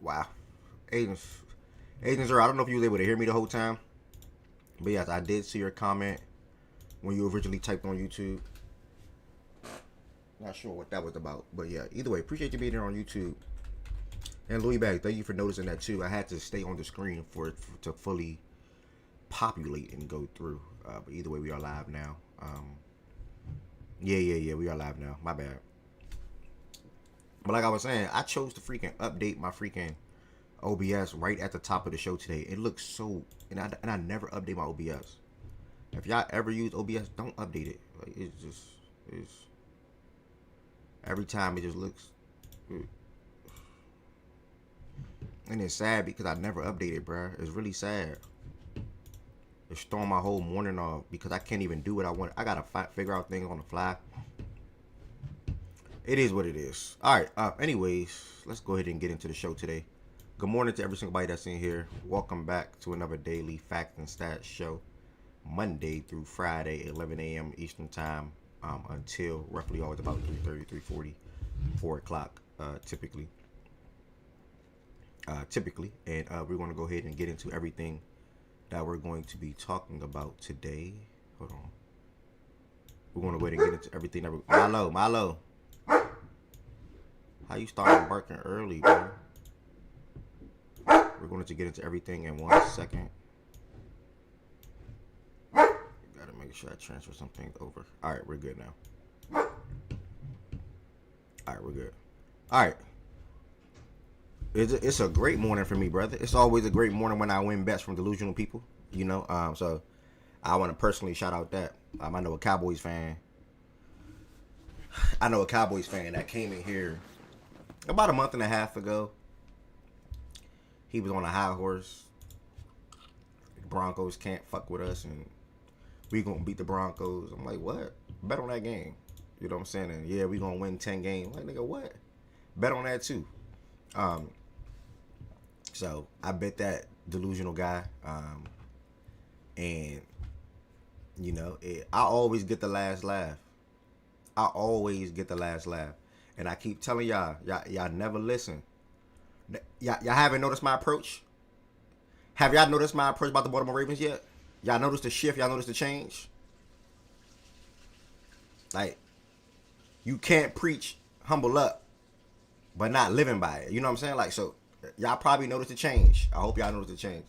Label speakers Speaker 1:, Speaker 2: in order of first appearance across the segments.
Speaker 1: Wow. Agents. Agents, I don't know if you was able to hear me the whole time. But yes, I did see your comment when you originally typed on YouTube. Not sure what that was about. But yeah, either way, appreciate you being here on YouTube. And Louis Bag, thank you for noticing that too. I had to stay on the screen for it to fully populate and go through. But either way, we are live now. Yeah, we are live now. My bad. But like I was saying, I chose to freaking update my freaking OBS right at the top of the show today. It looks so, and I never update my OBS. If y'all ever use OBS, don't update it. Like it's every time it just looks, and it's sad because I never updated, bruh. It's really sad. It's throwing my whole morning off because I can't even do what I want. I gotta figure out things on the fly. It is what it is. All right. Anyways, let's go ahead and get into the show today. Good morning to every single body that's in here. Welcome back to another daily fact and stats show, Monday through Friday, 11 a.m. Eastern time, until roughly always about 3:30, 3:40, 4 o'clock, typically. And we're going to go ahead and get into everything that we're going to be talking about today. Hold on. We're going to go ahead and get into everything that we're... Milo. How you starting barking early, bro? We're going to get into everything in 1 second. Gotta make sure I transfer some things over. Alright, we're good now. Alright, we're good. Alright. It's a great morning for me, brother. It's always a great morning when I win bets from delusional people, you know. So I want to personally shout out that. I know a Cowboys fan. I know a Cowboys fan that came in here about a month and a half ago. He was on a high horse. The Broncos can't fuck with us, and we gonna beat the Broncos. I'm like, what? Bet on that game. You know what I'm saying? And yeah, we gonna win 10 games. Like, nigga, what? Bet on that too. So I bet that delusional guy. And you know, I always get the last laugh. And I keep telling y'all never listen. Y'all haven't noticed my approach? Have y'all noticed my approach about the Baltimore Ravens yet? Y'all noticed the shift? Y'all noticed the change? Like, you can't preach humble up, but not living by it. You know what I'm saying? Like, so y'all probably noticed the change. I hope y'all noticed the change.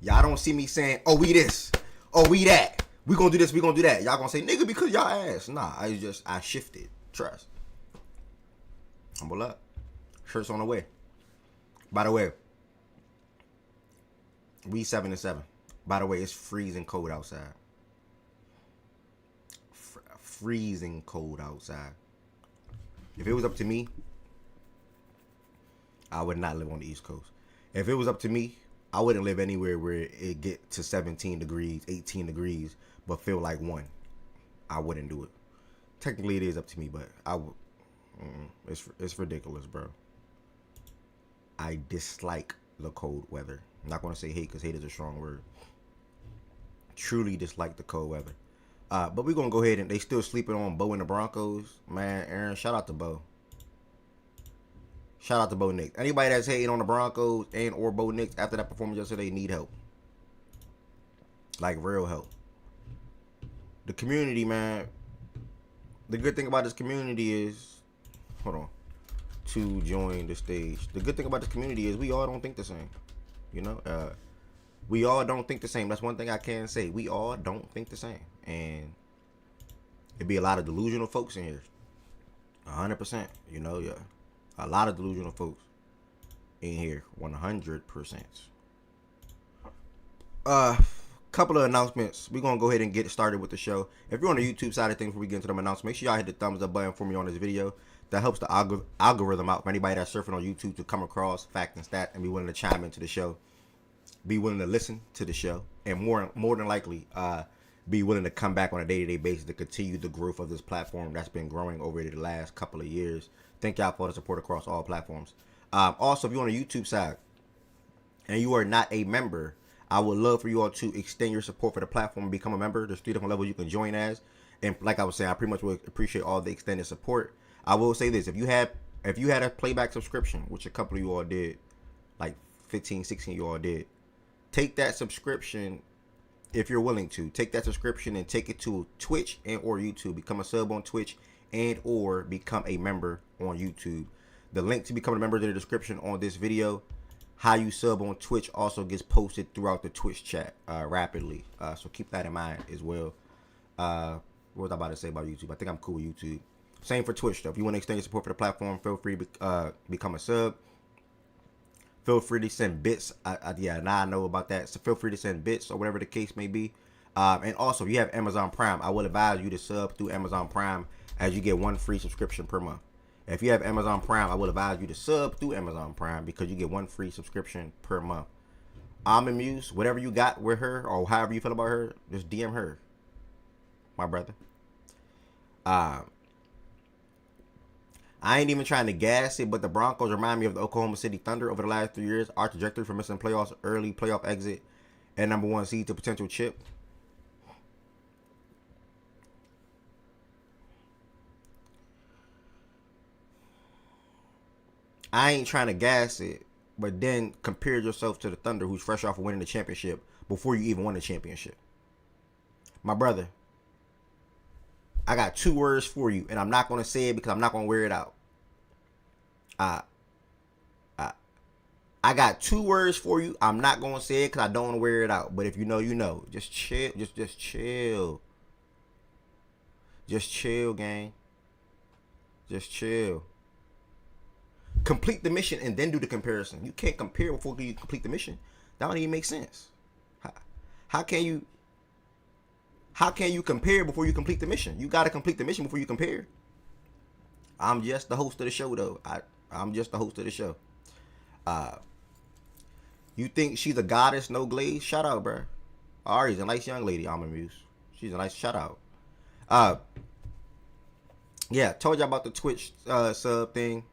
Speaker 1: Y'all don't see me saying, oh, we this, oh, we that. We gonna do this, we gonna do that. Y'all gonna say, nigga, because y'all ass. Nah, I shifted. Trust. Humble up. Shirts on the way. By the way, we 7-7. By the way, it's freezing cold outside. Freezing cold outside. If it was up to me, I would not live on the East Coast. If it was up to me, I wouldn't live anywhere where it get to 17 degrees, 18 degrees, but feel like 1. I wouldn't do it. Technically, it is up to me, but I would. It's ridiculous, bro. I dislike the cold weather. I'm not going to say hate because hate is a strong word. Truly dislike the cold weather. But we're going to go ahead and they still sleeping on Bo and the Broncos. Man, Aaron, shout out to Bo. Shout out to Bo Nix. Anybody that's hating on the Broncos and or Bo Nix after that performance yesterday need help. Like, real help. The community, man. The good thing about this community is... Hold on. To join the stage. The good thing about this community is we all don't think the same. You know? We all don't think the same. That's one thing I can say. We all don't think the same. And it'd be a lot of delusional folks in here. 100%. You know, yeah. A lot of delusional folks in here. 100%. Couple of announcements. We're going to go ahead and get started with the show. If you're on the YouTube side of things before we get into them announcements, make sure y'all hit the thumbs up button for me on this video. That helps the algorithm out for anybody that's surfing on YouTube to come across fact and stat and be willing to chime into the show. Be willing to listen to the show. And more than likely, be willing to come back on a day-to-day basis to continue the growth of this platform that's been growing over the last couple of years. Thank y'all for the support across all platforms. Also, if you're on the YouTube side and you are not a member, I would love for you all to extend your support for the platform and become a member. There's 3 different levels you can join as. And like I was saying, I pretty much would appreciate all the extended support. I will say this: if you had a playback subscription, which a couple of you all did, like 15, 16 of you all did, take that subscription if you're willing to. Take that subscription and take it to Twitch and or YouTube. Become a sub on Twitch and or become a member on YouTube. The link to become a member is in the description on this video. How you sub on Twitch also gets posted throughout the Twitch chat rapidly. So keep that in mind as well. What was I about to say about YouTube? I think I'm cool with YouTube. Same for Twitch, though. If you want to extend your support for the platform, feel free to become a sub. Feel free to send bits. Yeah, now I know about that. So feel free to send bits or whatever the case may be. And also, if you have Amazon Prime, I would advise you to sub through Amazon Prime as you get 1 free subscription per month. If you have Amazon Prime, I would advise you to sub through Amazon Prime because you get 1 free subscription per month. Almond Muse, whatever you got with her or however you feel about her, just DM her, my brother. I ain't even trying to gas it, but the Broncos remind me of the Oklahoma City Thunder over the last 3 years. Our trajectory from missing playoffs, early playoff exit, and #1 seed to potential chip. I ain't trying to gas it, but then compare yourself to the Thunder, who's fresh off of winning the championship before you even won the championship. My brother, I got 2 words for you, and I'm not going to say it because I'm not going to wear it out. I got 2 words for you. I'm not going to say it because I don't want to wear it out. But if you know, you know. Just chill. Just chill. Just chill, gang. Just chill. Complete the mission and then do the comparison. You can't compare before you complete the mission. That don't even make sense. How can you compare before you complete the mission? You got to complete the mission before you compare. I'm just the host of the show, though. I'm just the host of the show. You think she's a goddess, no glaze? Shout out, bro. Ari's a nice young lady, Almond Muse. She's a nice shout out. Yeah, told you about the Twitch sub thing.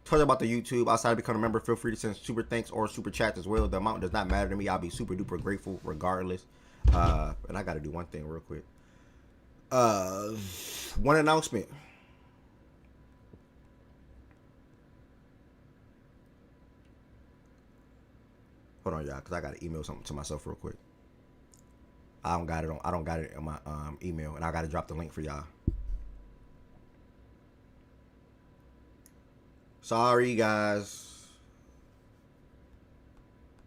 Speaker 1: Told you about the YouTube. Outside of becoming a member, feel free to send super thanks or super chats as well. The amount does not matter to me. I'll be super duper grateful regardless. And I got to do one thing real quick. One announcement. Hold on, y'all, because I got to email something to myself real quick. I don't got it in my email, and I got to drop the link for y'all. Sorry, guys.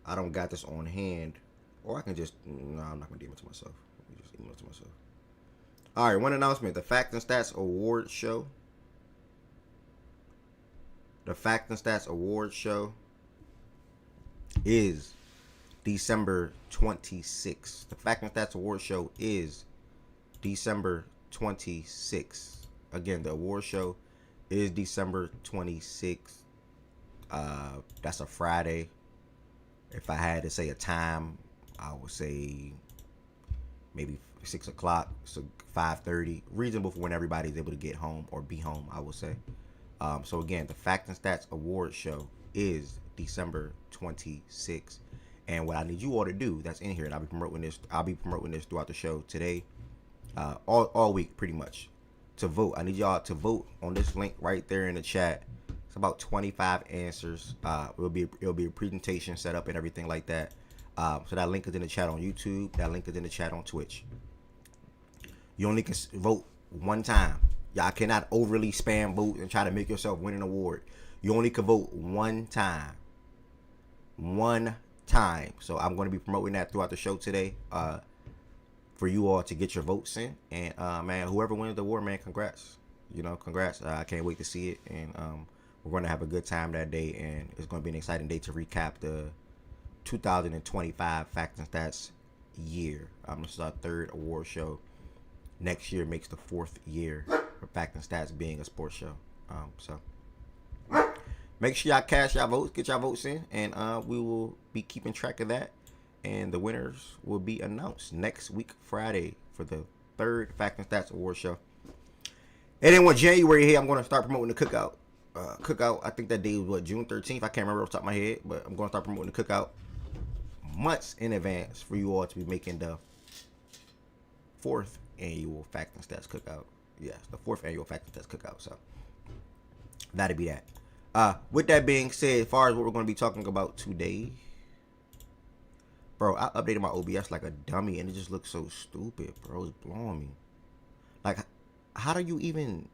Speaker 1: I don't got this on hand. Or I can just... No, I'm not going to email it to myself. Let me just email it to myself. All right, one announcement. The Facts and Stats Award Show. The Facts and Stats Award Show is December 26th. The Facts and Stats Award Show is December 26th. Again, the award show is December 26th. That's a Friday. If I had to say a time, I would say maybe 6 o'clock, so 5:30. Reasonable for when everybody's able to get home or be home, I would say. So again, the Facts and Stats Award Show is December 26th. And what I need you all to do, that's in here, and I'll be promoting this throughout the show today, all week pretty much, to vote. I need y'all to vote on this link right there in the chat. It's about 25 answers. It'll be a presentation set up and everything like that. So that link is in the chat on YouTube. That link is in the chat on Twitch. You only can vote one time. Y'all cannot overly spam vote and try to make yourself win an award. You only can vote one time. One time. So I'm going to be promoting that throughout the show today. For you all to get your votes in. And man, whoever wins the award, man, congrats. Congrats. I can't wait to see it. And we're going to have a good time that day. And it's going to be an exciting day to recap the 2025 Facts and Stats year. This is our 3rd award show. Next year makes the 4th year for Facts and Stats being a sports show. So make sure y'all cast y'all votes, get y'all votes in, and we will be keeping track of that. And the winners will be announced next week, Friday, for the 3rd Facts and Stats Award Show. And then when January here, I'm going to start promoting the cookout. I think that day was June 13th. I can't remember off the top of my head, but I'm going to start promoting the cookout months in advance for you all to be making the fourth annual Fact and Stats Cookout. Yes, the fourth annual Fact and Stats Cookout. So that'd be that. With that being said, as far as what we're going to be talking about today, bro, I updated my OBS like a dummy, and it just looks so stupid, bro. It's blowing me. Like, how do you even?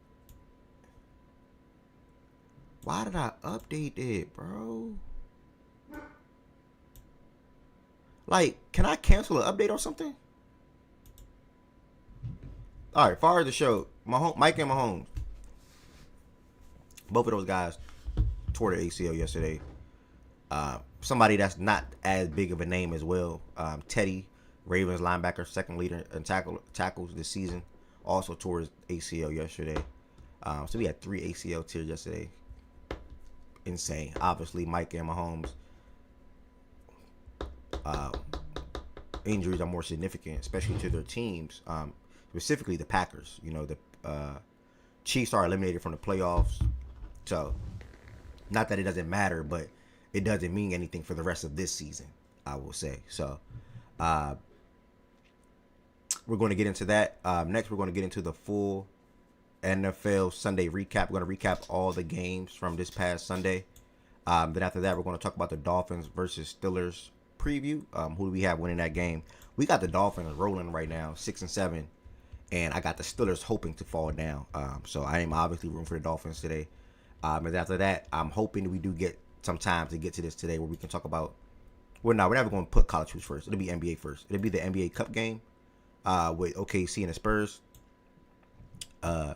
Speaker 1: Why did I update it, bro? Like, can I cancel an update or something? All right, far as the show, Micah and Mahomes, both of those guys tore their ACL yesterday. Somebody that's not as big of a name as well, Teddy, Ravens linebacker, second leader in tackles this season, also tore his ACL yesterday. So we had 3 ACL tears yesterday. Insane. Obviously, Micah and Mahomes injuries are more significant, especially to their teams, specifically the Packers. You know, the Chiefs are eliminated from the playoffs, so not that it doesn't matter, but it doesn't mean anything for the rest of this season, I will say. So we're going to get into that. Next, we're going to get into the full NFL Sunday recap. We're going to recap all the games from this past Sunday. Then after that, we're going to talk about the Dolphins versus Steelers preview. Who do we have winning that game? We got the Dolphins rolling right now, 6-7, and I got the Steelers hoping to fall down. So I am obviously rooting for the Dolphins today. And after that, I'm hoping we do get some time to get to this today where we can talk about. Well, no, we're never going to put college hoops first. It'll be NBA first. It'll be the NBA Cup game with OKC and the Spurs. And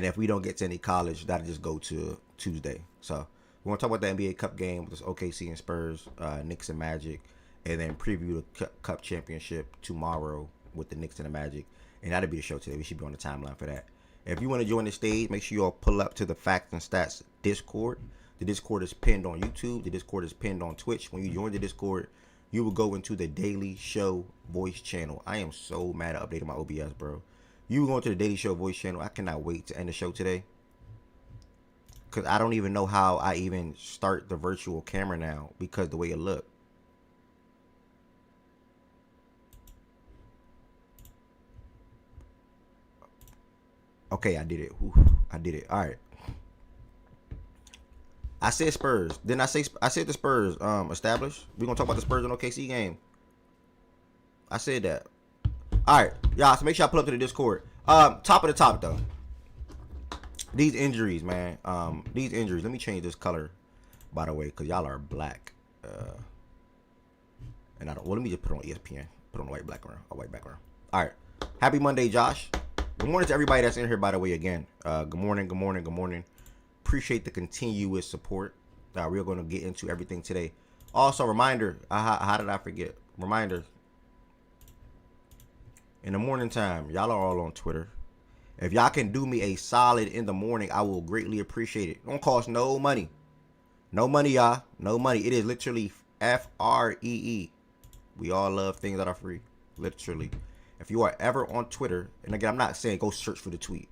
Speaker 1: if we don't get to any college, that'll just go to Tuesday. So we're going to talk about the NBA Cup game with this OKC and Spurs, Knicks and Magic, and then preview the Cup championship tomorrow with the Knicks and the Magic. And that'll be the show today. We should be on the timeline for that. If you want to join the stage, make sure you all pull up to the Facts and Stats Discord. The Discord is pinned on YouTube. The Discord is pinned on Twitch. When you join the Discord, you will go into the Daily Show voice channel. I am so mad at updating my OBS, bro. You will go into the Daily Show voice channel. I cannot wait to end the show today, because I don't even know how I even start the virtual camera now because the way it looked. Okay, I did it. Ooh, I did it. All right. I said Spurs. Then I said the Spurs established. We're gonna talk about the Spurs and OKC game. I said that. All right, y'all. So make sure I pull up to the Discord. Top of the top though. These injuries, man. These injuries. Let me change this color, by the way, because y'all are black. And I don't. Well, let me just put it on ESPN. Put it on a white background. All right. Happy Monday, Josh. Good morning to everybody that's in here, by the way, again. Good morning. Appreciate the continuous support. We're going to get into everything today. Also, reminder, how did I forget? Reminder, in the morning time, y'all are all on Twitter. If y'all can do me a solid in the morning, I will greatly appreciate it. Don't cost no money. No money, y'all. No money. It is literally FREE. We all love things that are free. Literally. If you are ever on Twitter, and again, I'm not saying go search for the tweet,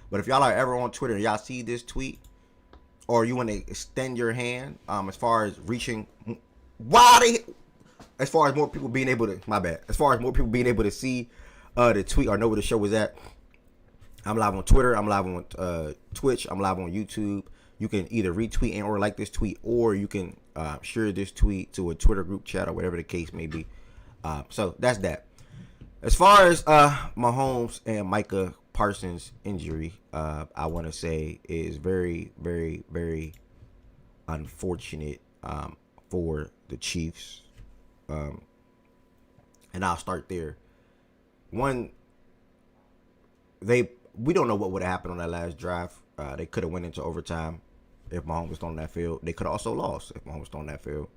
Speaker 1: but if y'all are ever on Twitter and y'all see this tweet, or you want to extend your hand, as far as reaching, as far as more people being able to, as far as more people being able to see the tweet or know where the show is at, I'm live on Twitter, I'm live on Twitch, I'm live on YouTube. You can either retweet and or like this tweet, or you can share this tweet to a Twitter group chat or whatever the case may be. So that's that. As far as Mahomes and Micah Parsons' injury, I want to say is very, very, very unfortunate for the Chiefs. And I'll start there. One, we don't know what would have happened on that last drive. They could have went into overtime if Mahomes was on that field. They could have also lost if Mahomes was on that field.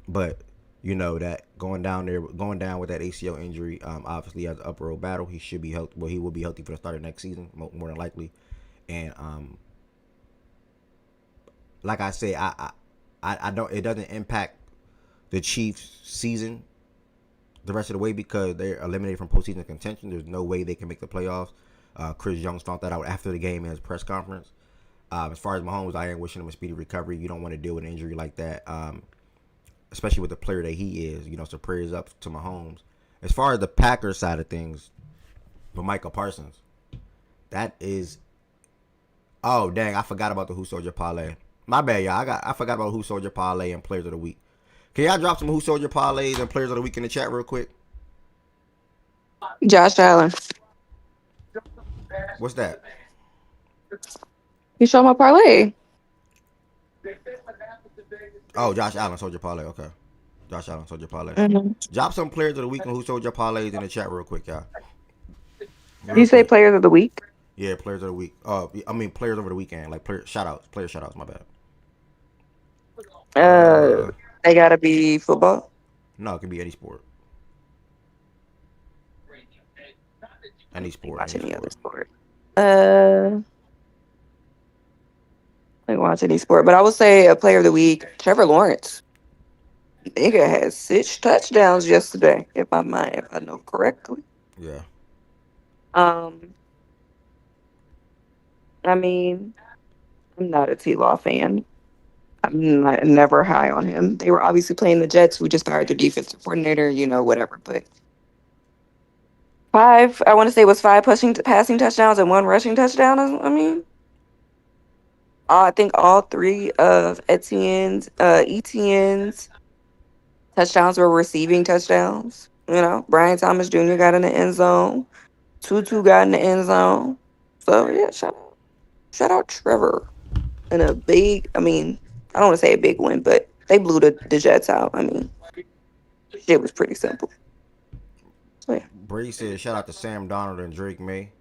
Speaker 1: But you know that going down with that ACL injury, obviously has an uphill battle. He should be healthy. Well, he will be healthy for the start of next season, more than likely. And like I say, I don't. It doesn't impact the Chiefs' season the rest of the way because they're eliminated from postseason contention. There's no way they can make the playoffs. Chris Jones found that out after the game in his press conference. As far as Mahomes, I am wishing him a speedy recovery. You don't want to deal with an injury like that. Especially with the player that he is, so prayers up to Mahomes. As far as the Packers side of things, with Micah Parsons, that is. Oh dang! I forgot about the Who Sold Your Parlay. My bad, y'all. I forgot about Who Sold Your Parlay and Players of the Week. Can y'all drop some Who Sold Your Parlays and Players of the Week in the chat real quick?
Speaker 2: Josh Allen.
Speaker 1: What's that?
Speaker 2: You showed my parlay.
Speaker 1: Oh, Josh Allen sold your parlay. Okay, Josh Allen sold your parlay.
Speaker 2: Hmm.
Speaker 1: Drop some Players of the Week and Who Sold Your Parlays in the chat real quick, y'all.
Speaker 2: You
Speaker 1: Real
Speaker 2: say
Speaker 1: quick.
Speaker 2: players of the week?
Speaker 1: Yeah, Players of the Week. I mean Players over the weekend. Like shout outs. Player shout outs. My bad.
Speaker 2: Uh,
Speaker 1: Uh,
Speaker 2: they gotta be football.
Speaker 1: no, it can be any sport. Any
Speaker 2: You
Speaker 1: sport.
Speaker 2: watch
Speaker 1: Any
Speaker 2: any other
Speaker 1: sport.
Speaker 2: sport? Uh, I watch any sport, but I would say a player of the week, Trevor Lawrence. Nigga had 6 touchdowns yesterday, if I know correctly.
Speaker 1: Yeah.
Speaker 2: Um, I mean, I'm not a T Law fan. I'm not, never high on him. They were obviously playing the Jets, who just fired their defensive coordinator, whatever. But five, I want to say it was five passing touchdowns and one rushing touchdown. I mean, I think all three of Etienne's touchdowns were receiving touchdowns. Brian Thomas Jr. got in the end zone. Tutu got in the end zone. So yeah, shout out Trevor. And a big, I mean, I don't want to say a big win, but they blew the Jets out. I mean, shit was pretty simple. So yeah.
Speaker 1: Brady said shout out to Sam Donald and Drake May.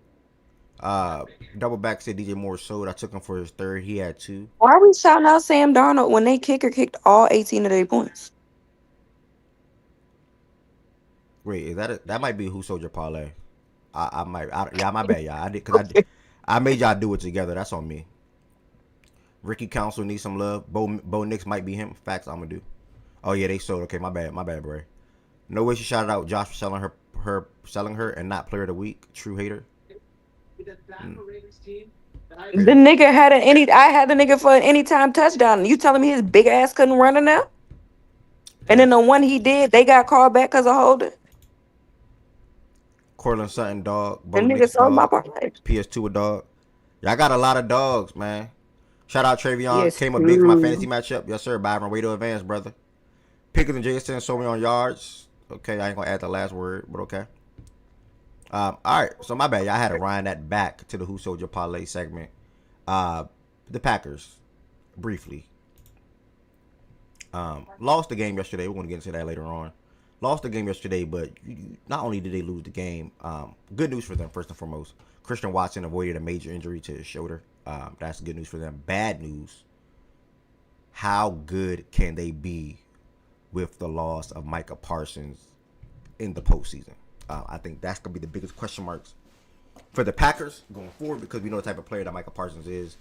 Speaker 1: Uh, Double back said DJ Moore sold. I took him for his third. He had two.
Speaker 2: Why are we shouting out Sam Darnold when they kicker kicked all 18 of their points?
Speaker 1: Wait, is that might be Who Sold Your Parlay? I might. Yeah, my bad, y'all. I did because I made y'all do it together. That's on me. Ricky Council needs some love. Bo Nix might be him. Facts. I'm gonna do. Oh yeah, they sold. Okay, my bad. My bad, bro. No way she shouted out Josh for selling her and not player of the week. True hater. Mm.
Speaker 2: The nigga had I had the nigga for an anytime touchdown. You telling me his big ass couldn't run in there? And then
Speaker 1: Hey,
Speaker 2: the one he did, they got called back because of holding.
Speaker 1: Cortland Sutton dog.
Speaker 2: The
Speaker 1: Bo
Speaker 2: nigga
Speaker 1: Nix
Speaker 2: sold my
Speaker 1: dog.
Speaker 2: parlay.
Speaker 1: PS2 a dog. Y'all got a lot of dogs, man. Shout out Travion.
Speaker 2: Yes,
Speaker 1: Came up big for my fantasy
Speaker 2: true.
Speaker 1: matchup. Yes, sir. Byron, way to advance, brother. Pickens and Jason sold me on yards. Okay, I ain't gonna add the last word, but okay. All right, so my bad. Y'all had to wind that back to the Who Sold Your Parlay segment. Uh, the Packers, briefly, lost the game yesterday. We're gonna get into that later on. Lost the game yesterday, but not only did they lose the game, good news for them first and foremost. Christian Watson avoided a major injury to his shoulder. That's good news for them. Bad news. How good can they be with the loss of Micah Parsons in the postseason? I think that's gonna be the biggest question marks for the Packers going forward because we know the type of player that Micah Parsons is,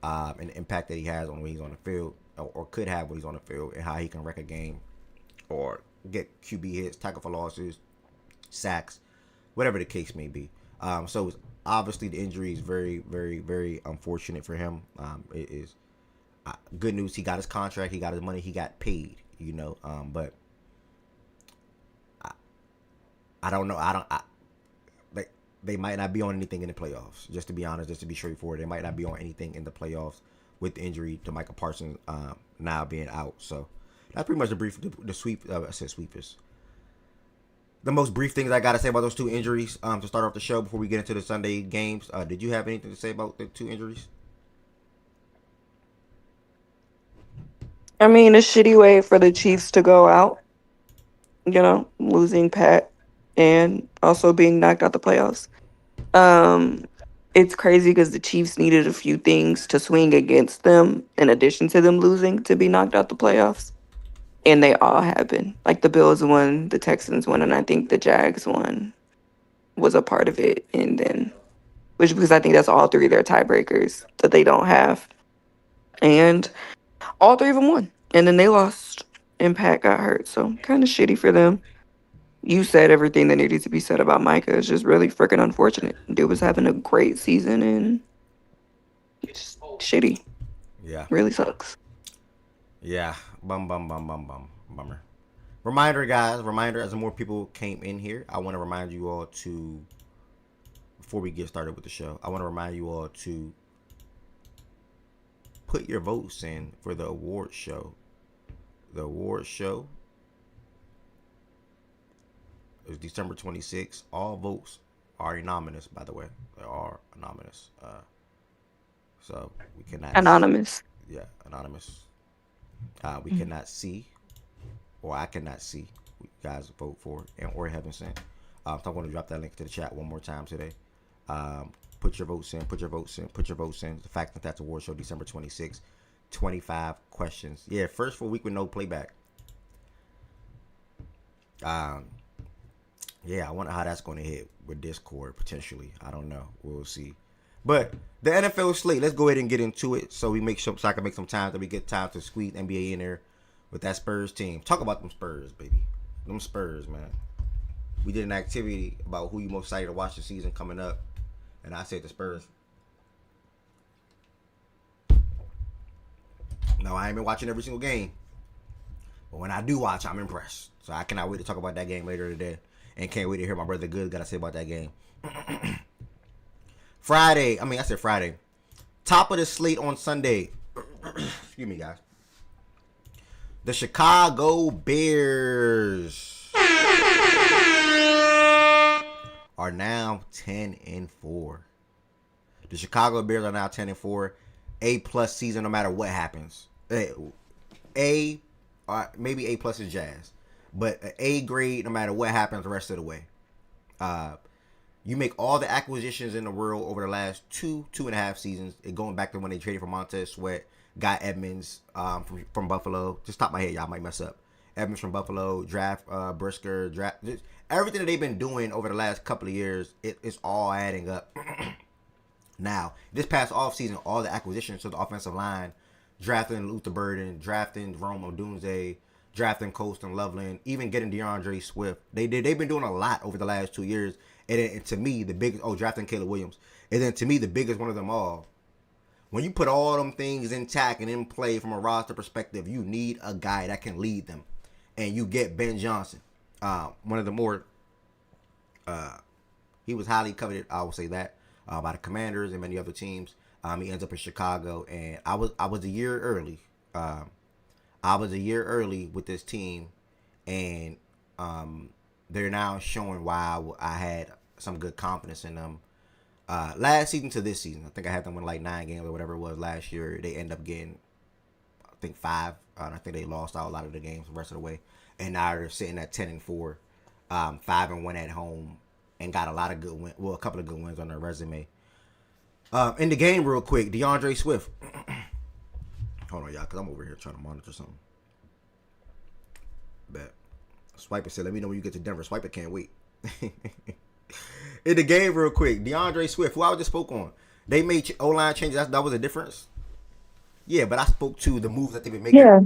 Speaker 1: and the impact that he has on when he's on the field or could have when he's on the field, and how he can wreck a game or get QB hits, tackle for losses, sacks, whatever the case may be. So obviously the injury is very, very, very unfortunate for him. It is good news. He got his contract. He got his money. He got paid. But I don't know. I don't. They might not be on anything in the playoffs. Just to be honest, just to be straightforward, they might not be on anything in the playoffs with the injury to Michael Parsons now being out. So that's pretty much the sweep. I said sweepers. The most brief things I gotta say about those two injuries to start off the show before we get into the Sunday games. Did you have anything to say about the two injuries?
Speaker 2: I mean, a shitty way for the Chiefs to go out, losing Pat and also being knocked out the playoffs. Um, it's crazy because the Chiefs needed a few things to swing against them in addition to them losing to be knocked out the playoffs. And they all happened. Like the Bills won, the Texans won, and I think the Jags won was a part of it. And then, which because I think that's all three of their tiebreakers that they don't have. And all three of them won. And then they lost. And Pat got hurt. So kind of shitty for them. You said everything that needed to be said about Micah. It's just really freaking unfortunate. Dude was having a great season and it's shitty.
Speaker 1: Yeah.
Speaker 2: Really sucks.
Speaker 1: Yeah. Bummer. Reminder, guys. Reminder, as more people came in here, I want to remind you all to, before we get started with the show, I want to remind you all to put your votes in for the award show. The award show is December 26th. All votes are anonymous, by the way. They are anonymous. So we cannot.
Speaker 2: Anonymous.
Speaker 1: Yeah, anonymous. We cannot see, or I cannot see, what you guys vote for and or haven't sent. So I'm going to drop that link to the chat one more time today. Put your votes in. Put your votes in. Put your votes in. The fact that that's award show December 26th. 25 questions. Yeah, first full week with no playback. Yeah, I wonder how that's going to hit with Discord potentially. I don't know. We'll see. But the NFL slate, let's go ahead and get into it. So we make sure, so I can make some time that we get time to squeeze NBA in there with that Spurs team. Talk about them Spurs, baby. Them Spurs, man. We did an activity about who you most excited to watch the season coming up, and I said the Spurs. No, I ain't been watching every single game, but when I do watch, I'm impressed. So I cannot wait to talk about that game later today, and can't wait to hear my brother Good got to say about that game. Friday. Top of the slate on Sunday. Excuse me, guys. The Chicago Bears are now 10-4. The Chicago Bears are now 10-4. A+ season, no matter what happens. Maybe A+ is Jazz, but A grade, no matter what happens the rest of the way. You make all the acquisitions in the world over the last two and a half seasons. Going back to when they traded for Montez Sweat, got Edmonds from Buffalo. Just top of my head, y'all might mess up. Edmonds from Buffalo, draft Brisker, draft everything that they've been doing over the last couple of years. It's all adding up. Now, this past offseason, all the acquisitions to the offensive line, drafting Luther Burden, drafting Rome Odunze, drafting Colston Loveland, even getting DeAndre Swift. They've been doing a lot over the last 2 years. And to me, the biggest, drafting Caleb Williams. And then to me, the biggest one of them all, when you put all them things intact and in play from a roster perspective, you need a guy that can lead them. And you get Ben Johnson. One of the more, he was highly coveted, I will say that, by the Commanders and many other teams. He ends up in Chicago, and I was a year early. I was a year early with this team, and they're now showing why I had some good confidence in them. Last season to this season, I think I had them win like 9 games or whatever it was last year. They end up getting, I think 5. I think they lost out a lot of the games the rest of the way, and now they're sitting at 10-4, 5-1 at home, and got a lot of good wins. Well, a couple of good wins on their resume. In the game, real quick, DeAndre Swift. Hold on, y'all, because I'm over here trying to monitor something. Bet. Swiper said, let me know when you get to Denver. Swiper can't wait. In the game, real quick, DeAndre Swift, who I just spoke on. They made O-line changes. That was a difference. Yeah, but I spoke to the moves that they've been making. Yeah.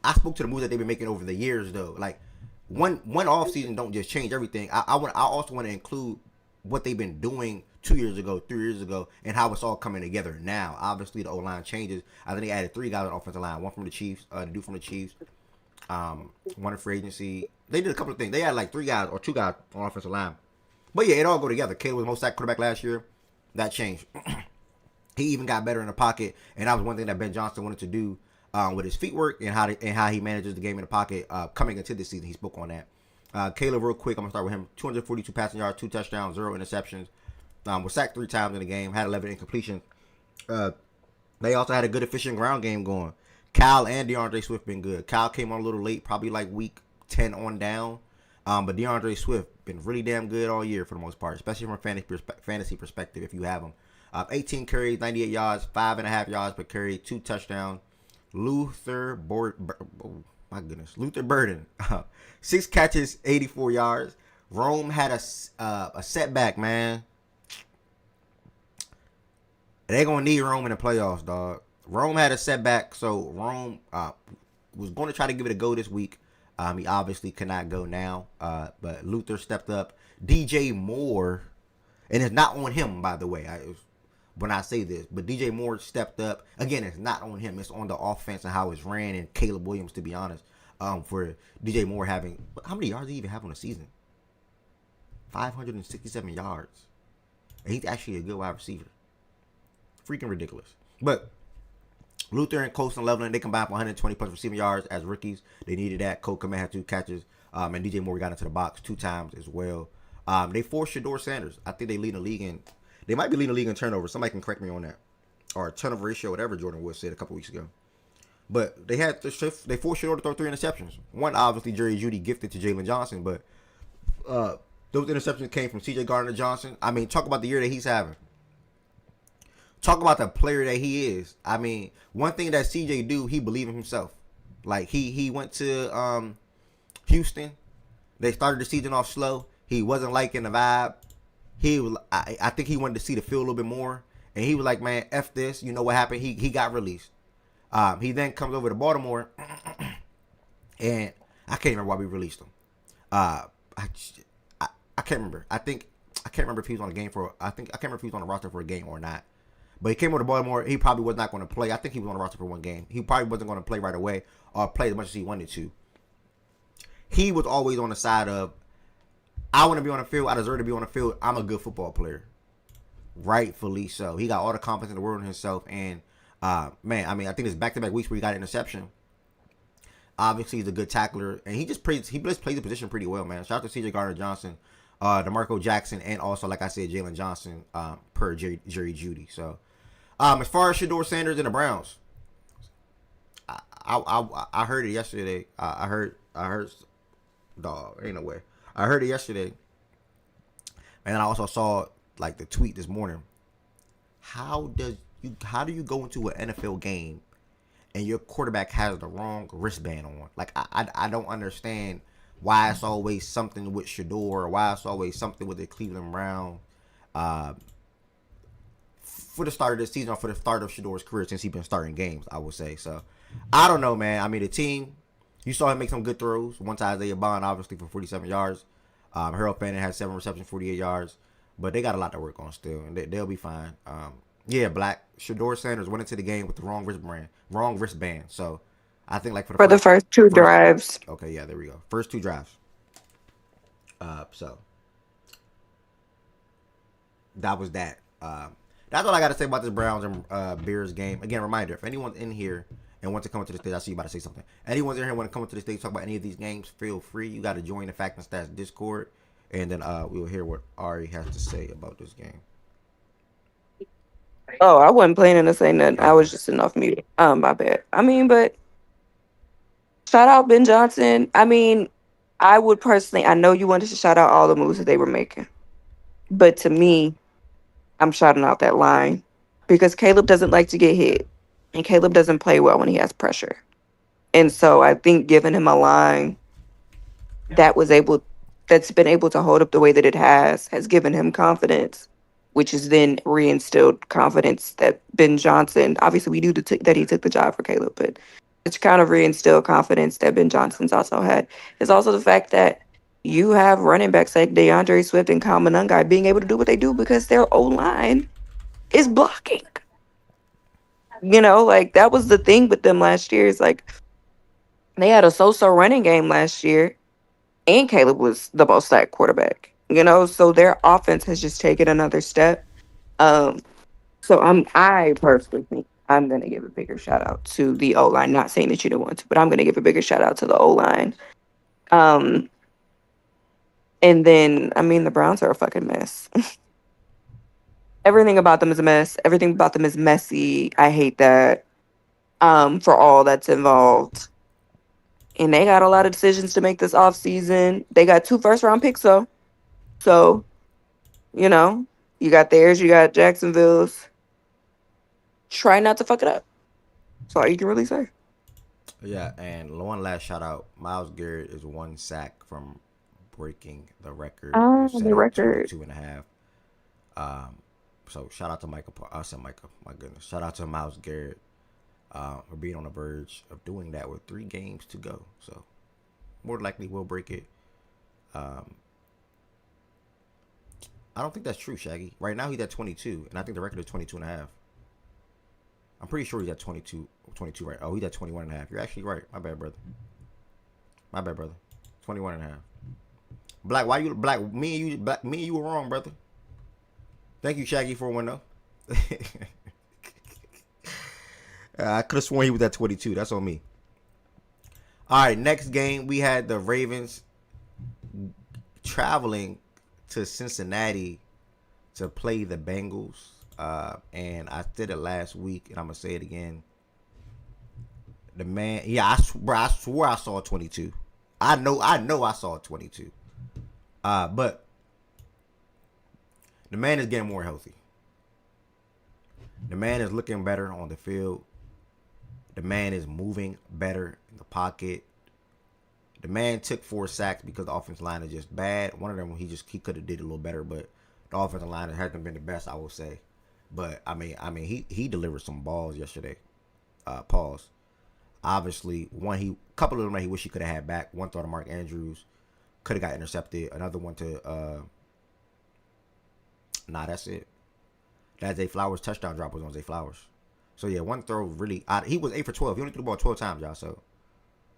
Speaker 1: I spoke to the moves that they've been making over the years, though. Like, one offseason don't just change everything. I also want to include what they've been doing 2 years ago, 3 years ago, and how it's all coming together now. Obviously, the O-line changes. I think they added 3 guys on the offensive line. One from the Chiefs, the dude from the Chiefs, one in free agency. They did a couple of things. They had like 3 guys or 2 guys on offensive line. But yeah, it all go together. Caleb was most sacked quarterback last year. That changed. He even got better in the pocket, and that was one thing that Ben Johnson wanted to do with his feet work and how he manages the game in the pocket coming into this season. He spoke on that. Caleb, real quick, I'm gonna start with him. 242 passing yards, 2 touchdowns, 0 interceptions. Was sacked 3 times in the game. Had 11 incompletions. They also had a good efficient ground game going. Kyle and DeAndre Swift been good. Kyle came on a little late, probably like week 10 on down. But DeAndre Swift been really damn good all year for the most part, especially from a fantasy perspective if you have him. 18 carries, 98 yards, 5.5 yards per carry, 2 touchdowns. Luther Burden, 6 catches, 84 yards. Rome had a setback, man. They're going to need Rome in the playoffs, dog. Rome had a setback, so Rome was going to try to give it a go this week. He obviously cannot go now, but Luther stepped up. DJ Moore, and it's not on him, by the way, when I say this, but DJ Moore stepped up. Again, it's not on him. It's on the offense and how it's ran, and Caleb Williams, to be honest. For DJ Moore having, how many yards did he even have on the season? 567 yards. And he's actually a good wide receiver. Freaking ridiculous. But Luther and Colson Leveland, they combined for 120 plus receiving yards as rookies. They needed that. Cole Kmet had 2 catches. And DJ Moore got into the box 2 times as well. They forced Shador Sanders. I think they lead the league in. They might be leading the league in turnovers. Somebody can correct me on that. Or turnover ratio, whatever Jordan Wood said a couple weeks ago. But they forced Shador to throw 3 interceptions. One, obviously, Jerry Jeudy gifted to Jalen Johnson. But those interceptions came from C.J. Gardner-Johnson. I mean, talk about the year that he's having. Talk about the player that he is. I mean, one thing that CJ do, he believe in himself. Like, he went to Houston. They started the season off slow. He wasn't liking the vibe. I think he wanted to see the field a little bit more. And he was like, man, F this. You know what happened? He got released. He then comes over to Baltimore. And I can't remember why we released him. I can't remember. I can't remember if he was on a game for. I can't remember if he was on the roster for a game or not. But he came over to Baltimore. He probably was not going to play. I think he was on the roster for one game. He probably wasn't going to play right away or play as much as he wanted to. He was always on the side of, I want to be on the field. I deserve to be on the field. I'm a good football player. Rightfully so. He got all the confidence in the world in himself. And, man, I mean, I think it's back-to-back weeks where he got an interception. Obviously, he's a good tackler. And he just plays the position pretty well, man. Shout out to C.J. Gardner-Johnson, DeMarco Jackson, and also, like I said, Jalen Johnson per Jerry Jeudy. So, as far as Shador Sanders and the Browns, I heard it yesterday. I heard, dog, ain't no way. I heard it yesterday, and then I also saw like the tweet this morning. How do you go into an NFL game and your quarterback has the wrong wristband on? Like I don't understand why it's always something with Shador, or why it's always something with the Cleveland Browns. For the start of this season, or for the start of Shador's career since he's been starting games, I would say. So, I don't know, man. I mean, the team, you saw him make some good throws. One to Isaiah Bond, obviously, for 47 yards. Harold Fannin had 7 receptions, 48 yards. But they got a lot to work on still, and they'll be fine. Yeah, Black. Shador Sanders went into the game with the wrong wristband. So, I think like
Speaker 2: for the first 2 drives.
Speaker 1: Okay, yeah, there we go. First 2 drives. So, that was that. That's all I got to say about this Browns and Bears game. Again, reminder, if anyone's in here and wants to come into the stage, I see you about to say something. Anyone's in here and want to come into the stage, talk about any of these games, feel free. You got to join the Fact and Stats Discord, and then we will hear what Ari has to say about this game.
Speaker 2: Oh, I wasn't planning to say nothing. I was just enough mute. My bad. I mean, but shout out Ben Johnson. I mean, I would personally, I know you wanted to shout out all the moves that they were making, but to me, I'm shouting out that line because Caleb doesn't like to get hit, and Caleb doesn't play well when he has pressure. And so I think giving him a line that's been able to hold up the way that it has given him confidence, which has then reinstilled confidence that Ben Johnson, obviously we knew that he took the job for Caleb, but it's kind of reinstilled confidence that Ben Johnson's also had. It's also the fact that you have running backs like DeAndre Swift and Kyle Monangai being able to do what they do because their O-line is blocking. You know, like that was the thing with them last year. It's like they had a so-so running game last year, and Caleb was the most sacked quarterback. You know, so their offense has just taken another step. So I personally think I'm gonna give a bigger shout out to the O-line. Not saying that you don't want to, but I'm gonna give a bigger shout out to the O-line. And then, I mean, the Browns are a fucking mess. Everything about them is a mess. Everything about them is messy. I hate that. For all that's involved. And they got a lot of decisions to make this offseason. They got 2 first-round picks, though. So, you know, you got theirs, you got Jacksonville's. Try not to fuck it up. That's all you can really say.
Speaker 1: Yeah, and one last shout out. Myles Garrett is 1 sack from breaking the record.
Speaker 2: The record.
Speaker 1: 22.5. So shout out to Micah. I said Micah. My goodness. Shout out to Myles Garrett for being on the verge of doing that with 3 games to go. So more likely we'll break it. I don't think that's true, Shaggy. Right now he's at 22, and I think the record is 22.5. I'm pretty sure he's at 22 right. Oh, he's at 21.5. You're actually right. My bad, brother. My bad, brother. 21.5. Black, why you black? Me and you were wrong, brother. Thank you, Shaggy, for a win though. I could have sworn he was at 22. That's on me. All right, next game we had the Ravens traveling to Cincinnati to play the Bengals. And I did it last week, and I'm gonna say it again. The man, yeah, I swore I saw 22. I know I saw 22. But the man is getting more healthy. The man is looking better on the field. The man is moving better in the pocket. The man took 4 sacks because the offensive line is just bad. One of them he could have did a little better, but the offensive line hasn't been the best, I will say. But I mean he delivered some balls yesterday. Pause. Obviously, couple of them that he wish he could have had back. One throw to Mark Andrews could have got intercepted. Another one to that's it. That Zay Flowers touchdown drop was on Zay Flowers. So yeah, one throw really he was 8 for 12. He only threw the ball 12 times, y'all. So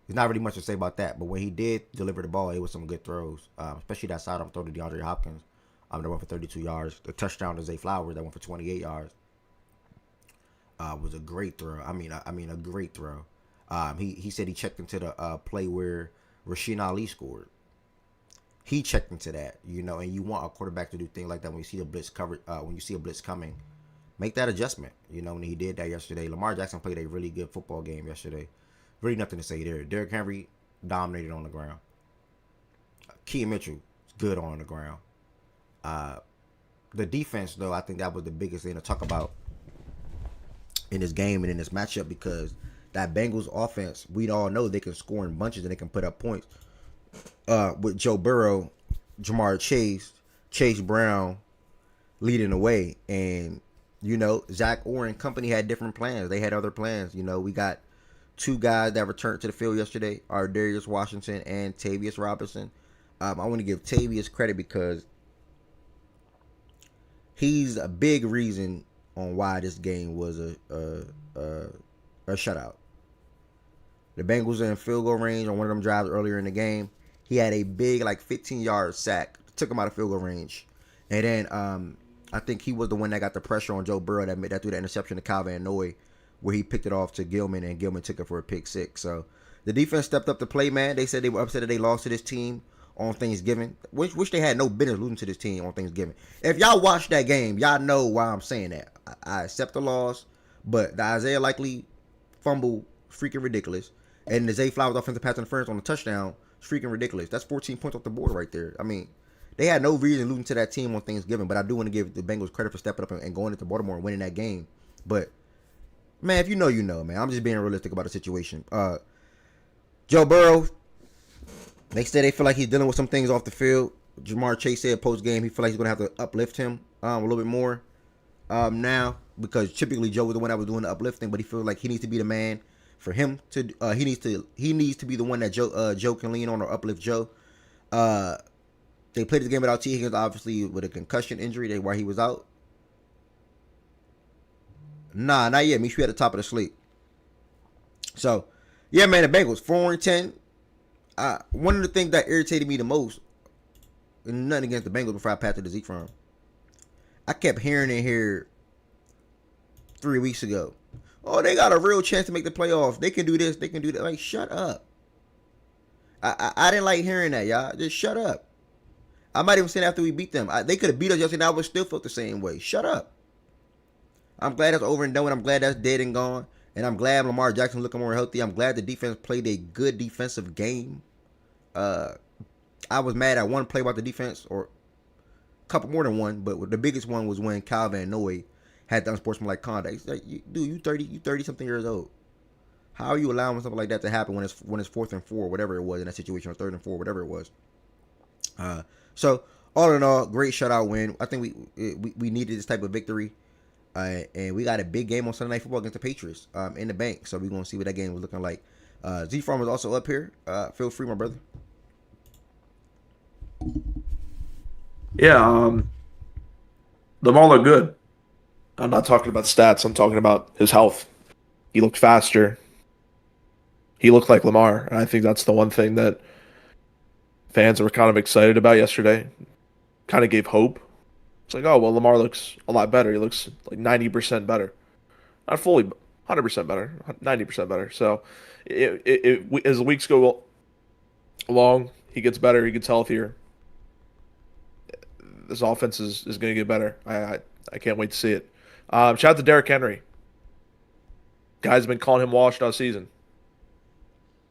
Speaker 1: there's not really much to say about that. But when he did deliver the ball, it was some good throws. Especially that sidearm throw to DeAndre Hopkins. That went for 32 yards. The touchdown to Zay Flowers that went for 28 yards. Was a great throw. I mean a great throw. He said he checked into the play where Rasheen Ali scored. He checked into that, and you want a quarterback to do things like that when you see a blitz when you see a blitz coming, make that adjustment. When he did that yesterday. Lamar Jackson played a really good football game yesterday. Really nothing to say there. Derrick Henry dominated on the ground. Keaton Mitchell is good on the ground. The defense, though, I think that was the biggest thing to talk about in this game and in this matchup, because that Bengals offense, we all know they can score in bunches and they can put up points. With Joe Burrow, Jamar Chase Brown leading the way. And, Zach Orr and company had different plans. They had other plans. We got 2 guys that returned to the field yesterday, are Darius Washington and Tavius Robinson. I want to give Tavius credit because he's a big reason on why this game was a shutout. The Bengals are in field goal range on one of them drives earlier in the game. He had a big, 15-yard sack. Took him out of field goal range. And then I think he was the one that got the pressure on Joe Burrow that threw that interception to Kyle Van Noy, where he picked it off to Gilman, and Gilman took it for a pick 6. So the defense stepped up to play, man. They said they were upset that they lost to this team on Thanksgiving, which they had no business losing to this team on Thanksgiving. If y'all watched that game, y'all know why I'm saying that. I accept the loss, but the Isaiah Likely fumble, freaking ridiculous. And the Zay Flowers offensive pass interference on the touchdown, freaking ridiculous. That's 14 points off the board right there. I mean, they had no reason losing to that team on Thanksgiving, but I do want to give the Bengals credit for stepping up and going into Baltimore and winning that game. But, man, if you know, man. I'm just being realistic about the situation. Joe Burrow, they said they feel like he's dealing with some things off the field. Jamar Chase said post-game he feel like he's going to have to uplift him a little bit more now, because typically Joe was the one that was doing the uplifting, but he feels like he needs to be the man for him to he needs to be the one that Joe can lean on or uplift Joe. They played this game without T. Higgins, obviously with a concussion injury while he was out. Nah, not yet. Make sure you at the top of the sleep. So, yeah, man, the Bengals 4-10. One of the things that irritated me the most, and nothing against the Bengals before I passed to the Zeke from, I kept hearing it here 3 weeks ago. Oh, they got a real chance to make the playoffs. They can do this. They can do that. Like, shut up. I didn't like hearing that, y'all. Just shut up. I might even say that after we beat them. They could have beat us yesterday, and I would still feel the same way. Shut up. I'm glad that's over and done with. I'm glad that's dead and gone. And I'm glad Lamar Jackson looking more healthy. I'm glad the defense played a good defensive game. I was mad at one play about the defense, or a couple more than one, but the biggest one was when Kyle Van Noy had the unsportsmanlike conduct. He's like, dude, you 30 something years old. How are you allowing something like that to happen when it's 4th and 4, whatever it was in that situation, or 3rd and 4, whatever it was. So all in all, great shutout win. I think we needed this type of victory, and we got a big game on Sunday Night Football against the Patriots in the bank. So we're gonna see what that game was looking like. Z Farm is also up here. Feel free, my brother.
Speaker 3: Yeah, Lamar looked good. I'm not talking about stats. I'm talking about his health. He looked faster. He looked like Lamar, and I think that's the one thing that fans were kind of excited about yesterday. Kind of gave hope. It's like, oh well, Lamar looks a lot better. He looks like 90% better, not fully, 100% better, 90% better. So, as the weeks go along, he gets better. He gets healthier. This offense is going to get better. I can't wait to see it. Shout out to Derrick Henry. Guys have been calling him washed all season.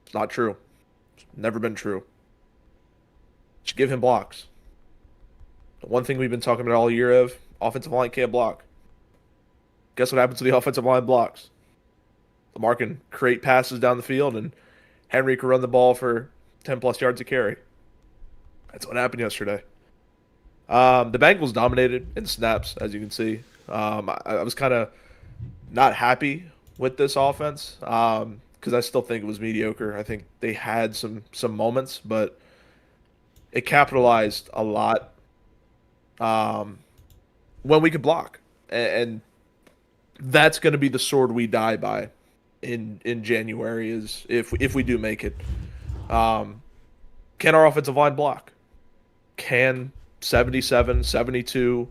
Speaker 3: It's not true. It's never been true. Just give him blocks. The one thing we've been talking about all year of offensive line can't block. Guess what happens to the offensive line blocks? Lamar can create passes down the field, and Henry can run the ball for 10 plus yards a carry. That's what happened yesterday. The Bengals dominated in snaps, as you can see. I was kind of not happy with this offense because I still think it was mediocre. I think they had some moments, but it capitalized a lot when we could block, and that's going to be the sword we die by in January. Is if we do make it, can our offensive line block? Can 77, 72,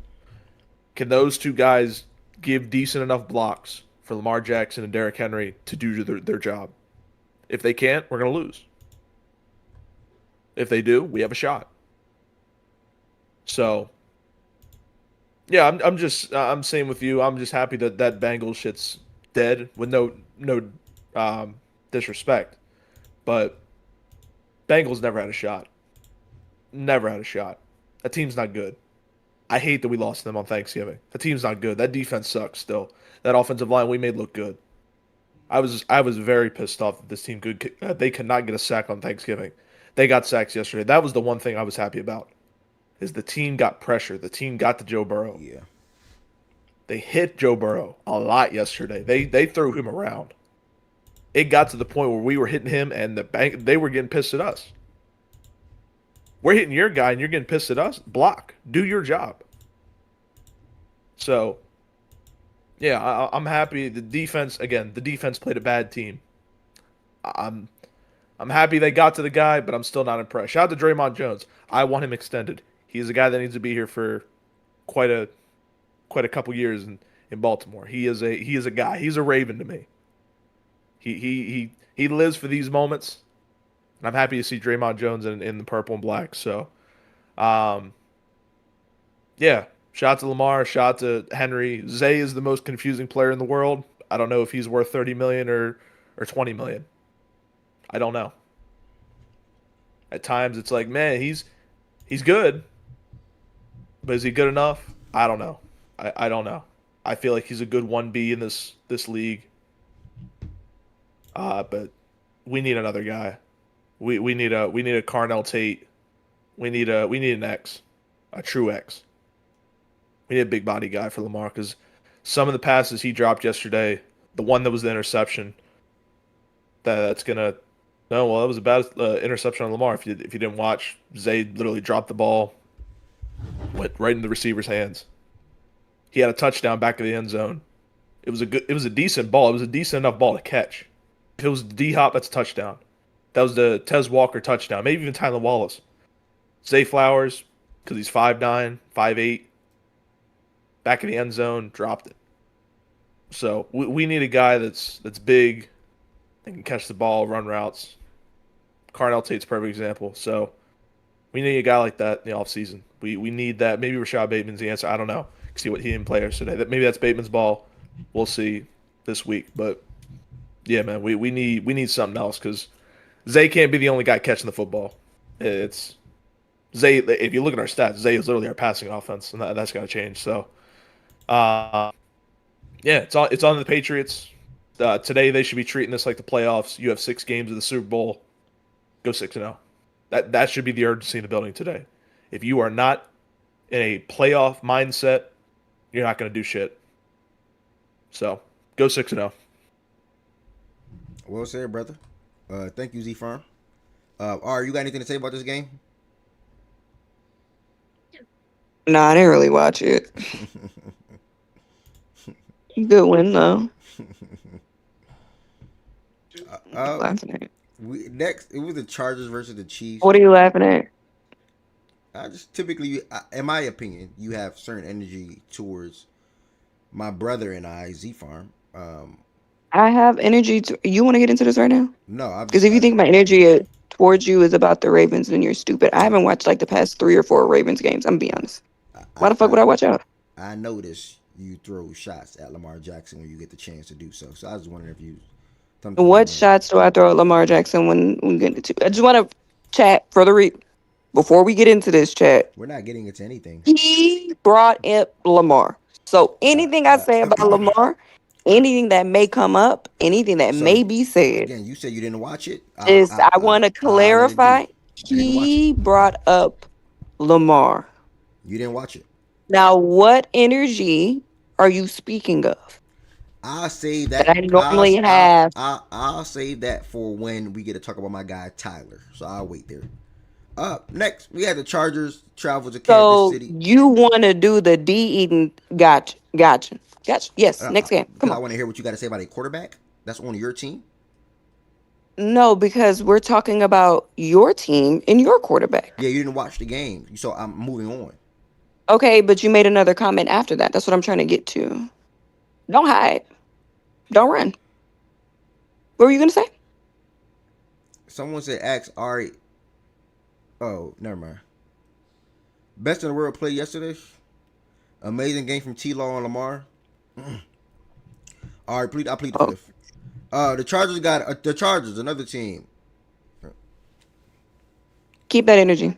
Speaker 3: can those two guys give decent enough blocks for Lamar Jackson and Derrick Henry to do their job? If they can't, we're going to lose. If they do, we have a shot. So, yeah, I'm same with you. I'm just happy that Bengals shit's dead with no disrespect, but Bengals never had a shot. Never had a shot. That team's not good. I hate that we lost to them on Thanksgiving. That team's not good. That defense sucks still. That offensive line we made look good. I was very pissed off that this team they could not get a sack on Thanksgiving. They got sacks yesterday. That was the one thing I was happy about. Is the team got pressure. The team got to Joe Burrow.
Speaker 1: Yeah.
Speaker 3: They hit Joe Burrow a lot yesterday. They threw him around. It got to the point where we were hitting him and they were getting pissed at us. We're hitting your guy and you're getting pissed at us. Block. Do your job. So, yeah, I'm happy. The defense played a bad team. I'm happy they got to the guy, but I'm still not impressed. Shout out to Draymond Jones. I want him extended. He's a guy that needs to be here for quite a couple years in Baltimore. He is a guy. He's a Raven to me. He lives for these moments. And I'm happy to see Draymond Jones in the purple and black. So, yeah. Shout out to Lamar. Shout out to Henry. Zay is the most confusing player in the world. I don't know if he's worth 30 million or 20 million. I don't know. At times it's like, man, he's good. But is he good enough? I don't know. I don't know. I feel like he's a good 1B in this league. But we need another guy. We need a Carnell Tate. We need an X, a true X. We need a big body guy for Lamar because some of the passes he dropped yesterday, the one that was the interception, that's gonna. No, well, that was a bad interception on Lamar. If you didn't watch, Zay literally dropped the ball, went right in the receiver's hands. He had a touchdown back of the end zone. It was a decent ball. It was a decent enough ball to catch. If it was D-Hop, that's a touchdown. That was the Tez Walker touchdown. Maybe even Tyler Wallace. Zay Flowers, because he's 5'9", 5'8", back in the end zone, dropped it. So we need a guy that's big and can catch the ball, run routes. Carnell Tate's a perfect example. So we need a guy like that in the offseason. We need that. Maybe Rashad Bateman's the answer. I don't know. See what he didn't play yesterday. Maybe that's Bateman's ball. We'll see this week. But yeah, man, we need something else because Zay can't be the only guy catching the football. It's Zay. If you look at our stats, Zay is literally our passing offense, and that's got to change. So, yeah, it's on the Patriots. Today they should be treating this like the playoffs. You have 6 games of the Super Bowl. Go 6-0. That should be the urgency in the building today. If you are not in a playoff mindset, you're not going to do shit. So go 6-0.
Speaker 1: Well said, brother. Thank you, Z Firm. R, you got anything to say about this game?
Speaker 2: Nah, I didn't really watch it. Good win though.
Speaker 1: Uh,
Speaker 2: Laughing at?
Speaker 1: next it was the Chargers versus the Chiefs.
Speaker 2: What are you laughing at?
Speaker 1: I just typically, in my opinion, you have certain energy towards my brother and I, Z Farm.
Speaker 2: I have energy to. You want to get into this right now?
Speaker 1: No, I'm
Speaker 2: Because
Speaker 1: just,
Speaker 2: if you think my energy towards you is about the Ravens, then you're stupid. I haven't watched like the past 3 or 4 Ravens games. I'm gonna be honest. Why
Speaker 1: I,
Speaker 2: the fuck would I watch out?
Speaker 1: I notice you throw shots at Lamar Jackson when you get the chance to do so. So I was wondering if you something you
Speaker 2: What
Speaker 1: want.
Speaker 2: shots do I throw at Lamar Jackson when we get into? I just want to chat for the before we get into this chat.
Speaker 1: We're not getting into anything.
Speaker 2: He brought up Lamar. So
Speaker 1: Uh,
Speaker 2: anything I
Speaker 1: uh,
Speaker 2: say about Lamar, anything that may come up, anything that
Speaker 1: so
Speaker 2: may be said,
Speaker 1: again, you said you didn't watch it.
Speaker 2: is I want to
Speaker 1: I'll let it
Speaker 2: clarify.
Speaker 1: be. I didn't watch it.
Speaker 2: He brought up Lamar.
Speaker 1: You didn't watch it.
Speaker 2: Now, what energy are you speaking of
Speaker 1: I'll save
Speaker 2: that
Speaker 1: that.
Speaker 2: I normally have?
Speaker 1: I'll save that for when we get to talk about my guy Tyler. So I'll wait there. Next we had the Chargers travel to Kansas
Speaker 2: So
Speaker 1: City.
Speaker 2: you want to do the D Eden? Gotcha. Yes, next game. Come
Speaker 1: Because I
Speaker 2: on.
Speaker 1: want to hear what you got to say about a quarterback that's on your team.
Speaker 2: No, because we're talking about your team and your quarterback.
Speaker 1: Yeah, you didn't watch the game, so I'm moving on.
Speaker 2: Okay, but you made another comment after that. That's what I'm trying to get to. Don't hide. Don't run. What were you gonna say?
Speaker 1: Someone said, "Ask Ari." Oh, never mind. Best in the world play yesterday. Amazing game from T. Law and Lamar. All right, I plead the
Speaker 2: Oh,
Speaker 1: fifth. The Chargers got the Chargers, another team.
Speaker 2: keep that energy.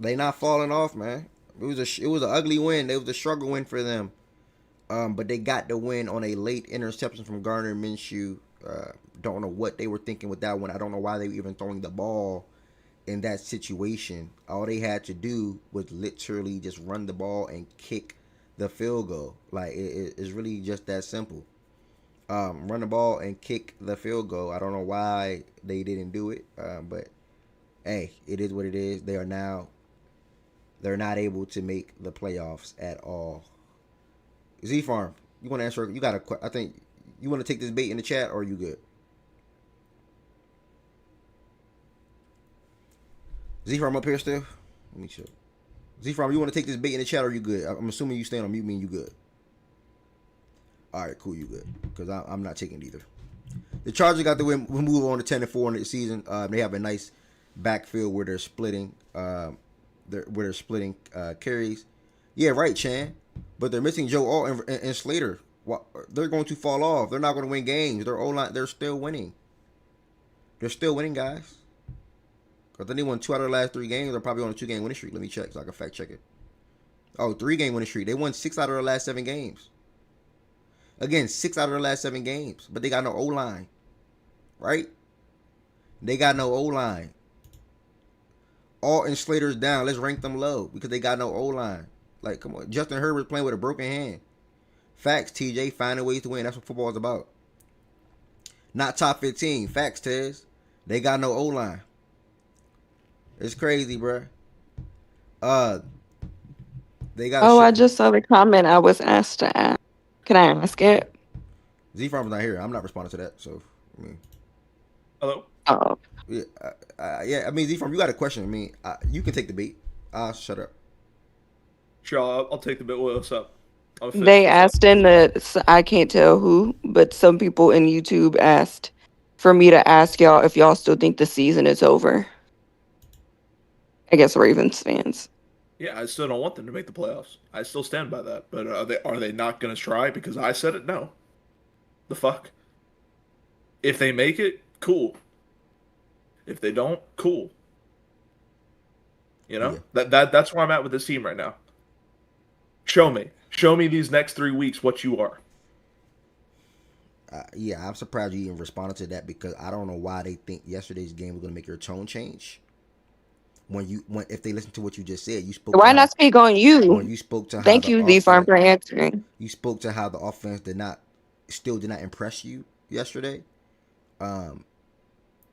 Speaker 1: They not falling off, man. It was an ugly win. It was a struggle win for them. But they got the win on a late interception from Gardner Minshew. Don't know what they were thinking with that one. I don't know why they were even throwing the ball in that situation. All they had to do was literally just run the ball and kick the field goal. Like it's really just that simple. Run the ball and kick the field goal. I don't know why they didn't do it, but hey, it is what it is. They're not able to make the playoffs at all. Z Farm, you want to answer? You got a? I think you want to take this bait in the chat, or are you good? Z Farm up here still? Let me check. Z Farm, you want to take this bait in the chat, or are you good? I'm assuming you staying on mute, mean you good. All right, cool, you good? Because I'm not taking it either. The Chargers got the win. We move on to 10-4 in the season. They have a nice backfield where they're splitting. They're splitting carries. Yeah, right, Chan. But they're missing Joe Alt and Slater. They're going to fall off. They're not going to win games. They're still winning. They're still winning, guys. Because then they won 2 out of the last 3 games. They're probably on a 2-game winning streak. Let me check so I can fact check it. Oh, 3-game winning streak. They won 6 out of the last 7 games. Again, 6 out of the last 7 games. But they got no O-line. Right? They got no O-line. Alt and Slater's down. Let's rank them low because they got no O-line. Like, come on. Justin Herbert's playing with a broken hand. Facts, TJ. Finding ways to win. That's what football is about. Not top 15. Facts, Tez. They got no O-line. It's crazy, bro. They got.
Speaker 2: Oh, I just saw the comment I was asked to ask. Can I ask it?
Speaker 1: Z Farm's not here. I'm not responding to that. So, I mean.
Speaker 3: Hello.
Speaker 2: Oh,
Speaker 1: Yeah, yeah. I mean, Z Farm, you got a question. I mean, you can take the bait. I'll shut up.
Speaker 3: Sure, I'll take the bit. What's up?
Speaker 2: they asked in the. I can't tell who, but some people in YouTube asked for me to ask y'all if y'all still think the season is over. I guess Ravens fans.
Speaker 3: Yeah, I still don't want them to make the playoffs. I still stand by that. But are they not going to try because I said it? No. The fuck. If they make it, cool. If they don't, cool. You know, that's where I'm at with this team right now. Show me these next 3 weeks what you are.
Speaker 1: Yeah, I'm surprised you even responded to that because I don't know why they think yesterday's game was going to make your tone change. When if they listen to what you just said, you spoke.
Speaker 2: Why not speak on you?
Speaker 1: When you spoke to how
Speaker 2: Thank
Speaker 1: the
Speaker 2: you, Z Farm, for answering.
Speaker 1: You spoke to how the offense did not impress you yesterday.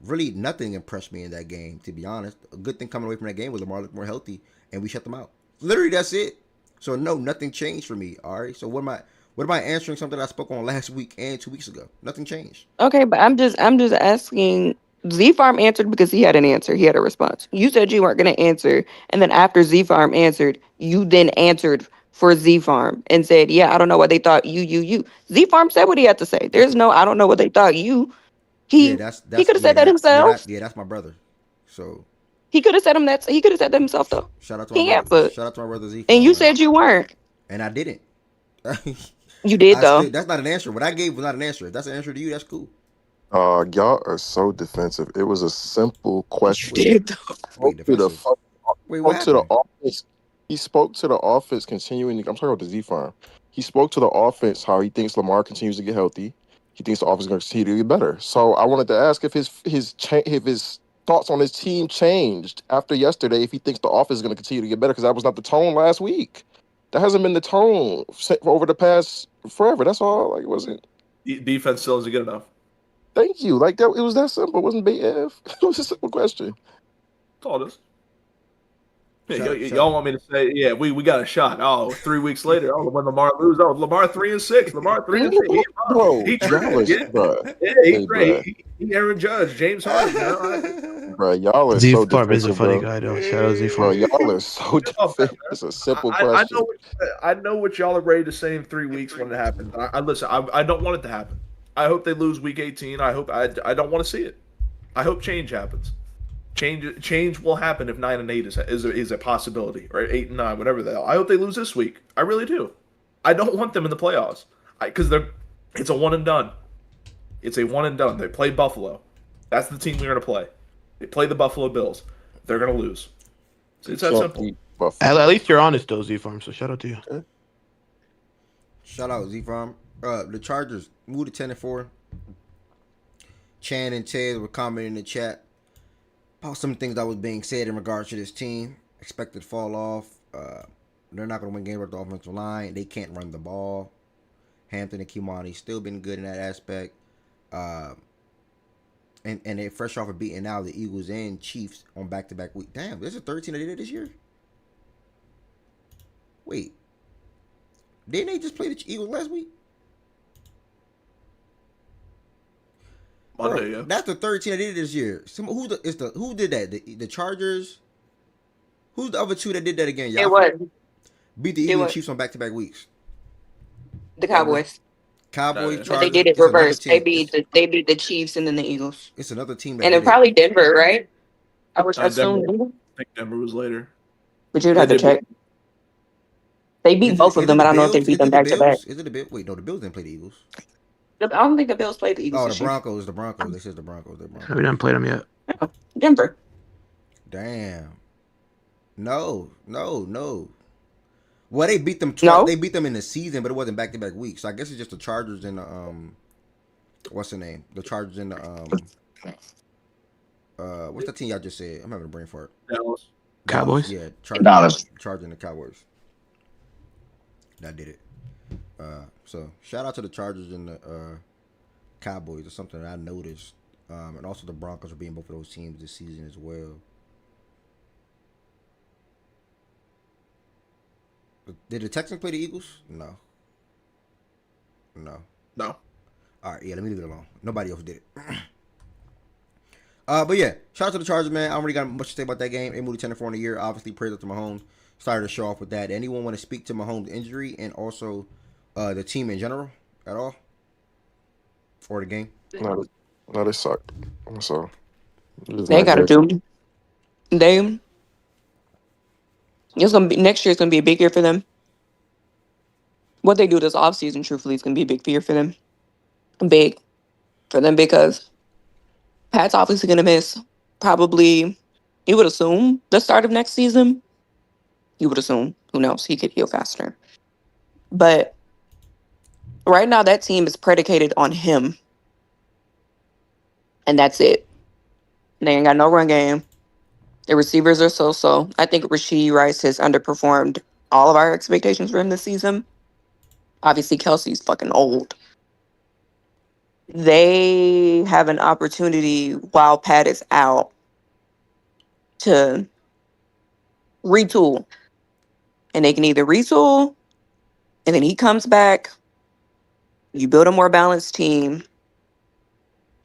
Speaker 1: Really nothing impressed me in that game, to be honest. A good thing coming away from that game was Lamar looked more healthy and we shut them out. Literally, that's it. So no, nothing changed for me. All right. So what What about answering something I spoke on last week and 2 weeks ago? Nothing changed.
Speaker 2: Okay, but I'm just asking. Z Farm answered because he had an answer. He had a response. You said you weren't going to answer, and then after Z Farm answered, you then answered for Z Farm and said, "Yeah, I don't know what they thought you." Z Farm said what he had to say. There's no, I don't know what they thought you.
Speaker 1: Yeah,
Speaker 2: He could have said that himself.
Speaker 1: that's my brother. So
Speaker 2: He could have said him that. He could have said that himself though.
Speaker 1: shout out to my
Speaker 2: He
Speaker 1: brother.
Speaker 2: answered,
Speaker 1: Shout out to my brother Z
Speaker 2: and
Speaker 1: Farm,
Speaker 2: you
Speaker 1: man.
Speaker 2: said you weren't.
Speaker 1: And I didn't.
Speaker 2: You did though.
Speaker 1: That's not an answer. What I gave was not an answer. If that's an answer to you, that's cool.
Speaker 4: Y'all are so defensive. It was a simple
Speaker 2: You
Speaker 4: question.
Speaker 2: did though.
Speaker 1: Wait,
Speaker 4: Spoke to the
Speaker 1: defensive.
Speaker 4: fuck-
Speaker 1: Wait, what
Speaker 4: spoke to the
Speaker 1: happened?
Speaker 4: office. He spoke to the offense continuing. I'm talking about the Z Farm. He spoke to the offense how he thinks Lamar continues to get healthy. He thinks the offense is going to continue to get better. So I wanted to ask if his thoughts on his team changed after yesterday. If he thinks the offense is going to continue to get better, because that was not the tone last week. That hasn't been the tone over the past forever. That's all. Like it wasn't.
Speaker 3: Defense still isn't good enough.
Speaker 4: Thank you. Like that. It was that simple. It wasn't big F. It was a simple question.
Speaker 3: That's all it is. Yeah,
Speaker 1: Shout-
Speaker 3: y'all want me to say, yeah, we got a shot. Oh, 3 weeks later, oh, when Lamar lose, oh, Lamar 3-6, Lamar 3-6.
Speaker 4: Bro,
Speaker 3: He
Speaker 4: y'all is,
Speaker 3: yeah,
Speaker 4: bro.
Speaker 3: yeah,
Speaker 4: Hey,
Speaker 3: he's great. He Aaron Judge, James Harden.
Speaker 4: Bro, y'all are
Speaker 5: Z
Speaker 4: so
Speaker 5: Farm is a
Speaker 4: defensive,
Speaker 5: funny
Speaker 4: bro.
Speaker 5: guy though. Shout out Z
Speaker 4: Bro,
Speaker 5: Farm.
Speaker 4: y'all are so defensive. It's a simple question.
Speaker 3: I know what y'all are ready to say in 3 weeks when it happens. Listen. I don't want it to happen. I hope they lose week 18. I don't want to see it. I hope change happens. Change will happen if 9-8 is a possibility, or 8-9, whatever the hell. I hope they lose this week. I really do. I don't want them in the playoffs because it's a one and done. It's a one and done. They play Buffalo. That's the team we're gonna play. They play the Buffalo Bills. They're gonna lose. It's that simple.
Speaker 5: At least you're honest though, Z Farm. So shout out to you.
Speaker 1: Shout out Z Farm. The Chargers moved to 10-4. Chan and Ted were commenting in the chat about some things that was being said in regards to this team. Expected fall off. They're not going to win games with the offensive line. They can't run the ball. Hampton and Kimani still been good in that aspect. And they're fresh off of beating out the Eagles and Chiefs on back-to-back week. Damn, there's a 13 they did this year? Wait. Didn't they just play the Eagles last week?
Speaker 3: Monday,
Speaker 1: Bro,
Speaker 3: yeah.
Speaker 1: that's the 13 they did this year. Who did that? The Chargers? Who's the other two that did that again? Y'all
Speaker 2: It was
Speaker 1: beat the Eagles and Chiefs on back-to-back weeks.
Speaker 2: the Cowboys,
Speaker 1: Cowboys,
Speaker 3: But
Speaker 1: Chargers.
Speaker 2: but they did it
Speaker 1: It's another
Speaker 2: reversed. They
Speaker 1: team.
Speaker 2: beat the Chiefs and then the Eagles,
Speaker 1: It's another team that
Speaker 2: and
Speaker 1: did
Speaker 2: then probably Denver, right? I would
Speaker 3: Denver.
Speaker 2: assume,
Speaker 3: I think Denver was later.
Speaker 2: but you'd have to check. They beat both of them, but I don't know if they beat them back to back.
Speaker 1: Is it the Bills? Wait, no, the Bills didn't play the Eagles.
Speaker 2: I don't think the Bills played the Eagles.
Speaker 1: Oh, the
Speaker 2: this year.
Speaker 1: Broncos. The Broncos. They said the Broncos.
Speaker 5: We didn't play them yet.
Speaker 2: Denver.
Speaker 1: Damn. No. Well, they beat them twice.
Speaker 2: No?
Speaker 1: They beat them in the season, but it wasn't back-to-back weeks. So I guess it's just the Chargers and the what's the name? The Chargers and the what's the team y'all just said? I'm having a brain fart.
Speaker 3: Dallas.
Speaker 5: Cowboys?
Speaker 1: Yeah, Chargers.
Speaker 2: Dallas.
Speaker 1: Chargers and the Cowboys. That did it. So shout out to the Chargers and the Cowboys. It's something that I noticed. And also the Broncos are beating both of those teams this season as well. Did the Texans play the Eagles? No.
Speaker 3: No.
Speaker 1: All right, yeah, let me leave it alone. Nobody else did it. But yeah, shout out to the Chargers, man. I don't really got much to say about that game. They moved to 10-4 in a year. Obviously, praise up to Mahomes. Started to show off with that. Anyone want to speak to Mahomes' injury and also the team in general at all? For the game?
Speaker 4: No, they suck. So
Speaker 2: They got to do. It's gonna be next year. It's gonna be a big year for them. What they do this offseason, truthfully, is gonna be a big year for them. Big for them because Pat's obviously gonna miss probably. You would assume the start of next season. You would assume. Who knows? He could heal faster. But right now, that team is predicated on him, and that's it. They ain't got no run game. The receivers are so-so. I think Rashee Rice has underperformed all of our expectations for him this season. Obviously, Kelsey's fucking old. They have an opportunity while Pat is out to retool. And they can either retool and then he comes back, You build a more balanced team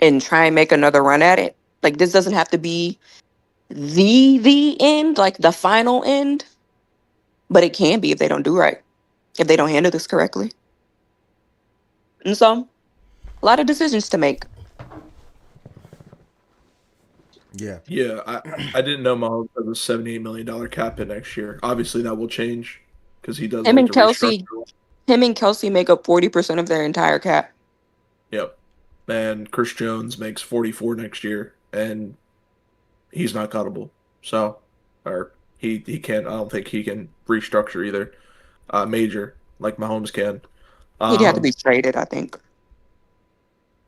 Speaker 2: and try and make another run at it. Like this doesn't have to be the end, like the final end, but it can be if they don't do right, if they don't handle this correctly. And so, a lot of decisions to make.
Speaker 1: Yeah.
Speaker 3: Yeah, I didn't know Mahomes has a $78 million cap hit next year. Obviously, that will change because he does
Speaker 2: Him
Speaker 3: like
Speaker 2: and
Speaker 3: to restructure.
Speaker 2: Kelsey, him and Kelsey make up 40% of their entire cap.
Speaker 3: Yep. And Chris Jones makes 44 next year, and he's not cuttable. So, or he can't. I don't think he can restructure either. Major like Mahomes can.
Speaker 2: He'd have to
Speaker 3: Um,
Speaker 2: be traded, I think,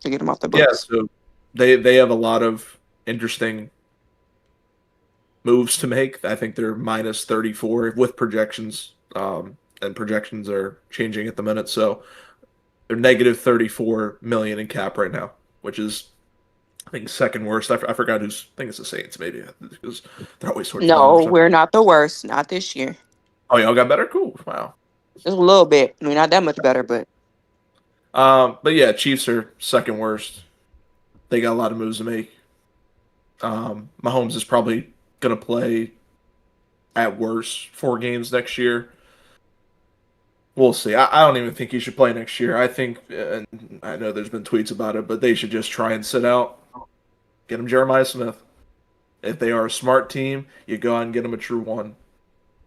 Speaker 2: to get him off the
Speaker 3: yeah.
Speaker 2: books.
Speaker 3: So they have a lot of interesting moves to make. I think they're minus 34 with projections, and projections are changing at the minute. So they're negative 34 million in cap right now, which is I think second worst. I forgot who's. I think it's the Saints maybe because they're always towards the bottom or
Speaker 2: No,
Speaker 3: something.
Speaker 2: we're not the worst. Not this year.
Speaker 3: Oh, y'all got better. Cool. Wow.
Speaker 2: Just a little bit. I mean, not that much better, but
Speaker 3: But yeah, Chiefs are second worst. They got a lot of moves to make. Mahomes is probably gonna play at worst 4 games next year. We'll see. I don't even think he should play next year. I think, and I know there's been tweets about it, but they should just try and sit out. Get him Jeremiah Smith. If they are a smart team, you go out and get him a true one.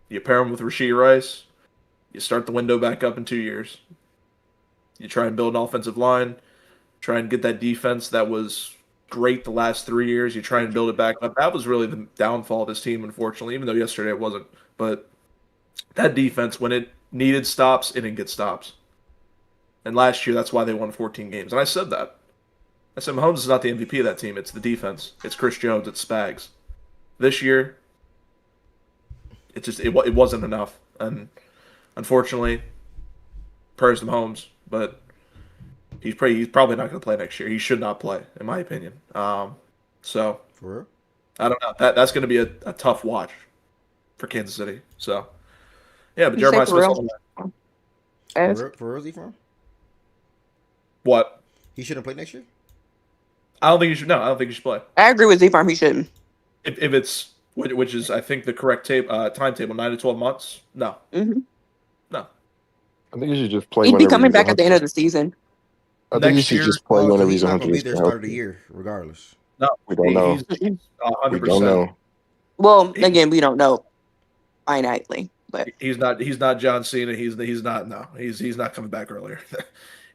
Speaker 3: You pair him with Rashee Rice. You start the window back up in 2 years. You try and build an offensive line. Try and get that defense that was great the last 3 years. You try and build it back up. That was really the downfall of this team, unfortunately, even though yesterday it wasn't. But that defense, when it needed stops, it didn't get stops. And last year, that's why they won 14 games. And I said that. I said Mahomes is not the MVP of that team. It's the defense. It's Chris Jones. It's Spags. This year, it wasn't enough. And unfortunately, prayers to Mahomes, but he's probably not going to play next year. He should not play, in my opinion. So
Speaker 1: For real?
Speaker 3: I don't know. That's going to be a tough watch for Kansas City. So yeah, but
Speaker 2: you say
Speaker 3: Jeremiah
Speaker 2: for
Speaker 3: Smith's
Speaker 2: real?
Speaker 3: on
Speaker 1: For
Speaker 2: Ev?
Speaker 1: real? For real, Z-Farm?
Speaker 3: what?
Speaker 1: He shouldn't play next year?
Speaker 3: I don't think you should. No, I don't think you should play.
Speaker 2: I agree with Z-Farm. He shouldn't.
Speaker 3: If it's which is I think the correct timetable, 9 to 12 months. No,
Speaker 2: Hmm
Speaker 3: no.
Speaker 4: I think you should just play
Speaker 2: He'd be
Speaker 4: whenever
Speaker 2: coming
Speaker 4: he's
Speaker 2: back at the end
Speaker 4: 100.
Speaker 2: of the season.
Speaker 4: I think you
Speaker 3: Next
Speaker 4: should
Speaker 3: year,
Speaker 4: just play
Speaker 1: Oh, so
Speaker 4: whenever
Speaker 1: he's
Speaker 4: he's
Speaker 1: not going to be
Speaker 4: 100
Speaker 1: there
Speaker 4: percent
Speaker 1: start of the
Speaker 4: healthy.
Speaker 1: year, regardless.
Speaker 3: no.
Speaker 4: We don't know.
Speaker 3: He's
Speaker 4: We
Speaker 3: 100%.
Speaker 4: don't know.
Speaker 2: Well, again, we don't know finitely, but
Speaker 3: He's not. He's not John Cena. He's not. No. He's not coming back earlier.
Speaker 4: I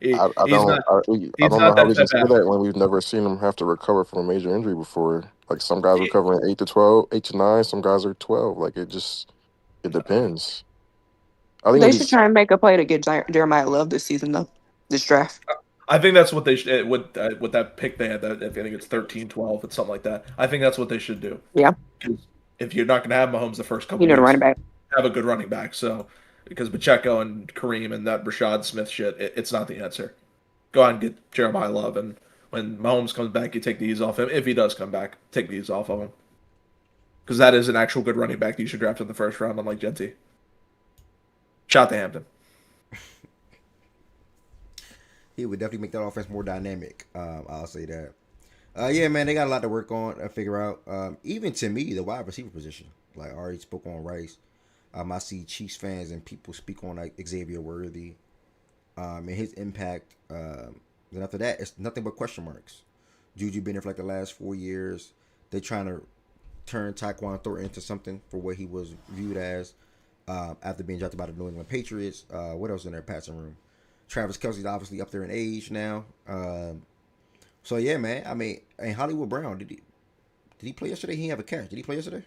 Speaker 3: He's not.
Speaker 4: I
Speaker 3: He's
Speaker 4: don't know
Speaker 3: not
Speaker 4: how we
Speaker 3: that
Speaker 4: can
Speaker 3: type
Speaker 4: say
Speaker 3: of
Speaker 4: that
Speaker 3: athlete.
Speaker 4: when we've never seen him have to recover from a major injury before. Like some guys recovering 8 to 12, 8 to 9. Some guys are 12. Like it depends. I think
Speaker 2: they
Speaker 4: we
Speaker 2: should
Speaker 4: just
Speaker 2: try and make a play to get Jeremiah Love this season, though. This draft.
Speaker 3: I think that's what they should with that pick they had. That I think it's 13, 12, it's something like that. I think that's what they should do.
Speaker 2: Yeah,
Speaker 3: 'Cause if you're not going to have Mahomes the first couple
Speaker 2: you know the
Speaker 3: weeks,
Speaker 2: running back.
Speaker 3: have a good running back. So because Pacheco and Kareem and that Rashad Smith shit, it's not the answer. Go out and get Jeremiah Love, and when Mahomes comes back, you take the ease off him. If he does come back, take the ease off of him. Because that is an actual good running back that you should draft in the first round, unlike Genty. Shout to Hampton.
Speaker 1: He would definitely make that offense more dynamic. I'll say that. Yeah, man, they got a lot to work on and figure out. Even to me, the wide receiver position. Like I already spoke on Rice. I see Chiefs fans and people speak on like Xavier Worthy, and his impact. Then after that, it's nothing but question marks. Juju been there for like the last 4 years. They trying to turn Tyquan Thornton into something for what he was viewed as after being drafted by the New England Patriots. What else in their passing room? Travis Kelsey's obviously up there in age now. So yeah, man. I mean, and Hollywood Brown did he play yesterday? He didn't have a catch. Did he play yesterday?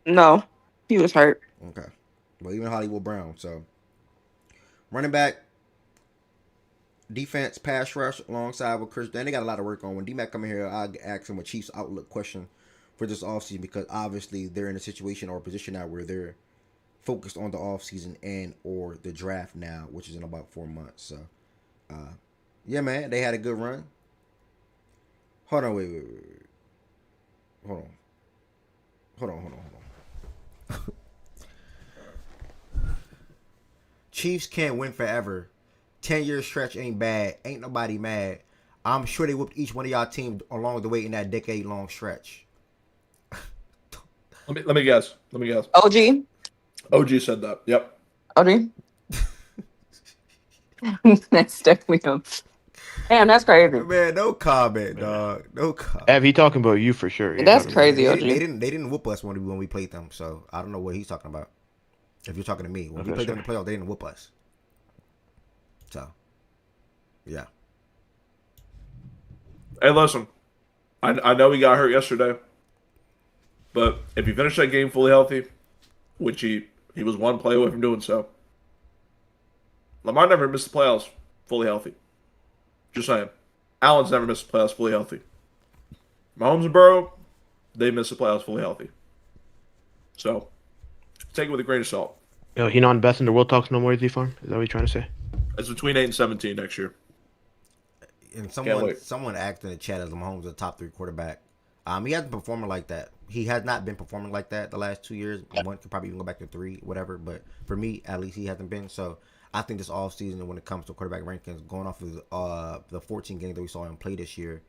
Speaker 2: No, he was hurt.
Speaker 1: Okay. Well, even Hollywood Brown. So running back, defense, pass rush alongside with Chris. Then they got a lot of work on. When D-Mac come in here, I'll ask him a Chiefs outlook question for this offseason because obviously they're in a situation or a position now where they're focused on the offseason and or the draft now, which is in about 4 months. So, yeah, man, they had a good run. Hold on, wait. Hold on. Chiefs can't win forever 10-year stretch ain't bad. Ain't nobody mad. I'm sure they whooped each one of y'all teams along the way in that decade-long stretch.
Speaker 3: Let me guess.
Speaker 2: OG.
Speaker 3: OG said that. Yep.
Speaker 2: OG. That's definitely him. Damn, that's crazy.
Speaker 1: Man, no comment, dog. No comment.
Speaker 5: Ev, he talking about you for sure. He
Speaker 2: That's
Speaker 5: talking about you.
Speaker 2: crazy, OG.
Speaker 1: They didn't whoop us when we played them, so I don't know what he's talking about. If you're talking to me, when we played them in the playoffs, they didn't whoop us. So, yeah.
Speaker 3: Hey, listen. I know he got hurt yesterday, but if he finished that game fully healthy, which he was one play away from doing so, Lamar never missed the playoffs fully healthy. Just saying. Allen's never missed the playoffs fully healthy. Mahomes and Burrow, they missed the playoffs fully healthy. So, take it with a grain of salt.
Speaker 5: Yo, he not best in the world talks no more, Z-Farm? Is that what you're trying to say?
Speaker 3: It's between 8 and 17 next year.
Speaker 1: And someone asked in the chat as Mahomes a top 3 quarterback. He hasn't performing like that. He has not been performing like that the last 2 years. One could probably even go back to 3, whatever. But for me, at least he hasn't been. So I think this offseason, when it comes to quarterback rankings, going off of the 14 games that we saw him play this year,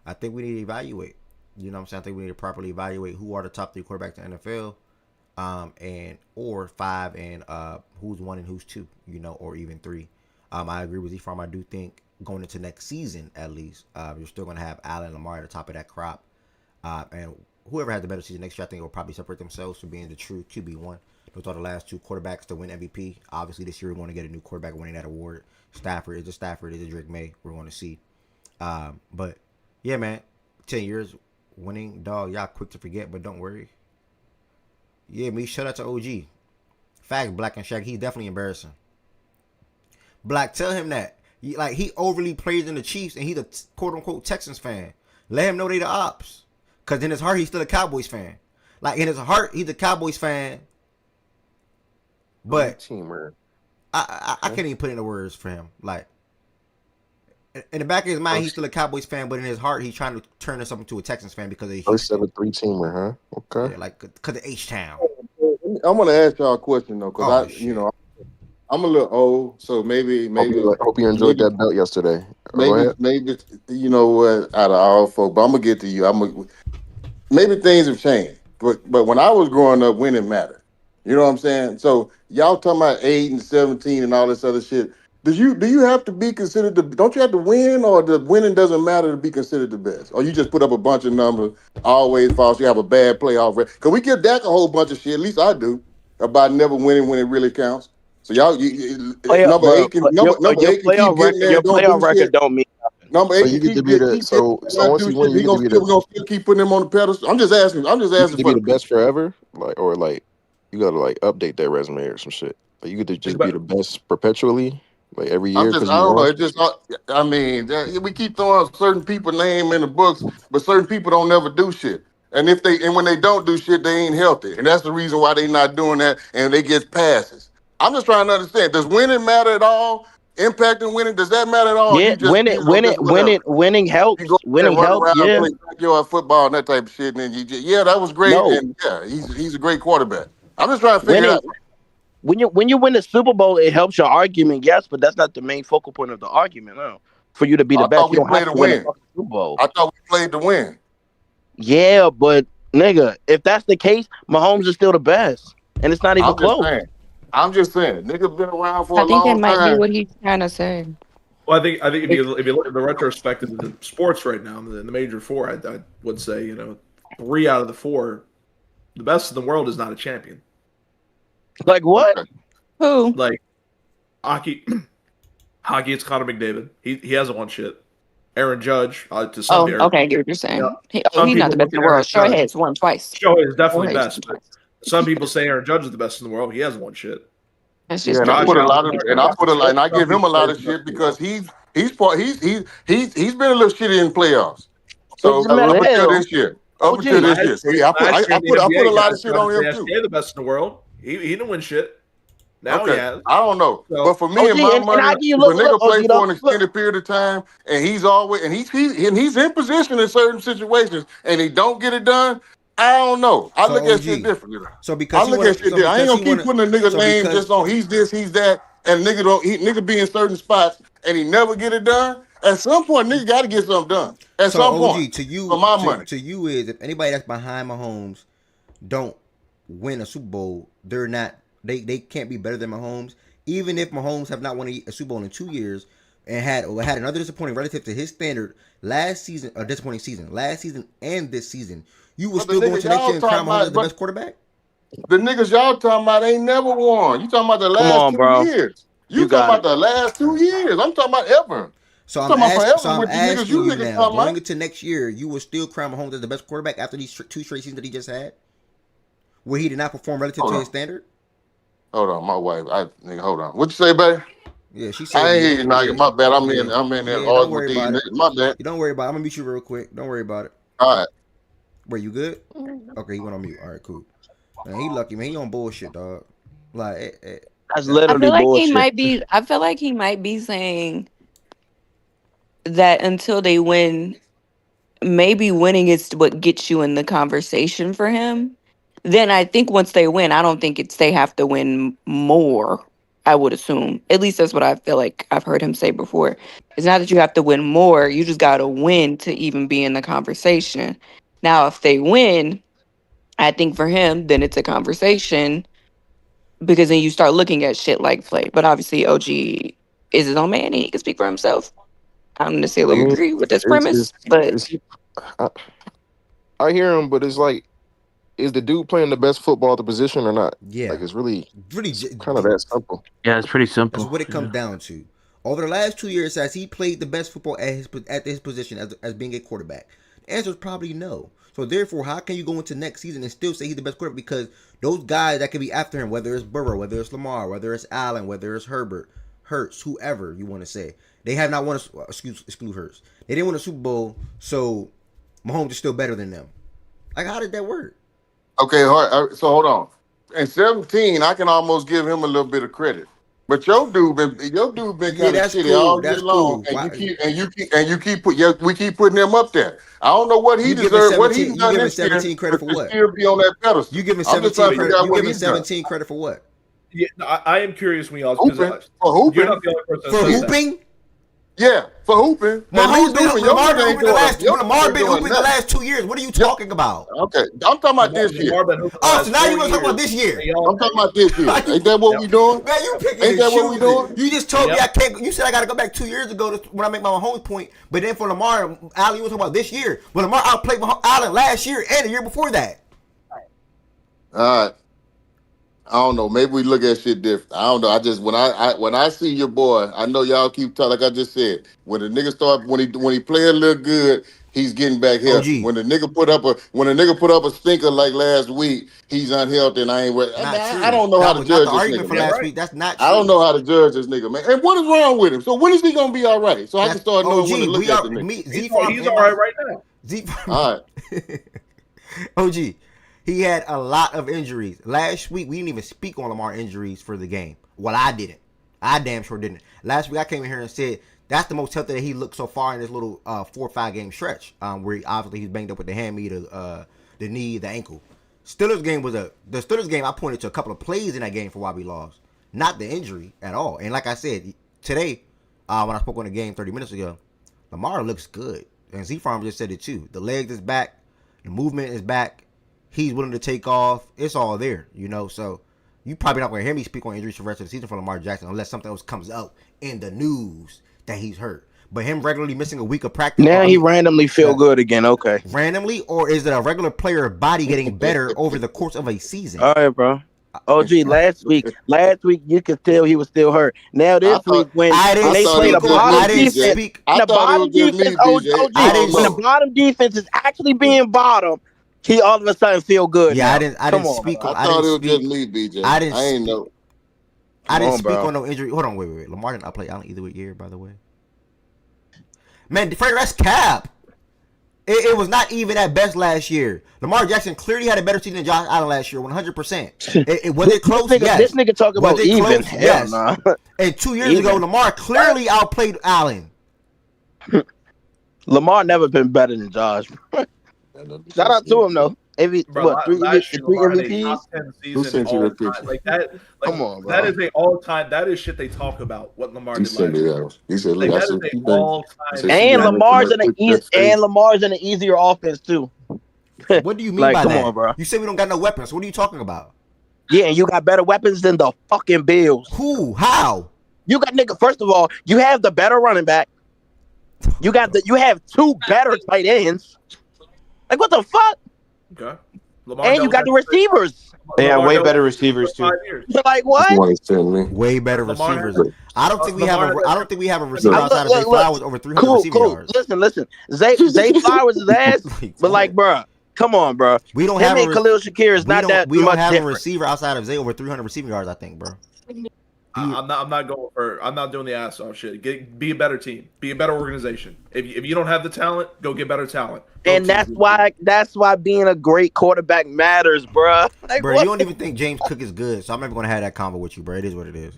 Speaker 1: I think we need to evaluate. You know what I'm saying? I think we need to properly evaluate who are the top 3 quarterbacks in the NFL, and or 5, and who's 1 and who's 2, you know, or even 3. I agree with Z-Farm. I do think going into next season, at least, you're still going to have Allen and Lamar at the top of that crop. And whoever has the better season next year, I think will probably separate themselves from being the true QB1. Those are the last 2 quarterbacks to win MVP. Obviously, this year we want to get a new quarterback winning that award. Stafford? Is it Drake May? We're going to see. But, yeah, man, 10 years winning. Dog, y'all quick to forget, but don't worry. Yeah, me, shout out to OG. Facts, Black and Shaq. He's definitely embarrassing. Black, tell him that. He overly praising in the Chiefs, and he's a quote-unquote Texans fan. Let him know they the ops. Because in his heart, he's still a Cowboys fan. Like, in his heart, he's a Cowboys fan. But
Speaker 4: teamer.
Speaker 1: I can't even put into words for him. Like, in the back of his mind, he's still a Cowboys fan, but in his heart, he's trying to turn himself into a Texans fan because of the
Speaker 4: 7-3 teamer, huh? Okay.
Speaker 1: Yeah, like, because of H-Town.
Speaker 6: I'm going to ask y'all a question, though, because I'm a little old, so maybe.
Speaker 4: Hope you enjoyed that belt yesterday.
Speaker 6: Maybe you know what? Out of all folk, but I'm gonna get to you. Maybe things have changed, but when I was growing up, winning mattered. You know what I'm saying? So y'all talking about 8 and 17 and all this other shit. Do you have to be considered don't you have to win, or the winning doesn't matter to be considered the best? Or you just put up a bunch of numbers, always false, you have a bad playoff record? Because we give Dak a whole bunch of shit, at least I do, about never winning when it really counts. So y'all, number 8 can keep getting there.
Speaker 7: Your playoff record don't mean nothing.
Speaker 6: Number 8 can keep getting there. So once you win, we're gonna still keep putting them on the pedestal. I'm just asking.
Speaker 4: You get to be the best forever, you gotta update that resume or some shit. Like, you get to just be the best perpetually, like every year.
Speaker 6: I don't know. It just, I mean, we keep throwing certain people's name in the books, but certain people don't never do shit. And when they don't do shit, they ain't healthy, and that's the reason why they not doing that, and they get passes. I'm just trying to understand. Does winning matter at all? Impacting winning, does that matter at all?
Speaker 7: Yeah, winning helps. Winning helps. Yeah,
Speaker 6: play backyard football and that type of shit, and then that was great. No. And yeah, he's a great quarterback. I'm just trying to figure out.
Speaker 7: When you win the Super Bowl, it helps your argument, yes, but that's not the main focal point of the argument. No, for you to be the best, you don't have to win the Super Bowl.
Speaker 6: I thought we played to win.
Speaker 7: Yeah, but nigga, if that's the case, Mahomes is still the best, and it's not even close.
Speaker 6: I'm just saying, nigga been around for a long time.
Speaker 2: I think that might be what he's trying to say.
Speaker 3: Well, I think if you look at the retrospective of the sports right now, in the major 4, I would say 3 out of the 4, the best in the world is not a champion.
Speaker 7: Like what?
Speaker 2: Who?
Speaker 3: Like hockey. Hockey, it's Connor McDavid. He hasn't won shit. Aaron Judge, to some degree.
Speaker 2: Okay, I get what you're saying. He's not the best in the world. Shohei has won twice.
Speaker 3: Shohei is definitely best. Some people say Aaron Judge is the best in the world. He hasn't won shit.
Speaker 2: That's just
Speaker 6: I give him a lot of shit because he's been a little shitty in playoffs. So up until this year, so I put a lot of shit on him too.
Speaker 3: The best in the world. He didn't win shit. Now he has.
Speaker 6: I don't know, but for me and my money, if a nigga play for an extended period of time, and he's in position in certain situations, and he don't get it done. I don't know. I look at shit differently.
Speaker 1: So because
Speaker 6: I look at shit different. I ain't gonna keep putting a nigga's name just on he's this, he's that. and nigga be in certain spots and he never get it done. At some point, nigga got to get something done. At
Speaker 1: So
Speaker 6: some
Speaker 1: OG,
Speaker 6: point,
Speaker 1: to you,
Speaker 6: for my money.
Speaker 1: to you is if anybody that's behind Mahomes don't win a Super Bowl, they're not. They can't be better than Mahomes. Even if Mahomes have not won a Super Bowl in 2 years and had another disappointing relative to his standard last season, a disappointing season, last season and this season, you will
Speaker 6: But the
Speaker 1: still go
Speaker 6: niggas
Speaker 1: into next
Speaker 6: y'all
Speaker 1: year and crown
Speaker 6: talking
Speaker 1: Mahomes as
Speaker 6: about,
Speaker 1: the best quarterback?
Speaker 6: the niggas y'all talking about ain't never won. You talking about the
Speaker 7: Come
Speaker 6: last
Speaker 7: on,
Speaker 6: 2
Speaker 7: bro.
Speaker 6: years.
Speaker 7: You
Speaker 6: You talking
Speaker 7: got
Speaker 6: about
Speaker 7: it.
Speaker 6: the last 2 years. I'm talking about ever.
Speaker 1: So
Speaker 6: I'm
Speaker 1: I'm
Speaker 6: talking about
Speaker 1: asking. So
Speaker 6: forever
Speaker 1: I'm
Speaker 6: with the niggas
Speaker 1: asking
Speaker 6: you
Speaker 1: you
Speaker 6: niggas
Speaker 1: now,
Speaker 6: talking
Speaker 1: going
Speaker 6: about.
Speaker 1: into next year, you will still crown Mahomes as the best quarterback after these 2 straight seasons that he just had, where he did not perform relative
Speaker 6: Hold
Speaker 1: to
Speaker 6: on.
Speaker 1: his standard.
Speaker 6: Hold on, my wife. Nigga, hold on. What you say, baby?
Speaker 1: Yeah, she said
Speaker 6: I ain't
Speaker 1: yeah,
Speaker 6: hear you, Nigga. My bad. I'm
Speaker 1: yeah,
Speaker 6: in there
Speaker 1: yeah. Don't
Speaker 6: arguing with
Speaker 1: worry
Speaker 6: these
Speaker 1: about it.
Speaker 6: niggas. My bad.
Speaker 1: You don't worry about it. I'm gonna mute you real quick. Don't worry about it.
Speaker 6: All right.
Speaker 1: Were you good? Okay, he went on mute. All right, cool. Man, he lucky, man. He on bullshit, dog. Like,
Speaker 7: That's
Speaker 2: I
Speaker 7: literally
Speaker 2: feel like he
Speaker 7: bullshit.
Speaker 2: might be. I feel like he might be saying that until they win, maybe winning is what gets you in the conversation for him. Then I think once they win, I don't think it's they have to win more. I would assume. At least that's what I feel like I've heard him say before. It's not that you have to win more, you just got to win to even be in the conversation. Now, if they win, I think for him, then it's a conversation because then you start looking at shit like play. But obviously, OG is his own man and he can speak for himself. I don't
Speaker 4: I
Speaker 2: necessarily
Speaker 4: mean,
Speaker 2: agree with this
Speaker 4: it's
Speaker 2: premise, but
Speaker 4: it's I, I hear him, but it's like, is the dude playing the best football at the position or not?
Speaker 1: yeah,
Speaker 4: Like, it's really
Speaker 1: really,
Speaker 4: kind of that simple.
Speaker 5: Yeah, it's pretty
Speaker 1: that's
Speaker 5: simple.
Speaker 1: what it comes down to. Over the last 2 years, has he played the best football at his position as being a quarterback? The answer is probably no. So therefore, how can you go into next season and still say he's the best quarterback? Because those guys that could be after him, whether it's Burrow, whether it's Lamar, whether it's Allen, whether it's Herbert, Hurts, whoever you want to say, they have not won. Exclude Hurts. They didn't win a Super Bowl, so Mahomes is still better than them. Like, how did that work?
Speaker 6: Okay, all right, so hold on. In 17, I can almost give him a little bit of credit. But your dude been
Speaker 1: Yeah,
Speaker 6: kind of
Speaker 1: that's
Speaker 6: shitty
Speaker 1: cool.
Speaker 6: all year
Speaker 1: That's
Speaker 6: long,
Speaker 1: cool.
Speaker 6: and
Speaker 1: Why,
Speaker 6: we keep putting him up there. I don't know what he
Speaker 1: you giving
Speaker 6: deserved, what he
Speaker 1: 17? You
Speaker 6: done
Speaker 1: giving
Speaker 6: this year
Speaker 1: 17 credit for
Speaker 6: to
Speaker 1: what?
Speaker 6: still be on that pedestal.
Speaker 1: You giving
Speaker 6: I'm just
Speaker 1: 17
Speaker 6: trying to figure
Speaker 1: credit?
Speaker 6: out
Speaker 1: You
Speaker 6: what
Speaker 1: giving
Speaker 6: he's done.
Speaker 1: 17 credit for what?
Speaker 3: Yeah, no, I am curious when y'all
Speaker 6: Hooping
Speaker 3: because
Speaker 6: for
Speaker 3: you're
Speaker 6: hooping,
Speaker 3: not the only person
Speaker 1: For
Speaker 3: that says that.
Speaker 1: hooping?
Speaker 6: yeah, for hooping. At
Speaker 1: Mahomes
Speaker 6: least
Speaker 1: been
Speaker 6: hooping. Your
Speaker 1: Lamar
Speaker 6: nigga
Speaker 1: been
Speaker 6: ain't
Speaker 1: hooping the
Speaker 6: doing.
Speaker 1: last.
Speaker 6: Your nigga
Speaker 1: Lamar
Speaker 6: ain't
Speaker 1: been
Speaker 6: doing
Speaker 1: hooping the
Speaker 6: nothing.
Speaker 1: last 2 years. What are you
Speaker 6: Yep.
Speaker 1: talking about?
Speaker 6: Okay, I'm talking about this year.
Speaker 3: Lamar been hooping the
Speaker 1: Oh,
Speaker 3: last
Speaker 1: so now you
Speaker 3: 4
Speaker 1: want to talk about
Speaker 3: years.
Speaker 1: this year?
Speaker 3: And y'all-
Speaker 6: I'm talking about this year.
Speaker 1: Like,
Speaker 6: Ain't that what we doing?
Speaker 1: Man, you picking
Speaker 6: Ain't
Speaker 1: and
Speaker 6: that what we
Speaker 1: choosing.
Speaker 6: doing?
Speaker 1: You just told me
Speaker 3: Yep.
Speaker 1: I can't. You said I got to go back 2 years ago when I make my Mahomes point. But then for Lamar, Allen, you want to talk about this year? But Lamar outplayed Allen last year and the year before that.
Speaker 6: All right. I don't know. Maybe we look at shit different. I don't know. I just when I see your boy, I know y'all keep talking. Like I just said, when the nigga start when he play a little good, he's getting back healthy.
Speaker 1: OG.
Speaker 6: When the nigga put up a stinker like last week, he's unhealthy, and I ain't.
Speaker 1: Not true.
Speaker 6: I don't know
Speaker 1: That
Speaker 6: how to
Speaker 1: was not
Speaker 6: judge
Speaker 1: the
Speaker 6: this
Speaker 1: argument
Speaker 6: nigga,
Speaker 1: for
Speaker 6: man.
Speaker 1: last
Speaker 3: right.
Speaker 1: week. That's not true.
Speaker 6: I don't know how to judge this nigga, man. And what is wrong with him? So when is he gonna be all right? So I can
Speaker 1: That's
Speaker 6: start knowing when to
Speaker 1: OG.
Speaker 6: look
Speaker 1: We
Speaker 6: at
Speaker 1: are
Speaker 6: the nigga.
Speaker 1: me. Z
Speaker 3: He's
Speaker 1: Farm.
Speaker 3: all right right now.
Speaker 1: Z Farm.
Speaker 6: All right.
Speaker 1: OG. He had a lot of injuries. Last week, we didn't even speak on Lamar injuries for the game. Well, I didn't. I damn sure didn't. Last week, I came in here and said that's the most healthy that he looked so far in this little 4 or 5 game stretch, where he's banged up with the hand, the knee, the ankle. The Steelers game. I pointed to a couple of plays in that game for why we lost, not the injury at all. And like I said today, when I spoke on the game 30 minutes ago, Lamar looks good, and Z Farm just said it too. The legs is back, the movement is back. He's willing to take off. It's all there, So you probably not going to hear me speak on injuries for the rest of the season for Lamar Jackson unless something else comes up in the news that he's hurt. But him regularly missing a week of practice.
Speaker 7: Now he randomly feel good again. Okay.
Speaker 1: Randomly, or is it a regular player body getting better over the course of a season?
Speaker 7: All right, bro. OG, last week you could tell he was still hurt. Now this week when they played a bottom defense, the bottom defense, OG, when the bottom defense is actually being bottom, he all of a sudden feel good.
Speaker 1: Yeah,
Speaker 7: now.
Speaker 1: I didn't speak.
Speaker 6: I thought it was just me, BJ. I didn't know.
Speaker 1: I didn't speak on no injury. Hold on, wait. Lamar didn't play Allen either year, by the way. Man, Frank, that's cap. It was not even at best last year. Lamar Jackson clearly had a better season than Josh Allen last year, 100%. Was it close? Yes.
Speaker 7: This nigga talk about even.
Speaker 1: Close? Yes. Nah. And 2 years ago, Lamar clearly outplayed Allen.
Speaker 7: Lamar never been better than Josh. Shout out to him though.
Speaker 3: Last year
Speaker 7: three
Speaker 3: Lamar had a
Speaker 7: MVPs.
Speaker 3: top 10
Speaker 6: Who
Speaker 3: season
Speaker 6: sent you
Speaker 3: all
Speaker 6: that
Speaker 3: time.
Speaker 6: picture?
Speaker 3: Like that,
Speaker 7: Come on,
Speaker 3: that
Speaker 7: bro.
Speaker 3: is a all time. That is shit they talk about. What Lamar
Speaker 6: He
Speaker 3: did
Speaker 6: sent
Speaker 3: last
Speaker 6: me
Speaker 3: year.
Speaker 6: that. He said, "Look,
Speaker 3: Like
Speaker 6: I
Speaker 3: that is
Speaker 6: said,
Speaker 3: a
Speaker 6: he said,
Speaker 3: all
Speaker 6: I
Speaker 3: time
Speaker 6: said, see
Speaker 7: And
Speaker 6: that
Speaker 3: stat.
Speaker 7: Lamar's in
Speaker 6: that face.
Speaker 7: an easier offense too.
Speaker 1: What do you mean
Speaker 7: Like,
Speaker 1: by
Speaker 7: come
Speaker 1: that?
Speaker 7: on, bro.
Speaker 1: You said we don't got no weapons. What are you talking about?
Speaker 7: Yeah, and you got better weapons than the fucking Bills.
Speaker 1: Who? How?
Speaker 7: You got nigga. First of all, you have the better running back. You have two better tight ends. Like what the fuck?
Speaker 3: Okay. Lamar
Speaker 7: And you
Speaker 3: dealt
Speaker 7: got the
Speaker 3: with that.
Speaker 7: receivers.
Speaker 5: They have
Speaker 3: Lamar
Speaker 5: way
Speaker 3: dealt
Speaker 5: better
Speaker 3: with that for
Speaker 5: receivers too.
Speaker 3: 5 years.
Speaker 7: Like
Speaker 6: This
Speaker 7: what?
Speaker 6: one is telling me.
Speaker 1: Way better
Speaker 3: Lamar had
Speaker 1: receivers. I don't think we have
Speaker 3: Lamar
Speaker 1: a.
Speaker 3: had
Speaker 1: I don't think we have a receiver
Speaker 6: Look,
Speaker 1: outside of Zay
Speaker 7: Look.
Speaker 1: Flowers over 300
Speaker 7: Cool.
Speaker 1: receiving yards.
Speaker 7: Listen. Zay Flowers is ass,
Speaker 1: Like,
Speaker 7: but like, bro, come on, bro.
Speaker 1: we don't
Speaker 7: Him
Speaker 1: have
Speaker 7: and Khalil Shakir is not that
Speaker 1: we don't
Speaker 7: much
Speaker 1: have
Speaker 7: different.
Speaker 1: a receiver outside of Zay over 300 receiving yards. I think, bro.
Speaker 3: I'm not going for. I'm not doing the ass off shit. Be a better team. Be a better organization. If you don't have the talent, go get better talent.
Speaker 7: And that's why being a great quarterback matters, bro. Like,
Speaker 1: Bro, you don't even think James Cook is good, so I'm never gonna have that convo with you, bro. It is what it is.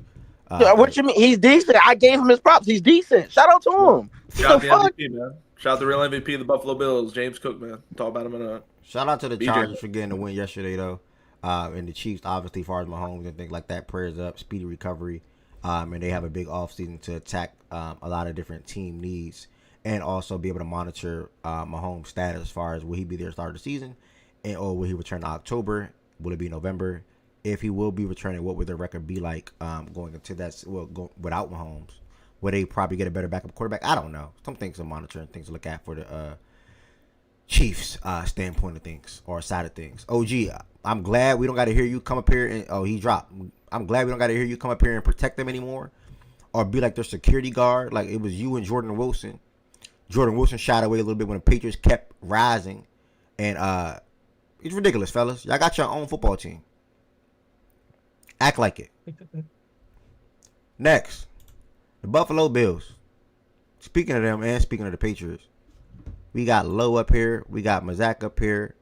Speaker 7: What you mean? He's decent. I gave him his props. He's decent. Shout out to him.
Speaker 3: Shout out the MVP, man. Shout out the real MVP of the Buffalo Bills, James Cook, man. Talk about him in a.
Speaker 1: Shout out to the
Speaker 3: BJ.
Speaker 1: Chargers for getting the win yesterday, though, and the Chiefs, obviously, as far as Mahomes and things like that. Prayers up, speedy recovery, and they have a big offseason to attack a lot of different team needs, and also be able to monitor Mahomes' status as far as will he be there to start the season, and or will he return in October? Will it be November? If he will be returning, what would their record be like going into that? Well, without Mahomes, would they probably get a better backup quarterback? I don't know. Some things to monitor and things to look at for the Chiefs standpoint of things or side of things. OG, I'm glad we don't got to hear you come up here and he dropped. I'm glad we don't got to hear you come up here and protect them anymore, or be like their security guard. Like it was you and Jordan Wilson. Jordan Wilson shied away a little bit when the Patriots kept rising, and it's ridiculous, fellas. Y'all got your own football team. Act like it. Next, the Buffalo Bills. Speaking of them and speaking of the Patriots, we got Lowe up here. We got Mazak up here.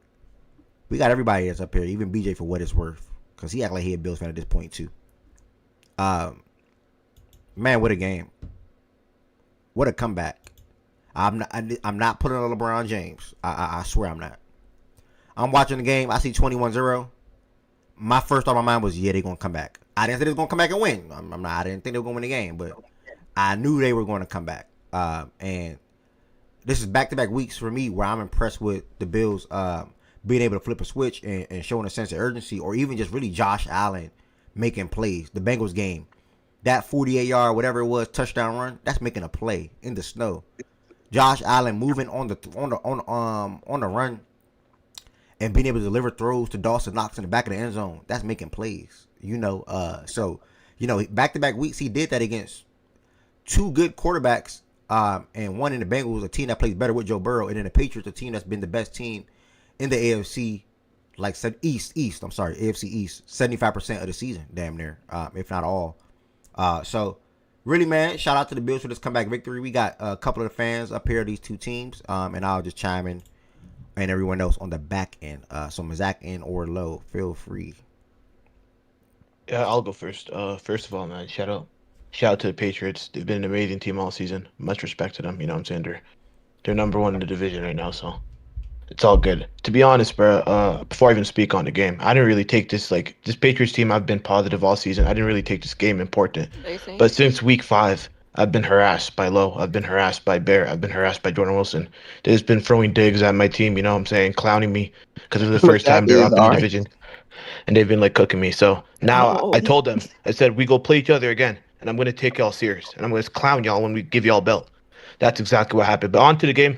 Speaker 1: We got everybody that's up here, even BJ for what it's worth, because he act like he a Bills fan at this point too. Man, what a game! What a comeback! I'm not putting on LeBron James. I swear I'm not. I'm watching the game. I see 21-0. My first thought on my mind was, yeah, they're going to come back. I didn't think they were going to come back and win. I didn't think they were going to win the game, but I knew they were going to come back. And this is back-to-back weeks for me where I'm impressed with the Bills being able to flip a switch and showing a sense of urgency, or even just really Josh Allen making plays. The Bengals game, that 48-yard, whatever it was, touchdown run, that's making a play in the snow. Josh Allen moving on the run and being able to deliver throws to Dawson Knox in the back of the end zone, that's making plays. So back-to-back weeks he did that against two good quarterbacks, and one in the Bengals, a team that plays better with Joe Burrow, and then the Patriots, a team that's been the best team in the AFC, like said AFC East, 75% of the season, damn near, if not all. So really, man, shout out to the Bills for this comeback victory. We got a couple of the fans up here, these two teams, and I'll just chime in, and everyone else on the back end. So Mazak and or Low, feel free.
Speaker 5: Yeah, I'll go first. First of all, man, shout out to the Patriots. They've been an amazing team all season. Much respect to them. You know what I'm saying? They're number one in the division right now, so it's all good. To be honest, bro, before I even speak on the game, I didn't really take this Patriots team. I've been positive all season. I didn't really take this game important. But since week 5, I've been harassed by Lowe. I've been harassed by Bear. I've been harassed by Jordan Wilson. They've been throwing digs at my team, you know what I'm saying, clowning me because it was the first time they're up in the division. And they've been like cooking me. So now I told them, I said, we go play each other again, and I'm going to take y'all serious. And I'm going to clown y'all when we give y'all a belt. That's exactly what happened. But on to the game.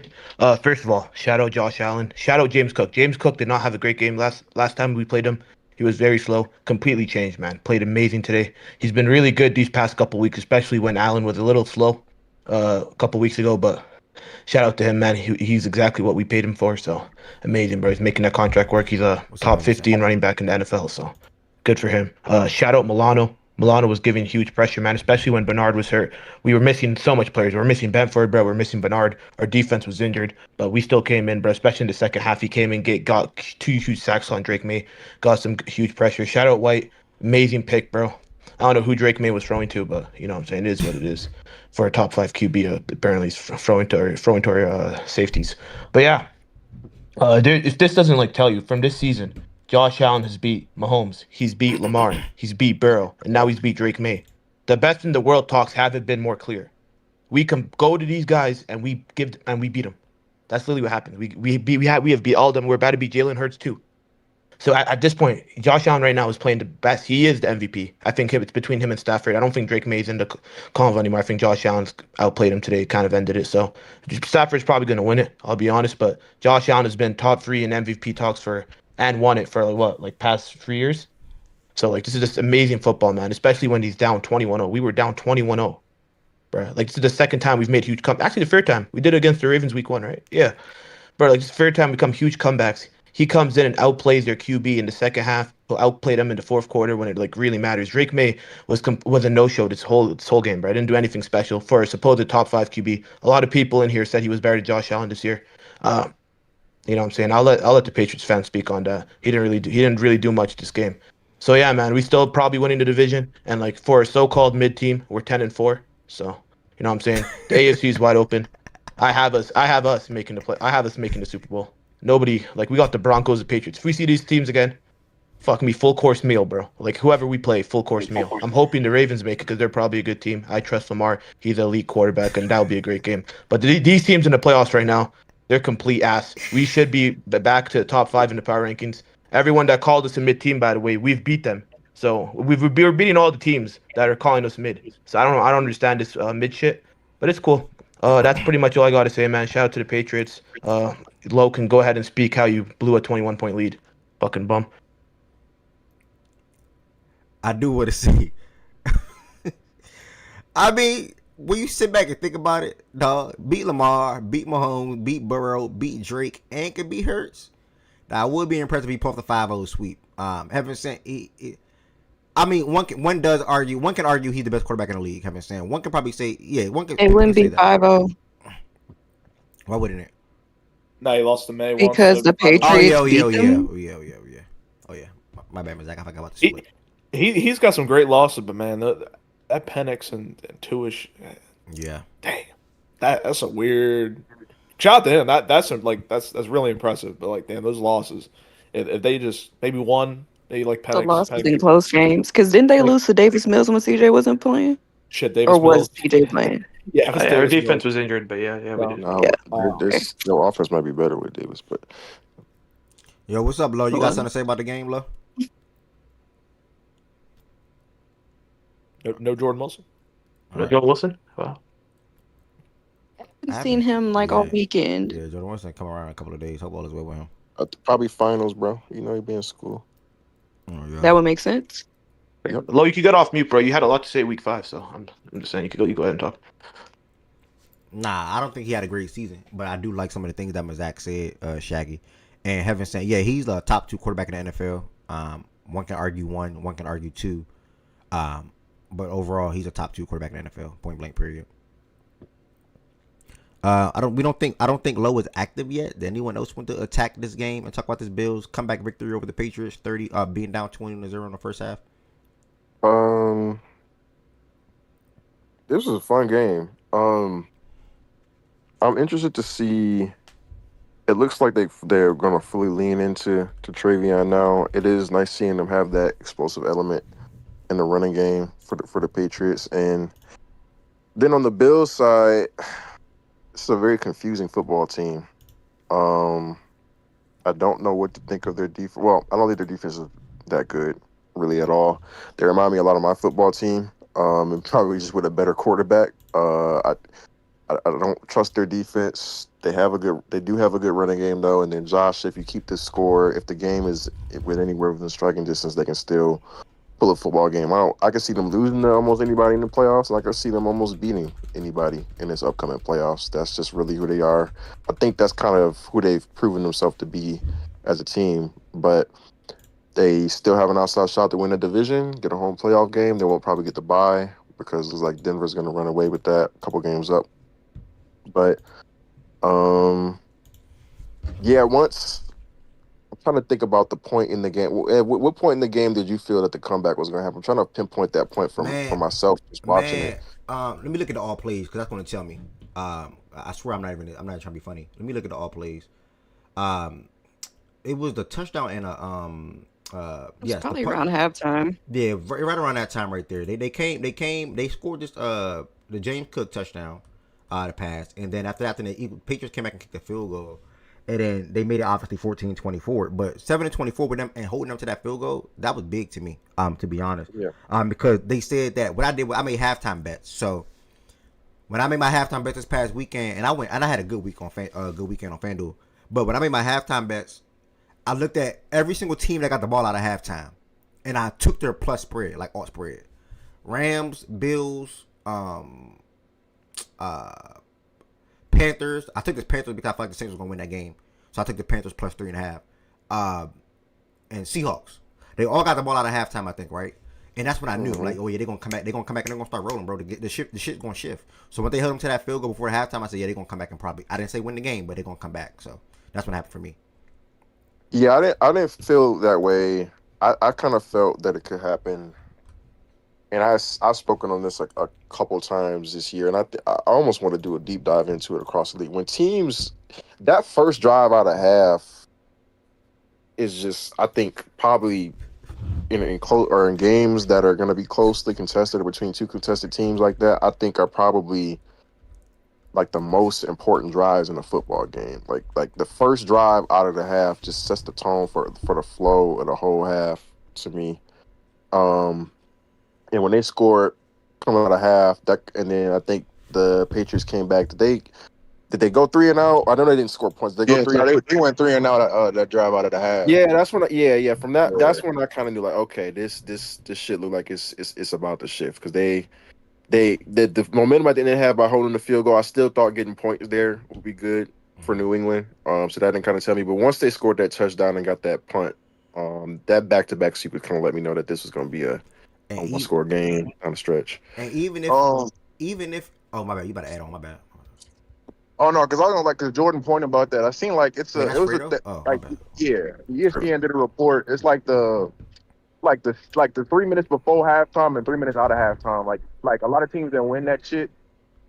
Speaker 5: First of all, shout out Josh Allen. Shout out James Cook. James Cook did not have a great game last time we played him. He was very slow. Completely changed, man. Played amazing today. He's been really good these past couple weeks, especially when Allen was a little slow a couple weeks ago. But shout out to him, man. He's exactly what we paid him for. So amazing, bro. He's making that contract work. He's a top 15 running back in the NFL. So good for him. Shout out Milano. Milano was giving huge pressure, man, especially when Bernard was hurt. We were missing so much players. We were missing Benford, bro. We were missing Bernard. Our defense was injured, but we still came in, bro, especially in the second half. He came in, got 2 huge sacks on Drake May, got some huge pressure. Shout out White. Amazing pick, bro. I don't know who Drake May was throwing to, but you know what I'm saying? It is what it is. For a top 5 QB, apparently he's throwing to our safeties. But yeah, If this doesn't like tell you from this season, Josh Allen has beat Mahomes, he's beat Lamar, he's beat Burrow, and now he's beat Drake May. The best in the world talks haven't been more clear. We can go to these guys and we beat them. That's literally what happened. We have beat all of them. We're about to beat Jalen Hurts too. So at this point, Josh Allen right now is playing the best. He is the MVP. I think it's between him and Stafford. I don't think Drake May's in the convo anymore. I think Josh Allen's outplayed him today, kind of ended it. So Stafford's probably going to win it, I'll be honest. But Josh Allen has been top 3 in MVP talks and won it for past 3 years. So this is just amazing football, man, especially when he's down 21-0. We were down 21-0, bro. This is the second time we've made huge Actually, the third time. We did it against the Ravens week 1, right? Yeah. Bro, it's the third time we come huge comebacks. He comes in and outplays their QB in the second half. He'll outplay them in the fourth quarter when it really matters. Drake May was a no-show this whole game, bro. I didn't do anything special for a supposed top 5 QB. A lot of people in here said he was better than Josh Allen this year. You know what I'm saying? I'll let the Patriots fans speak on that. He didn't really do much this game. So yeah, man, we still probably winning the division. And for a so-called mid-team, we're 10-4. So you know what I'm saying? The AFC is wide open. I have us making the play. I have us making the Super Bowl. Nobody we got the Broncos, the Patriots. If we see these teams again, fuck me, full course meal, bro. Whoever we play, full course meal. I'm hoping the Ravens make it because they're probably a good team. I trust Lamar. He's an elite quarterback, and that'll be a great game. But these teams in the playoffs right now, they're complete ass. We should be back to the top 5 in the power rankings. Everyone that called us a mid team, by the way, we've beat them. So we're beating all the teams that are calling us mid. So I don't understand this mid shit, but it's cool. That's pretty much all I got to say, man. Shout out to the Patriots. Lo can go ahead and speak how you blew a 21-point lead. Fucking bum.
Speaker 1: I do want to see. I mean, when you sit back and think about it, dog, beat Lamar, beat Mahomes, beat Burrow, beat Drake, and can beat Hurts. Now, I would be impressed if he pulled the 5-0 sweep. Having said, I mean, one can argue he's the best quarterback in the league. Having said, one can probably say, yeah, one can.
Speaker 2: It wouldn't be 5-0.
Speaker 1: Why wouldn't it?
Speaker 3: No, he lost to May
Speaker 2: because the Patriots beat them.
Speaker 1: Oh yeah. My bad, Zach. I forgot about the split.
Speaker 3: He's got some great losses, but man, that Penix and Tuish.
Speaker 1: Yeah.
Speaker 3: Damn. That's a weird. Shout out to him. That's really impressive. But damn, those losses. If they just maybe won, they Penix.
Speaker 2: The losses in close games. Because didn't they lose to Davis Mills when CJ wasn't playing?
Speaker 3: Shit, Davis
Speaker 2: or was
Speaker 3: Mills.
Speaker 2: CJ playing?
Speaker 3: Yeah,
Speaker 5: our defense was injured, but yeah, we did.
Speaker 4: No, offense might be better with Davis, but.
Speaker 1: Yo, what's up, Lo? You got something to say about the game, Lo?
Speaker 3: No Jordan Wilson.
Speaker 5: Right. Jordan Wilson? Wow.
Speaker 2: I've seen him all weekend.
Speaker 1: Yeah, Jordan Wilson come around in a couple of days. Hope all is well with him.
Speaker 4: Probably finals, bro. You know he'd be in school.
Speaker 1: Oh, yeah.
Speaker 2: That would make sense.
Speaker 5: Yep. Lo, you could get off mute, bro. You had a lot to say week 5, so I'm just saying you go ahead and talk.
Speaker 1: Nah, I don't think he had a great season, but I do like some of the things that Zach said, Shaggy. And Heaven saying, yeah, he's the top 2 quarterback in the NFL. One can argue one can argue 2. But overall, he's a top 2 quarterback in the NFL, point blank period. I don't think Lowe is active yet. Did anyone else want to attack this game and talk about this Bills comeback victory over the Patriots, being down 20-0 in the first half?
Speaker 4: This was a fun game. I'm interested to see. It looks like they're going to fully lean into Travion now. It is nice seeing them have that explosive element in the running game for the Patriots. And then on the Bills side, it's a very confusing football team. I don't know what to think of their defense. Well, I don't think their defense is that good, really, at all. They remind me a lot of my football team, and probably just with a better quarterback. I don't trust their defense. They do have a good running game though. And then Josh, if you keep this score, if the game is with anywhere within striking distance, they can still pull a football game out. I can see them losing to almost anybody in the playoffs, and I can see them almost beating anybody in this upcoming playoffs. That's just really who they are. I think that's kind of who they've proven themselves to be as a team. But they still have an outside shot to win the division, get a home playoff game. They won't probably get the bye because it's like Denver's going to run away with that a couple games up. But once I'm trying to think about the point in the game. At what point in the game did you feel that the comeback was going to happen? I'm trying to pinpoint that point for myself just watching it.
Speaker 1: Let me look at the all plays because that's going to tell me. I swear I'm not trying to be funny. Let me look at the all plays. It was the touchdown and
Speaker 2: It's probably around halftime.
Speaker 1: Yeah, right around that time right there. They scored this the James Cook touchdown, the pass, and then after that, the Patriots came back and kicked the field goal, and then they made it obviously 14-24, but 7-24 with them and holding them to that field goal, that was big to me. To be honest, because they said that what I did, I made halftime bets. So when I made my halftime bets this past weekend, and I had a good week on good weekend on FanDuel, but when I made my halftime bets, I looked at every single team that got the ball out of halftime, and I took their plus spread, like alt spread. Rams, Bills, Panthers. I took the Panthers because I felt like the Saints was gonna win that game, so I took the Panthers plus 3.5. And Seahawks. They all got the ball out of halftime, I think, right? And that's when I knew, like, oh yeah, they're gonna come back. They're gonna come back and they're gonna start rolling, bro. The shit's gonna shift. So when they held them to that field goal before halftime, I said, yeah, they're gonna come back and probably. I didn't say win the game, but they're gonna come back. So that's what happened for me.
Speaker 4: Yeah, I didn't feel that way. I kind of felt that it could happen, and I've spoken on this a couple times this year, and I almost want to do a deep dive into it across the league. When teams, that first drive out of half is just, I think, probably in games that are going to be closely contested or between two contested teams like that, I think are probably like the most important drives in a football game. Like the first drive out of the half just sets the tone for the flow of the whole half to me. And when they scored coming out of half, and then I think the Patriots came back. Did they go 3 and out? I know they didn't score points. They go 3.
Speaker 5: They went 3 and out that drive out of the half.
Speaker 4: Yeah, that's when. From that, that's when I kind of knew, like, okay, this shit look like it's about to shift, because the momentum I didn't have by holding the field goal, I still thought getting points there would be good for New England. So that didn't kind of tell me. But once they scored that touchdown and got that punt, that back-to-back sequence kind of let me know that this was going to be a one-score game on the stretch.
Speaker 1: And even if oh my bad, you about to add on, my bad.
Speaker 5: Oh no, because I was like, because Jordan pointed about that. I seen like ESPN did a report. It's like the 3 minutes before halftime and 3 minutes out of halftime. Like a lot of teams that win that shit,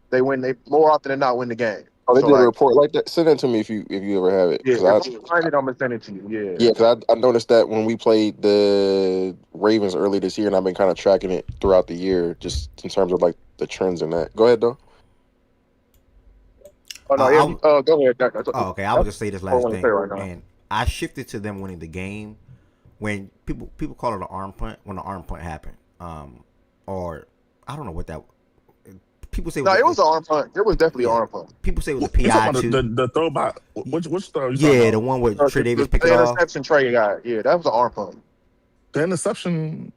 Speaker 5: they more often than not win the game.
Speaker 4: Oh, they did a report like that. Send it to me if you ever have it.
Speaker 5: Yeah, if I find it, I'm gonna send it to you. Yeah.
Speaker 4: Yeah, because I noticed that when we played the Ravens early this year, and I've been kind of tracking it throughout the year, just in terms of like the trends in that. Go ahead, though.
Speaker 5: Oh no, go ahead.
Speaker 1: Okay. I will just say this last thing, and I shifted to them winning the game when people call it an arm punt when the arm punt happened, or I don't know what that. People say
Speaker 5: it was an arm punt. It was definitely an arm punt.
Speaker 1: People say it was a PI too.
Speaker 8: The throwback. Which throw?
Speaker 1: Yeah, the one with Trey Davis picked it off.
Speaker 5: The interception Trey got. Yeah, that was an arm punt.
Speaker 8: The interception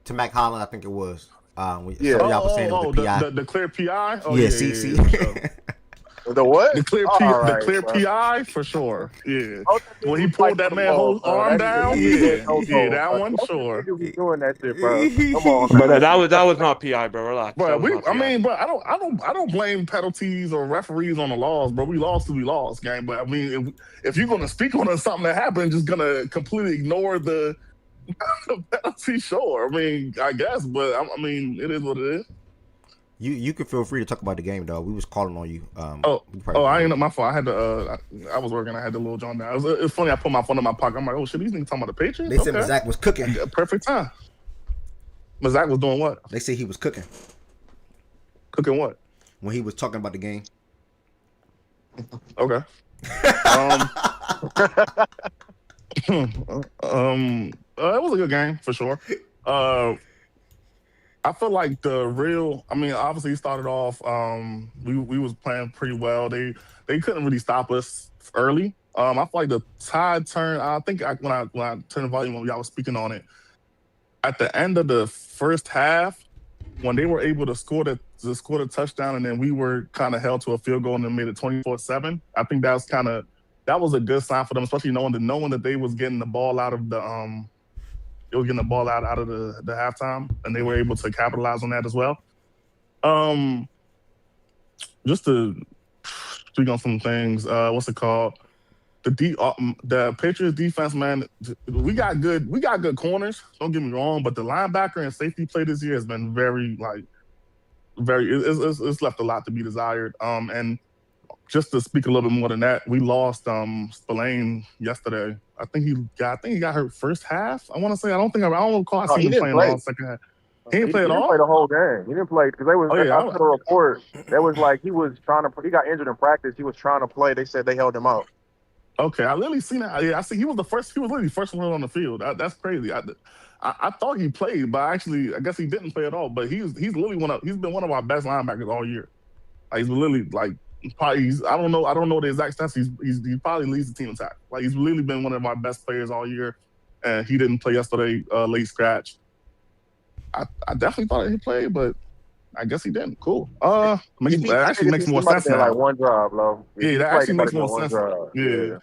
Speaker 1: to Mac Holland, I think it was.
Speaker 8: Y'all was saying it was the PI. The clear PI. Oh,
Speaker 1: yeah, see.
Speaker 5: The what?
Speaker 8: The clear PI for sure. Yeah. When he pulled that man's whole arm down. Yeah, that one, sure.
Speaker 5: You be doing that shit, bro. Come on,
Speaker 3: man. But that was not PI, bro. Relax.
Speaker 8: But I don't blame penalties or referees on the laws, bro. We lost, gang. But I mean, if you're gonna speak on something that happened, just gonna completely ignore the penalty, sure. I mean, I guess, but I mean, it is what it is.
Speaker 1: You can feel free to talk about the game, dog. We was calling on you.
Speaker 8: I ain't my fault. I had to. I was working. I had the little John down. It's funny. I put my phone in my pocket. I'm like, oh shit, these niggas talking about the Patriots.
Speaker 1: They said Zach was cooking.
Speaker 8: Perfect time. But Zach was doing what?
Speaker 1: They say he was cooking.
Speaker 8: Cooking what?
Speaker 1: When he was talking about the game.
Speaker 8: Okay. It was a good game for sure. I feel like obviously started off, we was playing pretty well. They couldn't really stop us early. I feel like the tide turned. I think when I turned the volume when y'all was speaking on it, at the end of the first half, when they were able to score the touchdown, and then we were kind of held to a field goal and then made it 24-7. I think that was a good sign for them, especially knowing that they was getting the ball out of the It was getting the ball out of the halftime, and they were able to capitalize on that as well. Just to speak on some things, what's it called? The Patriots defense, man, we got good corners. Don't get me wrong, but the linebacker and safety play this year has been it's left a lot to be desired. And just to speak a little bit more than that, we lost Spillane yesterday. I think he got hurt first half. I want to say I don't recall I seen him playing all second half. He didn't play at all.
Speaker 4: He didn't play the whole game. He didn't play because they was. I saw a report that was like he was trying to. He got injured in practice. He was trying to play. They said they held him out.
Speaker 8: Okay, I literally seen that. Yeah, I see. He was literally the first one on the field. That's crazy. I thought he played, but actually, I guess he didn't play at all. But he's literally he's been one of our best linebackers all year. Like, he's literally like probably. I don't know the exact stats. He probably leads the team in tackle. Like, he's literally been one of our best players all year, and he didn't play yesterday. Late scratch. I definitely thought he played, but I guess he didn't. Cool. That actually makes more sense now.
Speaker 4: Like one drive, bro.
Speaker 8: Yeah, that actually makes more sense. Yeah.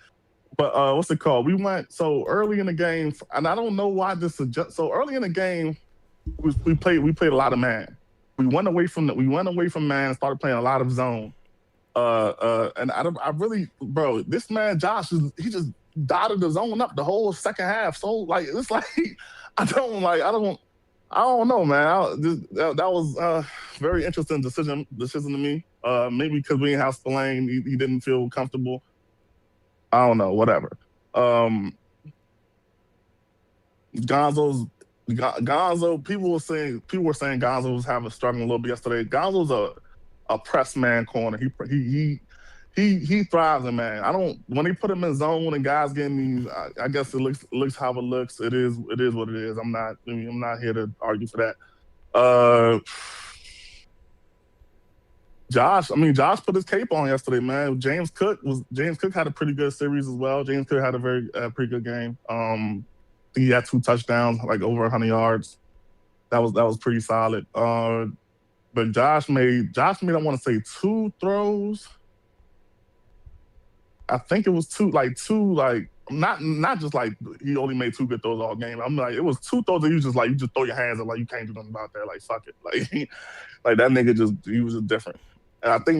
Speaker 8: But what's it called? We went so early in the game, and I don't know why this is just so early in the game. We played a lot of man. We went away from man and started playing a lot of zone. And I really, bro, this man Josh he just dotted the zone up the whole second half. So like it's like I don't know, man. That was a very interesting decision to me. Maybe because we didn't have Spillane, he didn't feel comfortable. I don't know, whatever. Gonzo, people were saying Gonzo was struggling a little bit yesterday. Gonzo's a press man corner. He thrives in man. When they put him in zone and guys getting these, I guess it looks how it looks. It is what it is. I'm not here to argue for that. Josh put his cape on yesterday, man. James Cook had a pretty good series as well. James Cook had a pretty good game. I think he had 2 touchdowns, like over 100 yards. That was pretty solid. But Josh made I want to say 2 throws. I think it was two, not just like he only made 2 good throws all game. I'm like, it was 2 throws that you just throw your hands up, like you can't do nothing about that. Like, fuck it. Like that nigga he was just different. And I think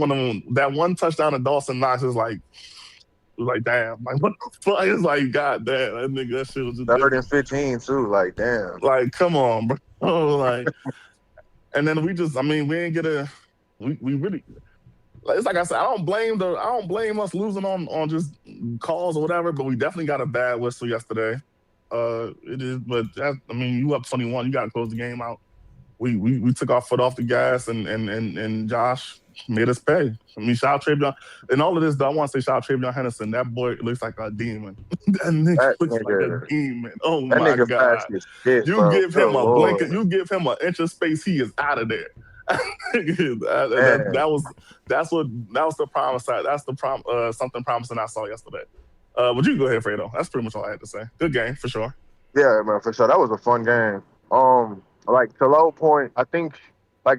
Speaker 8: that one touchdown to Dawson Knox is like, damn, like what the fuck? It's like, god damn, that nigga, that shit was just
Speaker 4: 3rd and 15 too. Like, damn.
Speaker 8: Like, come on, bro. Like, and then we didn't get we really. It's like I said, I don't blame us losing on just calls or whatever, but we definitely got a bad whistle yesterday. It is, but you up 21, you got to close the game out. We took our foot off the gas, and Josh made us pay. Shout out Travion. And all of this, though, I want to say shout out Travion Henderson. That boy looks like a demon. That nigga looks like a demon. Oh my god! You give him a blanket, you give him an inch of space, he is out of there. That was the promise side. That's the something promising I saw yesterday. But you can go ahead, Fredo. That's pretty much all I had to say. Good game for sure.
Speaker 4: Yeah, man, for sure. That was a fun game. Like to low point, I think I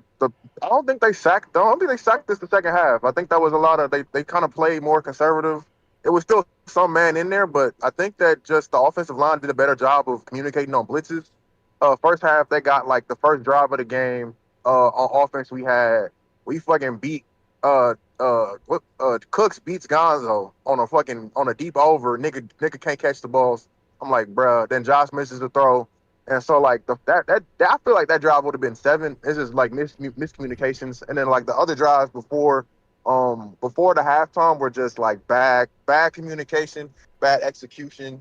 Speaker 4: don't think they sacked this the second half. I think that was a lot of they kind of played more conservative. It was still some man in there, but I think that just the offensive line did a better job of communicating on blitzes. First half they got the first drive of the game. On offense, we fucking beat Cooks beats Gonzo on a deep over. Nigga can't catch the balls. I'm like, bruh. Then Josh misses the throw, and so I feel like that drive would have been 7. It's just miscommunications, and then the other drives before the halftime were just bad communication, bad execution.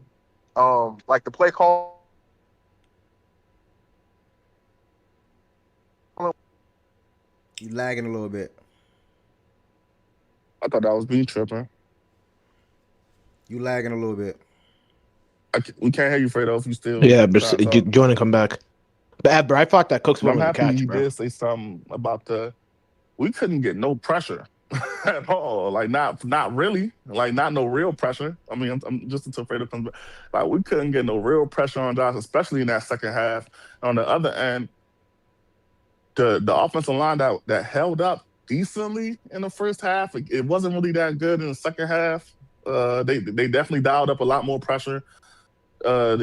Speaker 4: The play call.
Speaker 1: You lagging a little bit.
Speaker 8: I thought that was me tripping.
Speaker 1: You lagging a little bit.
Speaker 8: We can't hear you, Fredo, if you still.
Speaker 5: Yeah, but join and come back. But I thought that Cooks
Speaker 8: I'm
Speaker 5: was
Speaker 8: happy
Speaker 5: catch,
Speaker 8: he
Speaker 5: bro.
Speaker 8: did say something about we couldn't get no pressure at all. Not really. Not no real pressure. I'm just until Fredo comes back. We couldn't get no real pressure on Josh, especially in that second half. On the other end, the offensive line that held up decently in the first half, it wasn't really that good in the second half. They definitely dialed up a lot more pressure. I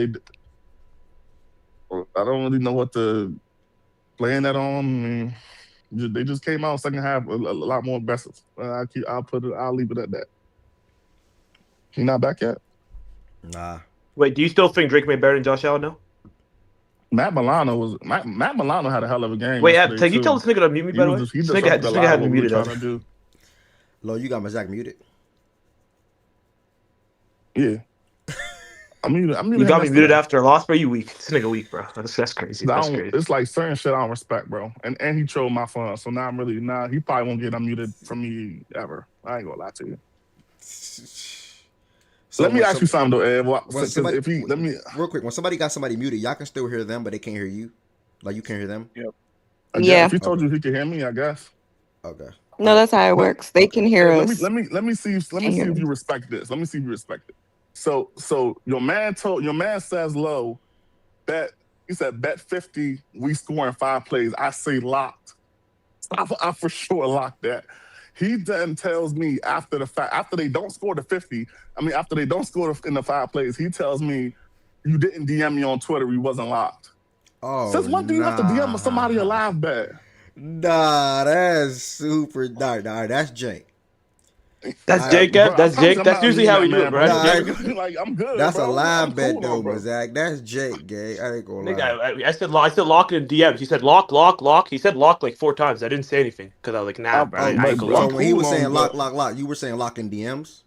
Speaker 8: don't really know what to blame that on. They just came out second half a lot more aggressive. I'll leave it at that. He not back yet?
Speaker 1: Nah.
Speaker 5: Wait, do you still think Drake made better than Josh Allen now?
Speaker 8: Matt Milano had a hell of a game.
Speaker 5: Wait, can you tell this nigga to mute me, by the way? This nigga had me muted.
Speaker 1: Lo, you got my Zach muted.
Speaker 8: Yeah. I'm muted.
Speaker 3: You got me muted after a loss, bro. You weak. This nigga weak, bro. That's crazy. That's crazy.
Speaker 8: It's like certain shit I don't respect, bro. And he trolled my phone, so now he probably won't get unmuted from me ever. I ain't gonna lie to you. So let me ask you something though, Ed.
Speaker 1: Real quick, when somebody got somebody muted, y'all can still hear them, but they can't hear you. Like you can't hear them.
Speaker 8: Yep.
Speaker 2: Yeah.
Speaker 8: If he told you he could hear me, I guess.
Speaker 1: Okay.
Speaker 2: No, that's how it works. They can hear us.
Speaker 8: Let me see if you respect this. Let me see if you respect it. So your man says low bet. He said bet 50. We score in 5 plays. I say locked. I for sure locked that. He then tells me after the fact, after they don't score the 50. After they don't score in the 5 plays, he tells me you didn't DM me on Twitter. We wasn't locked.
Speaker 1: Oh,
Speaker 8: since when do you have to DM somebody a live bet?
Speaker 1: Nah, that's super. Nah, that's Jake.
Speaker 3: That's Jake. That's Jake. That's usually how we do it, bro.
Speaker 8: Like I'm good.
Speaker 1: That's
Speaker 8: bro.
Speaker 1: a live bet though, Zach. That's Jake, gay. I ain't gonna lie.
Speaker 3: I said lock it in DMs. He said lock. He said lock like 4 times. I didn't say anything because I was like, nah, bro. I ain't gonna
Speaker 1: so when he was saying lock, you were saying lock in DMs.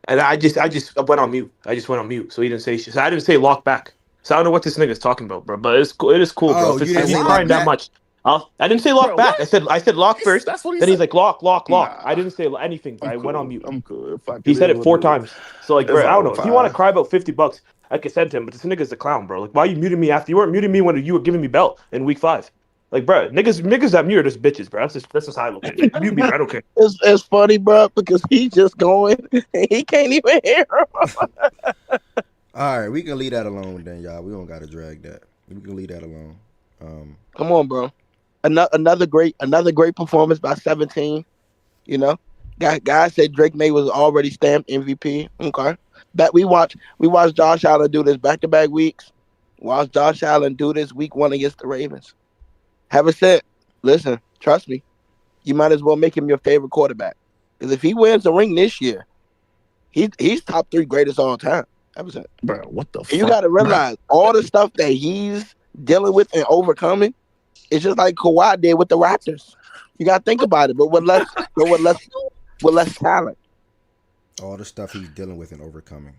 Speaker 3: And I just went on mute. So he didn't say shit. So I didn't say lock back. So I don't know what this nigga's talking about, bro. But it is cool, bro. If he's crying that much. I didn't say lock back. What? I said lock first. That's what he said. He's like lock. Nah. I didn't say anything. I went on mute.
Speaker 8: I'm good.
Speaker 3: He said it 4 times. So like, bro, I don't know. If you want to cry about $50, I could send to him. But this nigga's a clown, bro. Like, why you muted me after you weren't muting me when you were giving me belt in week 5? Like, bro, niggas that mute are just bitches, bro. That's just how I look at it. Mute me, bro. I don't care.
Speaker 7: It's funny, bro, because he's just going. He can't even hear him.
Speaker 1: All right, we can leave that alone then, y'all. We don't gotta drag that. We can leave that alone.
Speaker 7: Come on, bro. Another great performance by 17. You know, guys said Drake May was already stamped MVP. Okay, bet we watched Josh Allen do this back-to-back weeks. Watch Josh Allen do this week 1 against the Ravens. Have a set. Listen, trust me. You might as well make him your favorite quarterback because if he wins the ring this year, he's top 3 greatest all time. Have a set.
Speaker 8: Bro, what the fuck?
Speaker 7: You got to realize all the stuff that he's dealing with and overcoming. It's just like Kawhi did with the Raptors. You gotta think about it, but with less talent.
Speaker 1: All the stuff he's dealing with and overcoming.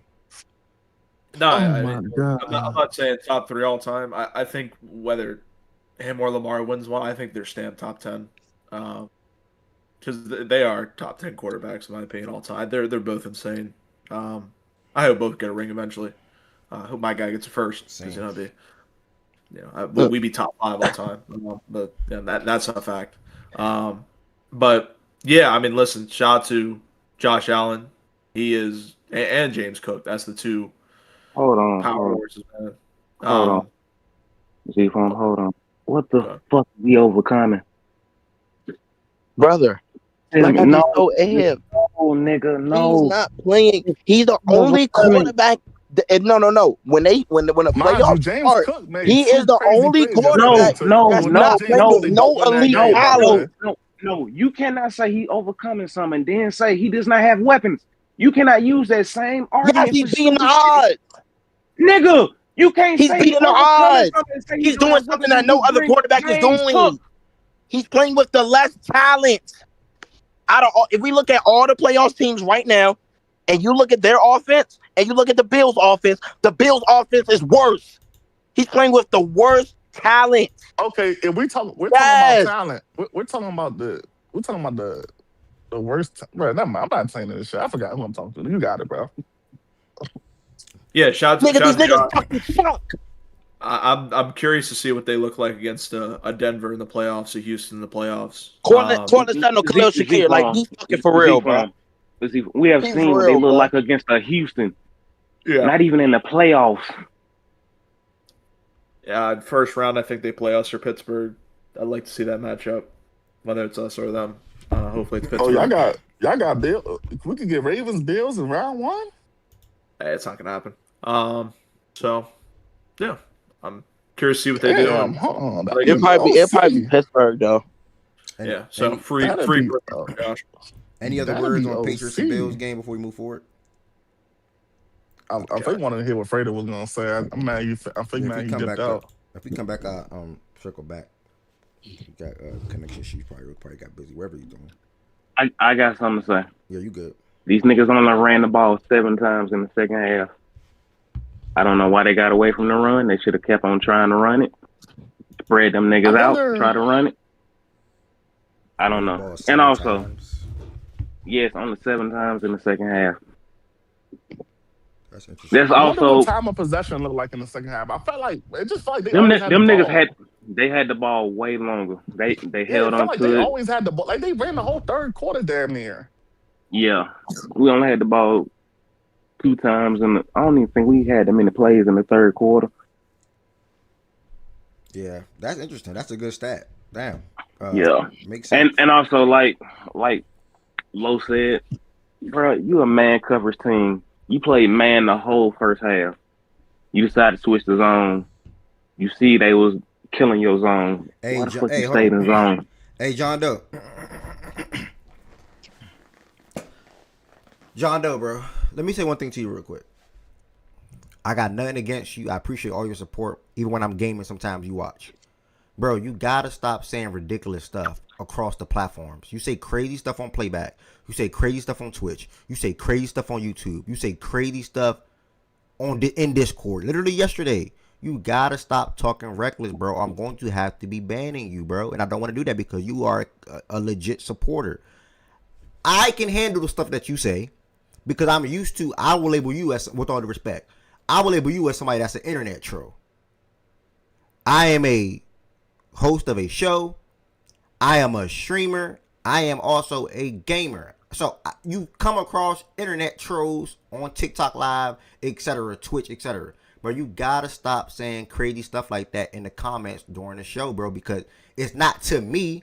Speaker 3: No, I'm not saying top 3 all time. I think whether him or Lamar wins one, I think they're stamped top 10. Because they are top 10 quarterbacks in my opinion all time. They're both insane. I hope both get a ring eventually. I hope my guy gets a first. Because you know be. We be top 5 all time, but that's a fact. But yeah, listen. Shout out to Josh Allen. He is, and James Cook. That's the 2 power horses, man.
Speaker 9: Hold on. Z-Phone, hold on. What the fuck is he overcoming?
Speaker 7: Brother, like
Speaker 9: no,
Speaker 7: Ed.
Speaker 9: No, nigga, no.
Speaker 7: He's not playing. He's the only quarterback. No. When the playoffs start,
Speaker 8: Cook,
Speaker 7: he is the only quarterback that's not playing with no elite talent.
Speaker 9: No, you cannot say he overcoming something and then say he does not have weapons. You cannot use that same argument.
Speaker 7: Yes, he's beating the odds.
Speaker 9: Nigga, you can't
Speaker 7: say he's beating the odds. He's doing something that no other quarterback is doing. He's playing with the less talent. If we look at all the playoffs teams right now, and you look at their offense, and you look at the Bills' offense is worse. He's playing with the worst talent.
Speaker 8: Okay, if we're talking about talent. We're talking about the worst. Bro, I'm not saying this shit. I forgot who I'm talking to. You got it, bro.
Speaker 3: Yeah, shout out to
Speaker 7: these niggas fucking suck.
Speaker 3: I'm curious to see what they look like against a Denver in the playoffs, a Houston in the playoffs.
Speaker 7: Cortland Khalil Shakir, like he's fucking for real, bro.
Speaker 9: We have seen what they look like against a Houston. Yeah. Not even in the playoffs.
Speaker 3: Yeah, first round, I think they play us or Pittsburgh. I'd like to see that matchup, whether it's us or them. Hopefully it's Pittsburgh.
Speaker 8: Oh, y'all got Bill. We could get Ravens Bills in round 1.
Speaker 3: Hey, it's not gonna happen. So yeah, I'm curious to see what they do.
Speaker 7: It might be Pittsburgh though.
Speaker 3: Yeah. So free. Josh.
Speaker 1: Any other words on Patriots and Bills game before we move forward?
Speaker 8: I think wanted to hear what Frater was gonna say. I'm mad you. I think mad you dipped out.
Speaker 1: If we come back, circle back. You got connection issues. Probably got busy wherever you're doing.
Speaker 9: I got something to say.
Speaker 1: Yeah, you good.
Speaker 9: These niggas only ran the ball 7 times in the second half. I don't know why they got away from the run. They should have kept on trying to run it. Spread them niggas out, try to run it. I don't know. And also, yes, only 7 times in the second half.
Speaker 1: That's interesting.
Speaker 8: I wonder what time of possession looked like in the second half. I felt like it just felt like they always had the
Speaker 9: niggas
Speaker 8: ball.
Speaker 9: had the ball way longer. They
Speaker 8: Yeah,
Speaker 9: held
Speaker 8: it
Speaker 9: on
Speaker 8: felt like
Speaker 9: to
Speaker 8: they
Speaker 9: it.
Speaker 8: always had the ball. Like they ran the whole third quarter damn near.
Speaker 9: Yeah, we only had the ball 2 times, and I don't even think we had that many plays in the third quarter.
Speaker 1: Yeah, that's interesting. That's a good stat. Damn.
Speaker 9: Yeah,
Speaker 1: makes sense.
Speaker 9: And also like Lo said, bro, you a man coverage team. You played man the whole first half. You decided to switch the zone. You see they was killing your zone. Why the fuck you stayed in zone?
Speaker 1: Hey, John Doe. John Doe, bro. Let me say one thing to you real quick. I got nothing against you. I appreciate all your support. Even when I'm gaming, sometimes you watch. Bro, you gotta stop saying ridiculous stuff across the platforms. You say crazy stuff on Playback. You say crazy stuff on Twitch. You say crazy stuff on YouTube. You say crazy stuff in Discord. Literally yesterday. You gotta stop talking reckless, bro. I'm going to have to be banning you, bro. And I don't want to do that because you are a legit supporter. I can handle the stuff that you say because I'm used to. I will label you as, with all the respect, I will label you as somebody that's an internet troll. I am a host of a show. I am a streamer. I am also a gamer. So you come across internet trolls on TikTok Live, etc., Twitch, etc. But you gotta stop saying crazy stuff like that in the comments during the show, bro, because it's not to me.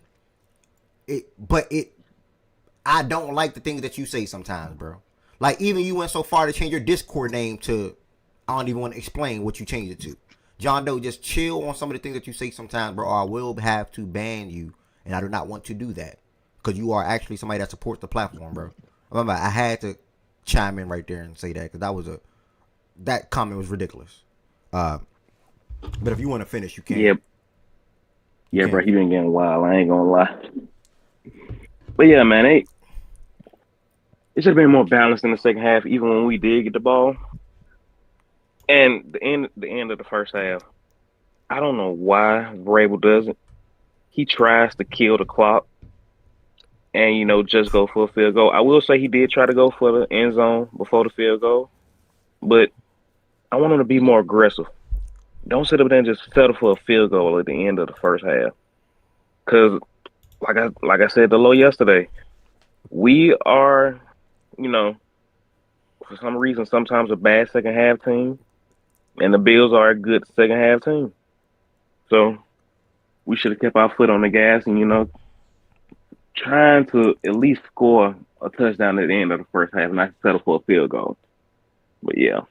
Speaker 1: I don't like the things that you say sometimes, bro. Like even you went so far to change your Discord name to, I don't even want to explain what you changed it to. John Doe, just chill on some of the things that you say sometimes, bro. Or I will have to ban you, and I do not want to do that because you are actually somebody that supports the platform, bro. Remember, I had to chime in right there and say that because that comment was ridiculous. But if you want to finish, you can.
Speaker 9: Yeah, bro, he been getting wild. I ain't gonna lie. But yeah, man, it should have been more balanced in the second half, even when we did get the ball. And the end of the first half, I don't know why Vrabel does it. He tries to kill the clock and, just go for a field goal. I will say he did try to go for the end zone before the field goal, but I want him to be more aggressive. Don't sit up there and just settle for a field goal at the end of the first half. Because, like I said to Lo yesterday, we are, for some reason, sometimes a bad second half team, and the Bills are a good second half team. So we should have kept our foot on the gas and, trying to at least score a touchdown at the end of the first half, not settle for a field goal. But yeah,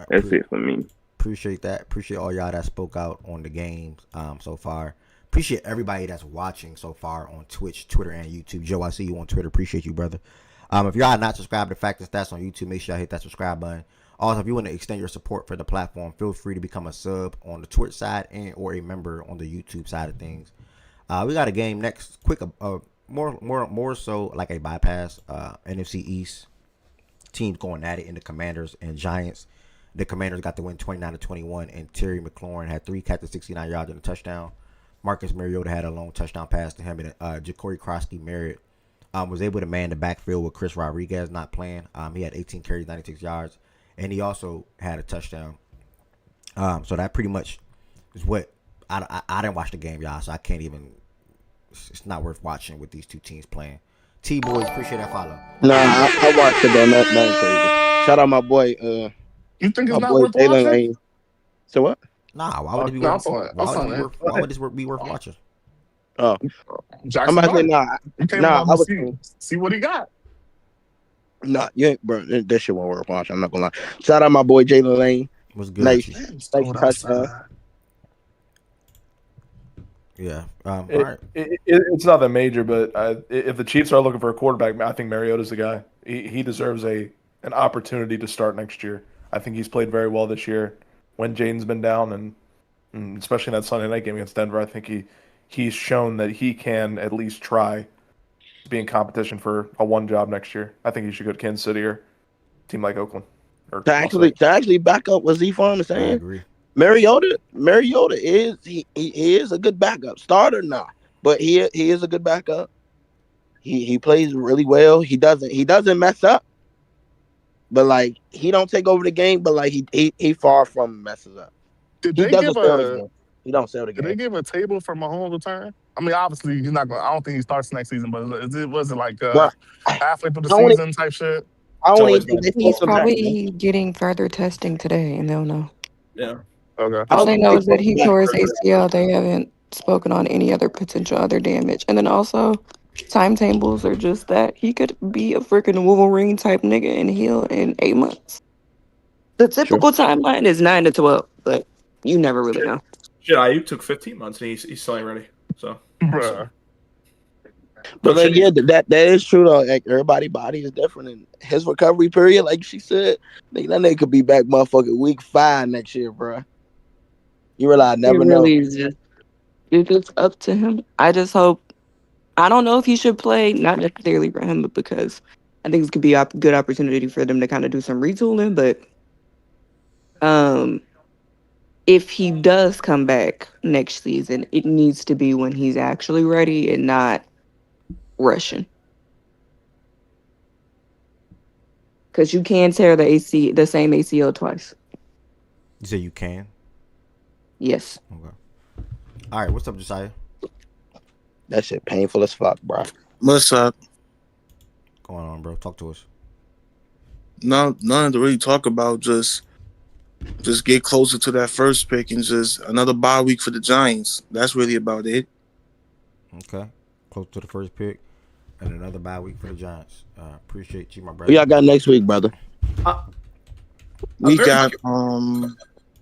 Speaker 9: that's it for me.
Speaker 1: Appreciate that. Appreciate all y'all that spoke out on the games so far. Appreciate everybody that's watching so far on Twitch, Twitter, and YouTube. Joe, I see you on Twitter. Appreciate you, brother. If y'all not subscribed to Fact and Stats on YouTube, make sure y'all hit that subscribe button. Also, if you want to extend your support for the platform, feel free to become a sub on the Twitch side or a member on the YouTube side of things. We got a game next, quick, more so like a bypass. NFC East teams going at it in the Commanders and Giants. The Commanders got the win 29-21, and Terry McLaurin had 3 catches, 69 yards and a touchdown. Marcus Mariota had a long touchdown pass to him, and Ja'Cory Crosky-Merritt was able to man the backfield with Chris Rodriguez not playing. He had 18 carries, 96 yards, and he also had a touchdown. So that pretty much is what I didn't watch the game, y'all, so I can't even. It's not worth watching with these two teams playing. T-Boys, appreciate that follow.
Speaker 7: Nah, I watched it, though. Nothing crazy. Shout out my boy.
Speaker 8: You think it's
Speaker 7: my
Speaker 8: not
Speaker 7: boy
Speaker 8: worth
Speaker 7: Jalen
Speaker 8: watching?
Speaker 7: Lane. So what?
Speaker 1: Nah, why would it be worth? Why would this be worth watching?
Speaker 7: Oh,
Speaker 8: Jackson
Speaker 7: I'm about to say nah.
Speaker 8: You came
Speaker 7: Nah,
Speaker 8: out
Speaker 7: I was
Speaker 8: see what he got.
Speaker 7: Nah, yeah, bro. That shit won't worth watching. I'm not gonna lie. Shout out my boy Jalen Lane.
Speaker 1: What's good?
Speaker 7: Nice touchdown.
Speaker 1: Yeah. All right.
Speaker 3: It's nothing major, but if the Chiefs are looking for a quarterback, I think Mariota's the guy. He deserves an opportunity to start next year. I think he's played very well this year when Jaden's been down, and especially in that Sunday night game against Denver. I think he's shown that he can at least try. be in competition for a one job next year. I think he should go to Kansas City or a team like Oakland. Or
Speaker 7: To actually back up what Z Farm is
Speaker 1: I
Speaker 7: saying.
Speaker 1: agree.
Speaker 7: Mariota is he is a good backup. Starter, nah. But he is a good backup. He plays really well. He doesn't mess up. But like he don't take over the game, but like he far from messes up.
Speaker 8: Did
Speaker 7: He
Speaker 8: they
Speaker 7: doesn't
Speaker 8: give
Speaker 7: sell the
Speaker 8: a
Speaker 7: game. He don't sell the
Speaker 8: did they
Speaker 7: game.
Speaker 8: give a table for Mahomes' return? I mean, obviously he's not going. I don't think he starts next season, but was it like
Speaker 7: But
Speaker 8: halfway through the
Speaker 7: I only
Speaker 8: season type shit?
Speaker 7: I don't even
Speaker 3: always
Speaker 7: think they
Speaker 3: been.
Speaker 2: He's
Speaker 7: spoke about it.
Speaker 2: probably getting further testing today, and they'll know.
Speaker 3: Yeah.
Speaker 8: Okay.
Speaker 7: I
Speaker 2: All
Speaker 7: don't
Speaker 2: they
Speaker 7: think
Speaker 2: know
Speaker 7: they
Speaker 2: is that
Speaker 7: spoke
Speaker 2: he
Speaker 7: about
Speaker 2: tore
Speaker 7: it.
Speaker 2: his ACL. They haven't spoken on any other potential other damage. And then also, timetables are just that he could be a freaking Wolverine type nigga and heal in 8 months. The typical timeline is 9 to 12, but you never really know.
Speaker 3: Shit, Ayuk took 15 months and he's still ain't ready. So,
Speaker 8: Bruh.
Speaker 7: But like, yeah, that is true though. Like everybody's body is different, and his recovery period, like she said, that nigga could be back, motherfucking week 5 next year, bro. You realize, never
Speaker 2: It
Speaker 7: know.
Speaker 2: really is just, if it's up to him. I just hope. I don't know if he should play, not necessarily for him, but because I think this could be a good opportunity for them to kind of do some retooling. But if he does come back next season, it needs to be when he's actually ready and not rushing. Because you can tear the same ACL twice.
Speaker 1: You say you can?
Speaker 2: Yes.
Speaker 1: Okay. All right. What's up, Josiah?
Speaker 7: That shit painful as fuck, bro.
Speaker 10: What's up?
Speaker 1: Going on, bro? Talk to us.
Speaker 10: No, nothing to really talk about. Just get closer to that first pick and just another bye week for the Giants. That's really about it.
Speaker 1: Okay. Close to the first pick and another bye week for the Giants. Appreciate you, my brother.
Speaker 7: Who y'all got next week, brother?
Speaker 10: We got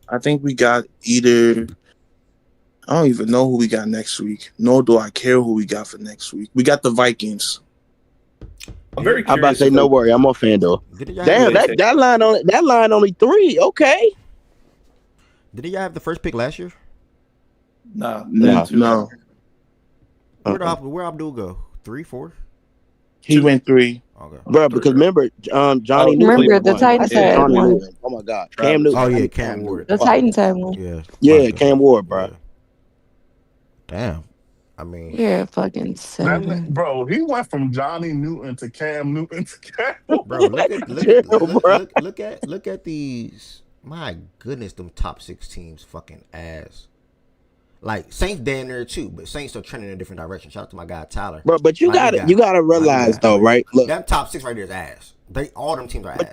Speaker 10: I think we got either. I don't even know who we got next week. Nor do I care who we got for next week. We got the Vikings.
Speaker 3: I'm very curious.
Speaker 7: I'm about to say, no worry, I'm on FanDuel. Damn, that line only 3. Okay.
Speaker 1: Did y'all have the first pick last year?
Speaker 3: No.
Speaker 1: Where Abdul go? 3, 4?
Speaker 10: He went 3.
Speaker 1: Okay.
Speaker 7: Bro, because remember, Johnny Newton.
Speaker 2: Remember, the Titans had
Speaker 7: Johnny
Speaker 2: one.
Speaker 7: Newton. Oh my God, Cam Newton.
Speaker 1: Oh yeah, Cam Ward.
Speaker 2: The Titans had one.
Speaker 1: Yeah,
Speaker 7: Cam Ward, bro.
Speaker 1: Yeah. Damn. I mean,
Speaker 2: yeah, fucking 7.
Speaker 8: Bro, he went from Johnny Newton to Cam Newton to Cam.
Speaker 1: Bro, look at these. My goodness, them top 6 teams fucking ass. Like Saints down there too, but Saints are trending in a different direction. Shout out to my guy Tyler.
Speaker 7: Bro, but you gotta realize though, right? Look,
Speaker 1: that top 6 right there is ass. All them teams are ass.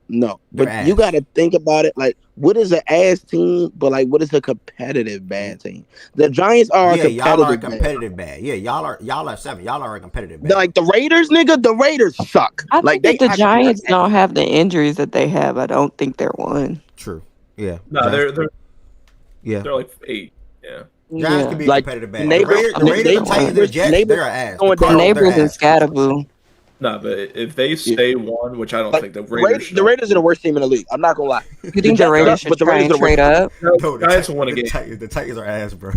Speaker 7: No. But you gotta think about it. Like, what is an ass team? But like, what is a competitive bad team? The Giants are
Speaker 1: y'all are competitive bad. Yeah, y'all are 7. Y'all are a competitive bad.
Speaker 7: Like the Raiders, nigga. The Raiders suck.
Speaker 2: I
Speaker 7: like
Speaker 2: think if the Giants don't have the injuries that they have, I don't think they're 1.
Speaker 1: True. Yeah.
Speaker 3: No, they're like 8. Yeah.
Speaker 1: Giants can be
Speaker 7: like
Speaker 1: competitive bad.
Speaker 7: Neighbors,
Speaker 1: the Raiders, the Titans, the Jets, they're ass.
Speaker 2: The Neighbors and Scatterboo.
Speaker 3: No, but if they stay 1, which I don't think the
Speaker 7: Raiders are the worst team in the league. I'm not gonna lie.
Speaker 2: You think the Raiders should try and trade up?
Speaker 1: No, the Giants won a game. The Titans are ass, bro.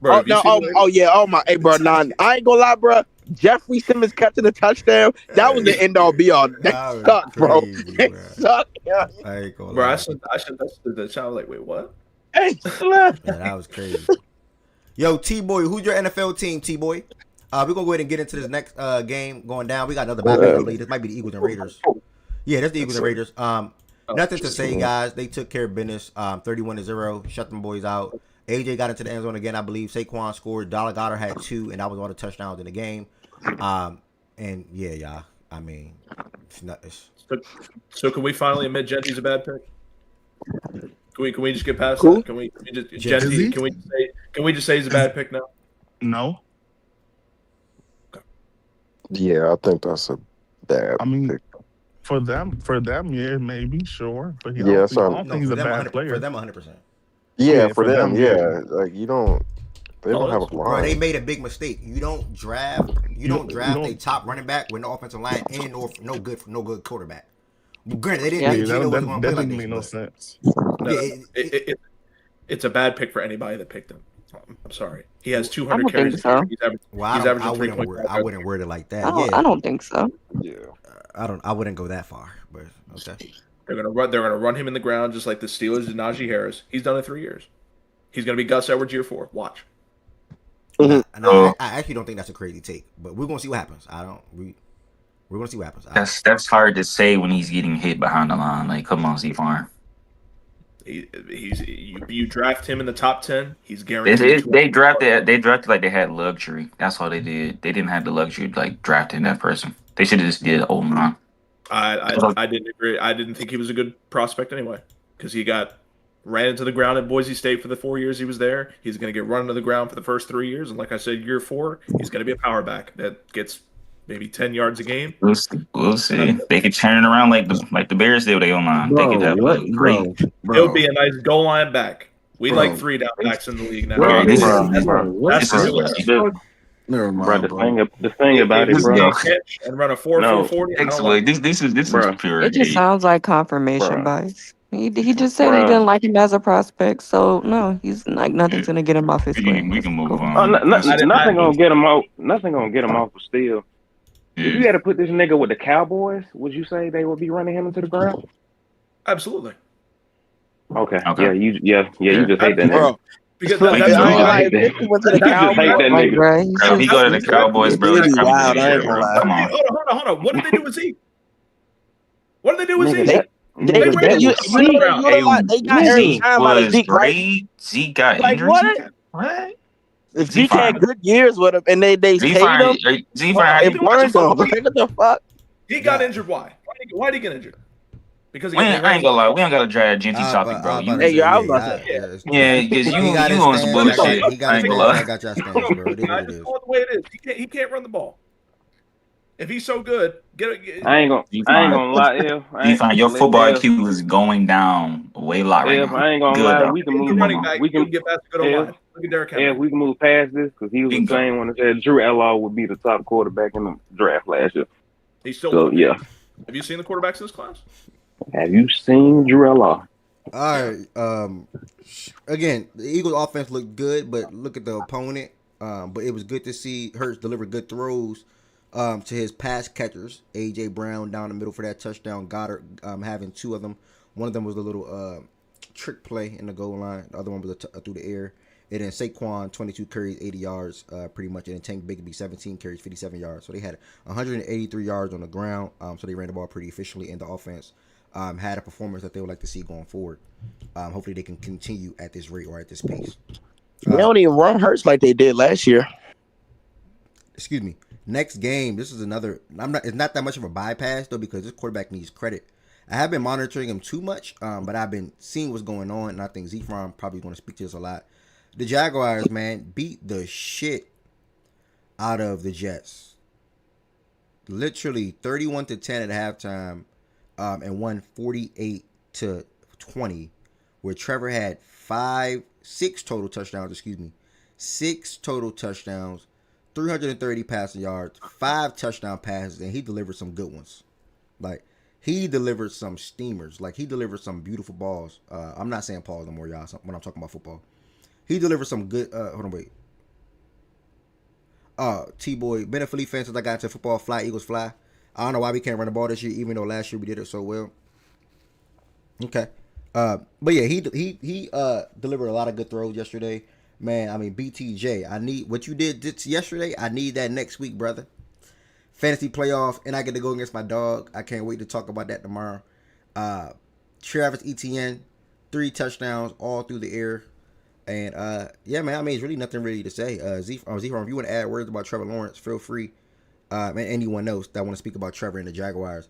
Speaker 3: Bro,
Speaker 7: hey, bro, I ain't gonna lie, bro. Jeffrey Simmons catching a touchdown, that was the end all be all. That sucked, bro. They suck. Yeah.
Speaker 1: I ain't gonna lie.
Speaker 3: Bro, I said the child like, wait, what?
Speaker 7: Hey,
Speaker 1: that was crazy. Yo, T-Boy, who's your NFL team, T-Boy? We're going to go ahead and get into this next game going down. We got another bye week, I believe. This might be the Eagles and Raiders. Yeah, that's the Eagles and Raiders. Nothing to say, guys. They took care of business. 31-0. Shut them boys out. AJ got into the end zone again, I believe. Saquon scored. Dallas Goedert had 2, and that was all the touchdowns in the game. And, yeah, y'all. I mean, it's nuts.
Speaker 3: So can we finally admit Genty's a bad pick? Can we just get past
Speaker 7: Who?
Speaker 3: that? Can we just Genty? Can we just say he's a bad pick now?
Speaker 8: No.
Speaker 4: Yeah, I think that's a bad.
Speaker 8: I mean,
Speaker 4: pick.
Speaker 8: for them, yeah, maybe, sure, but I
Speaker 4: Yeah,
Speaker 8: don't think he's a bad player.
Speaker 1: For them, 100%.
Speaker 4: Yeah,
Speaker 8: Yeah,
Speaker 4: for
Speaker 8: for
Speaker 4: them,
Speaker 8: them,
Speaker 4: yeah. Like they don't have a
Speaker 1: Bro,
Speaker 4: line.
Speaker 1: they made a big mistake. You don't draft a top running back with no offensive line and no good quarterback. Granted, they didn't think Gino was going to play like
Speaker 8: make
Speaker 1: this.
Speaker 8: no sense.
Speaker 3: No, it's a bad pick for anybody that picked him. I'm sorry. He has
Speaker 2: I
Speaker 3: 200
Speaker 2: don't
Speaker 3: carries
Speaker 2: think
Speaker 3: a year.
Speaker 2: so.
Speaker 1: Well,
Speaker 3: He's averaging
Speaker 1: I
Speaker 3: 3.5.
Speaker 1: wouldn't word it like that. Yeah,
Speaker 2: I don't think so.
Speaker 4: Yeah.
Speaker 1: I wouldn't go that far, but okay.
Speaker 3: They're gonna run him in the ground just like the Steelers did Najee Harris. He's done it 3 years. He's gonna be Gus Edwards year 4. Watch.
Speaker 1: I actually don't think that's a crazy take, but we're gonna see what happens. We're gonna see what happens.
Speaker 11: That's hard to say when he's getting hit behind the line. Like, come on, Farm.
Speaker 3: You draft him in the top 10. He's guaranteed.
Speaker 11: They drafted like they had luxury. That's all they did. They didn't have the luxury of, like, drafting that person. They should have just did O-line.
Speaker 3: I didn't agree. I didn't think he was a good prospect anyway because he ran into the ground at Boise State for the 4 years he was there. He's going to get run into the ground for the first 3 years, and like I said, year 4, he's going to be a power back that gets maybe 10 yards a game.
Speaker 11: We'll see. They could turn it around like the Bears did with their O-line. They could have a great.
Speaker 3: It'll be a nice goal line back. We like 3 down backs in the league now.
Speaker 9: Never mind, the thing about it, bro.
Speaker 3: And run a 4.40.
Speaker 11: This is pure.
Speaker 2: It just sounds like confirmation bias. He just said he didn't like him as a prospect, so no, he's like nothing's gonna get him off his foot.
Speaker 11: We can move on.
Speaker 9: Nothing gonna get him out. Nothing gonna get him off of Steel. If you had to put this nigga with the Cowboys, would you say they would be running him into the ground?
Speaker 3: Absolutely.
Speaker 9: Okay. Yeah, you just hate that nigga.
Speaker 3: Because
Speaker 11: if he go to the Cowboys, bro,
Speaker 10: wild. I ain't gonna lie.
Speaker 3: Come on. Hold on. What did they do with Zeke? What did they do with Zeke?
Speaker 7: They got every time like Zeke, right?
Speaker 11: Zeke got
Speaker 7: like
Speaker 11: injured.
Speaker 7: What? Zeke had good years with him, and they paid him.
Speaker 11: It
Speaker 7: burned him. What the fuck?
Speaker 3: He got injured. Why? Why did he get injured? Because
Speaker 11: I ain't gonna lie, we don't gotta drag Genty topic, bro.
Speaker 7: I was about to say.
Speaker 11: Yeah, because you on some bullshit. I ain't gonna lie.
Speaker 1: I got your stance, bro. It is what it is.
Speaker 3: The way it is. He can't run the ball. If he's so good,
Speaker 9: I ain't gonna lie,
Speaker 11: your football IQ is going down way a lot right now.
Speaker 9: I ain't gonna lie, we can move.
Speaker 3: We can get back to good line. Look at Derrick Henry.
Speaker 9: Yeah, we can move past this because he was the same one that said Drew Elway would be the top quarterback in the draft last year.
Speaker 3: He's still
Speaker 9: so yeah.
Speaker 3: Have you seen the quarterbacks in this class?
Speaker 9: Have you seen Drew Elway?
Speaker 1: All right. Again, the Eagles' offense looked good, but look at the opponent. But it was good to see Hurts deliver good throws to his pass catchers. A.J. Brown down the middle for that touchdown. Goddard having 2 of them. One of them was a little trick play in the goal line. The other one was through the air. And then Saquon, 22 carries, 80 yards, pretty much. And then Tank Bigsby, 17 carries, 57 yards. So they had 183 yards on the ground. So they ran the ball pretty efficiently. And the offense had a performance that they would like to see going forward. Hopefully they can continue at this rate or at this pace.
Speaker 7: They don't even run Hurts like they did last year.
Speaker 1: Excuse me. Next game, this is another. It's not that much of a bypass though because this quarterback needs credit. I have been monitoring him too much, but I've been seeing what's going on, and I think Z-Farm probably going to speak to this a lot. The Jaguars, man, beat the shit out of the Jets. Literally 31-10 at halftime, and won 48-20, where Trevor had 6 total touchdowns. 6 total touchdowns. 330 passing yards, 5 touchdown passes, and he delivered some good ones. Like, he delivered some steamers. Like, he delivered some beautiful balls. I'm not saying pause no more, y'all, when I'm talking about football. He delivered some good, hold on, wait. T-Boy, been a Philly fan since I got into football, fly, Eagles fly. I don't know why we can't run the ball this year, even though last year we did it so well. Okay. But yeah, he delivered a lot of good throws yesterday. Man, I mean, BTJ, I need what you did yesterday. I need that next week, brother. Fantasy playoff, and I get to go against my dog. I can't wait to talk about that tomorrow. Travis Etienne, 3 touchdowns all through the air. And, yeah, man, I mean, it's really nothing really to say. Z-Farm, if you want to add words about Trevor Lawrence, feel free. And anyone else that want to speak about Trevor and the Jaguars.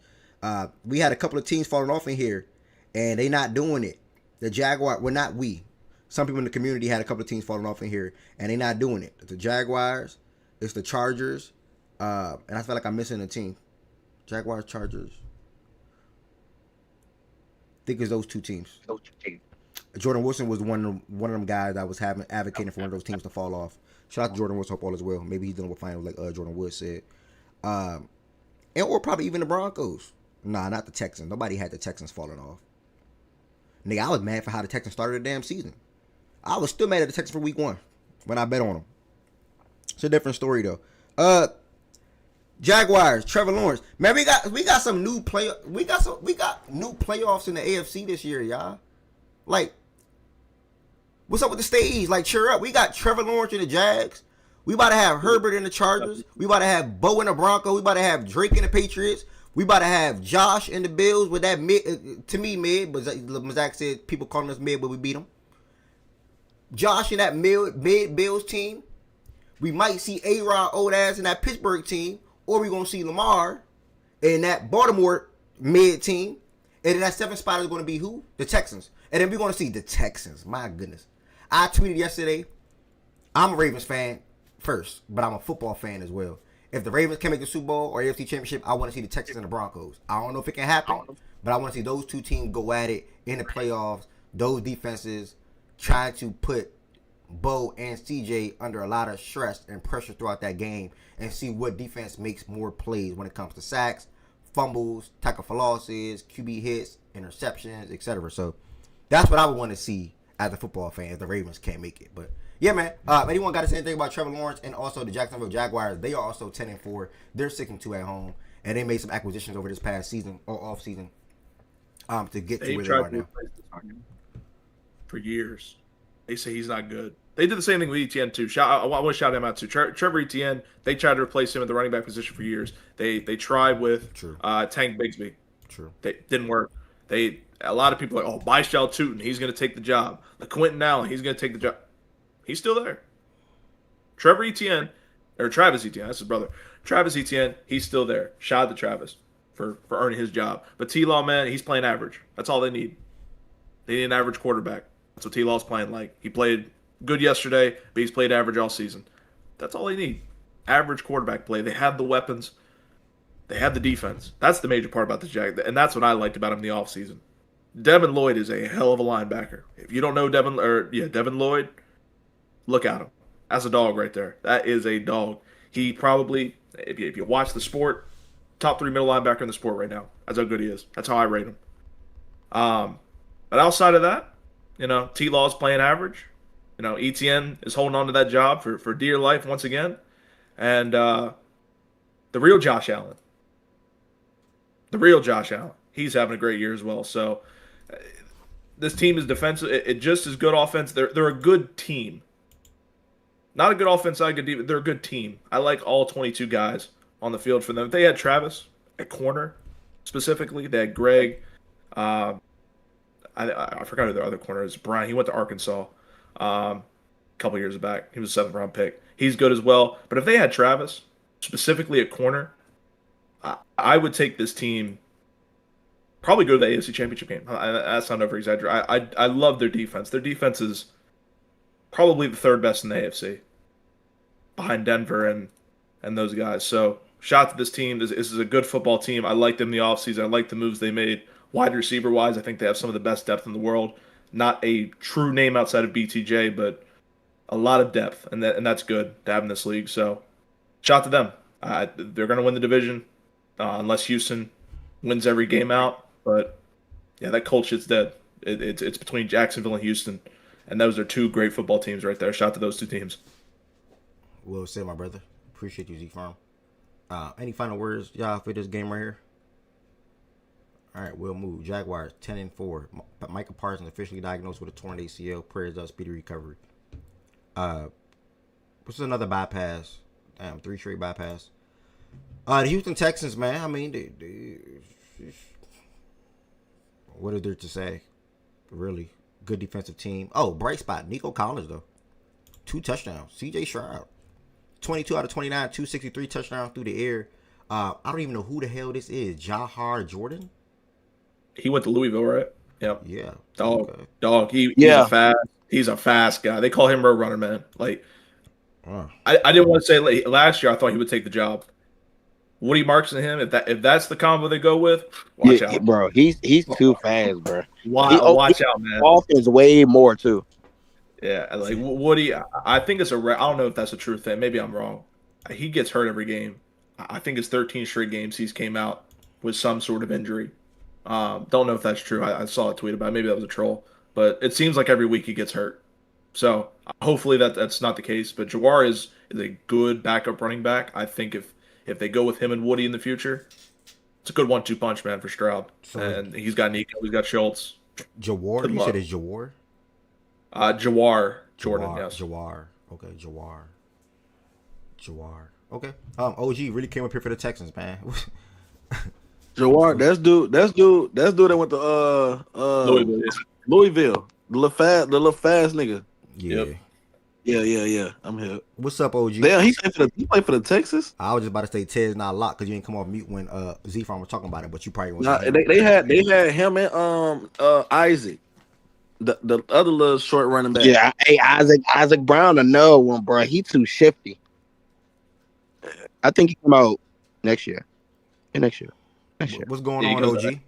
Speaker 1: We had a couple of teams falling off in here, and they not doing it. The Jaguars, well, not we. Some people in the community had a couple of teams falling off in here, and they not doing it. It's the Jaguars, it's the Chargers, and I feel like I'm missing a team. Jaguars, Chargers. I think it's those 2 teams. Jordan Wilson was one of them guys that was advocating for one of those teams to fall off. Shout out to Jordan Wilson, hope all is well. Maybe he's dealing with finals like Jordan Wood said. And or probably even the Broncos. Nah, not the Texans. Nobody had the Texans falling off. Nigga, I was mad for how the Texans started the damn season. I was still mad at the Texans for week 1. when I bet on them. It's a different story though. Jaguars, Trevor Lawrence. Man, we got some new we got new playoffs in the AFC this year, y'all. Like, what's up with the stage? Like, cheer up. We got Trevor Lawrence in the Jags. We about to have Herbert in the Chargers. We about to have Bo in the Broncos. We about to have Drake in the Patriots. We about to have Josh in the Bills with that mid, to me mid, but Zach said people calling us mid, but we beat them. Josh in that mid Bills team. We might see A-Rod old ass in that Pittsburgh team, or we gonna see Lamar in that Baltimore mid team. And then that 7th spot is gonna be who? The Texans. And then we're gonna see the Texans. My goodness. I tweeted yesterday, I'm a Ravens fan first, but I'm a football fan as well. If the Ravens can make the Super Bowl or AFC Championship, I want to see the Texans and the Broncos. I don't know if it can happen, but I want to see those two teams go at it in the playoffs. Those defenses trying to put Bo and CJ under a lot of stress and pressure throughout that game, and see what defense makes more plays when it comes to sacks, fumbles, tackle for losses, QB hits, interceptions, etc. So that's what I would want to see as a football fan if the Ravens can't make it. But yeah, man. Anyone got to say anything about Trevor Lawrence and also the Jacksonville Jaguars? They are also 10-4. They're 6-2 at home, and they made some acquisitions over this past season or off season to get to where they are now.
Speaker 3: For years, they say he's not good. They did the same thing with Etienne too. I want to shout him out too. Trevor Etienne. They tried to replace him at the running back position for years. They tried with Tank Bigsby.
Speaker 1: True.
Speaker 3: They didn't work. A lot of people are like, oh, Byshal Tootin, he's going to take the job. Quentin Allen, he's going to take the job. He's still there. Travis Etienne, that's his brother. Travis Etienne, he's still there. Shout out to Travis for earning his job. But T-Law, man, he's playing average. That's all they need. They need an average quarterback. That's what T-Law's playing like. He played good yesterday, but he's played average all season. That's all they need. Average quarterback play. They have the weapons. They have the defense. That's the major part about the Jag, and that's what I liked about him in the offseason. Devin Lloyd is a hell of a linebacker. If you don't know Devin Lloyd, look at him. That's a dog right there. That is a dog. He probably, if you watch the sport, top 3 middle linebacker in the sport right now. That's how good he is. That's how I rate him. But outside of that, T-Law's playing average. Etienne is holding on to that job for dear life once again. And the real Josh Allen. He's having a great year as well. So this team is defensive. It just is good offense. They're a good team. Not a good offense, not a good defense. They're a good team. I like all 22 guys on the field for them. If they had Travis at corner specifically, they had Greg. I forgot who their other corner is. Brian. He went to Arkansas a couple years back. He was a 7th round pick. He's good as well. But if they had Travis specifically at corner, I would take this team. Probably go to the AFC Championship game. That's not over exaggerate. I love their defense. Their defense is probably the 3rd best in the AFC, behind Denver and those guys. So shout out to this team. This is a good football team. I like them in the offseason. I like the moves they made. Wide receiver wise, I think they have some of the best depth in the world. Not a true name outside of BTJ, but a lot of depth, and that's good to have in this league. So shout out to them. They're going to win the division unless Houston wins every game out. But yeah, that cold shit's dead. It's between Jacksonville and Houston, and those are 2 great football teams right there. Shout out to those 2 teams.
Speaker 1: Well said, my brother. Appreciate you, Z-Farm. Any final words, y'all, for this game right here? All right, we'll move. Jaguars 10-4. Micah Parsons officially diagnosed with a torn ACL. Prayers up, speedy recovery. This is another bypass. 3 straight bypass. The Houston Texans, man. I mean, what is there to say? Really good defensive team. Oh, bright spot. Nico Collins though, 2 touchdowns. CJ Stroud, 22 out of 29, 263 touchdowns through the air. I don't even know who the hell this is. Jahar Jordan.
Speaker 3: He went to Louisville, right? Yep.
Speaker 1: Yeah.
Speaker 3: Dog. He's a fast guy. They call him Road Runner, man. Like, I didn't want to say last year. I thought he would take the job. Woody Marks and him. If that's the combo they go with, watch out,
Speaker 7: bro. He's too fast, bro.
Speaker 3: Watch out, man.
Speaker 7: Offense way more too.
Speaker 3: Yeah, like Woody. I think it's I don't know if that's a true thing. Maybe I'm wrong. He gets hurt every game. I think it's 13 straight games he's came out with some sort of injury. Don't know if that's true. I saw a tweet about it. Maybe that was a troll. But it seems like every week he gets hurt. So hopefully that's not the case. But Jawar is a good backup running back. I think if they go with him and Woody in the future, it's a good 1-2 punch, man, for Stroud.
Speaker 1: So
Speaker 3: And he's got Nico, he's got Schultz.
Speaker 1: Jawar,
Speaker 3: Good
Speaker 1: you
Speaker 3: luck.
Speaker 1: said it's Jawar?
Speaker 3: Jawar Jordan, yes.
Speaker 1: Jawar. Okay, Jawar. Okay. OG really came up here for the Texans, man.
Speaker 12: Jawar, that's dude that went to Louisville. The little fast nigga.
Speaker 1: Yeah.
Speaker 3: Yep.
Speaker 12: Yeah. I'm here.
Speaker 1: What's up, OG?
Speaker 12: Damn, he played for the Texas.
Speaker 1: I was just about to say Ted's not locked because you didn't come off mute when Z-Farm was talking about it, but you probably
Speaker 12: Nah, they had him and Isaac, the other little short running back.
Speaker 7: Yeah, hey, Isaac Brown, another one, bro. He too shifty. I think he come out next year. Next year.
Speaker 1: What's going on, OG?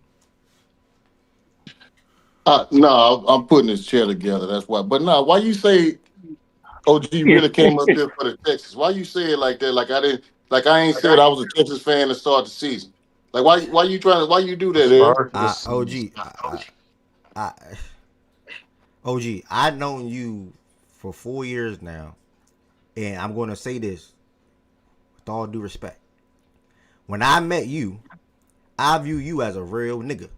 Speaker 6: No, I'm putting this chair together. That's why. But no, why you say OG really came up there for the Texas? Why you say it like that? Like I ain't said I was a Texas fan to start the season. Like why you do that,
Speaker 1: OG, I've known you for 4 years now, and I'm going to say this with all due respect. When I met you, I view you as a real nigga.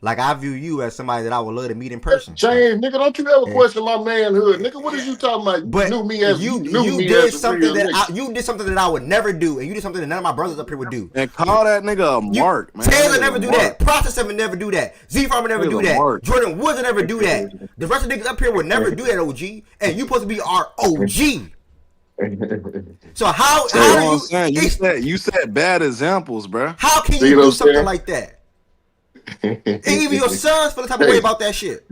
Speaker 1: Like I view you as somebody that I would love to meet in person.
Speaker 6: James, nigga, don't you ever question my manhood, nigga? What is you talking about?
Speaker 1: But
Speaker 6: you knew me as
Speaker 1: you
Speaker 6: me
Speaker 1: did
Speaker 6: as
Speaker 1: something
Speaker 6: that
Speaker 1: you did something that I would never do, and you did something that none of my brothers up here would do.
Speaker 12: And call that nigga a Mark, man.
Speaker 1: Taylor never do that. Process would never do that. Z-Farm would never do that.
Speaker 12: Mark.
Speaker 1: Jordan Woods would never do that. The rest of the niggas up here would never do that, OG. And you supposed to be our OG. So how are
Speaker 12: you said bad examples, bro.
Speaker 1: How can you do something like that? And even your sons feel the type of way about that shit.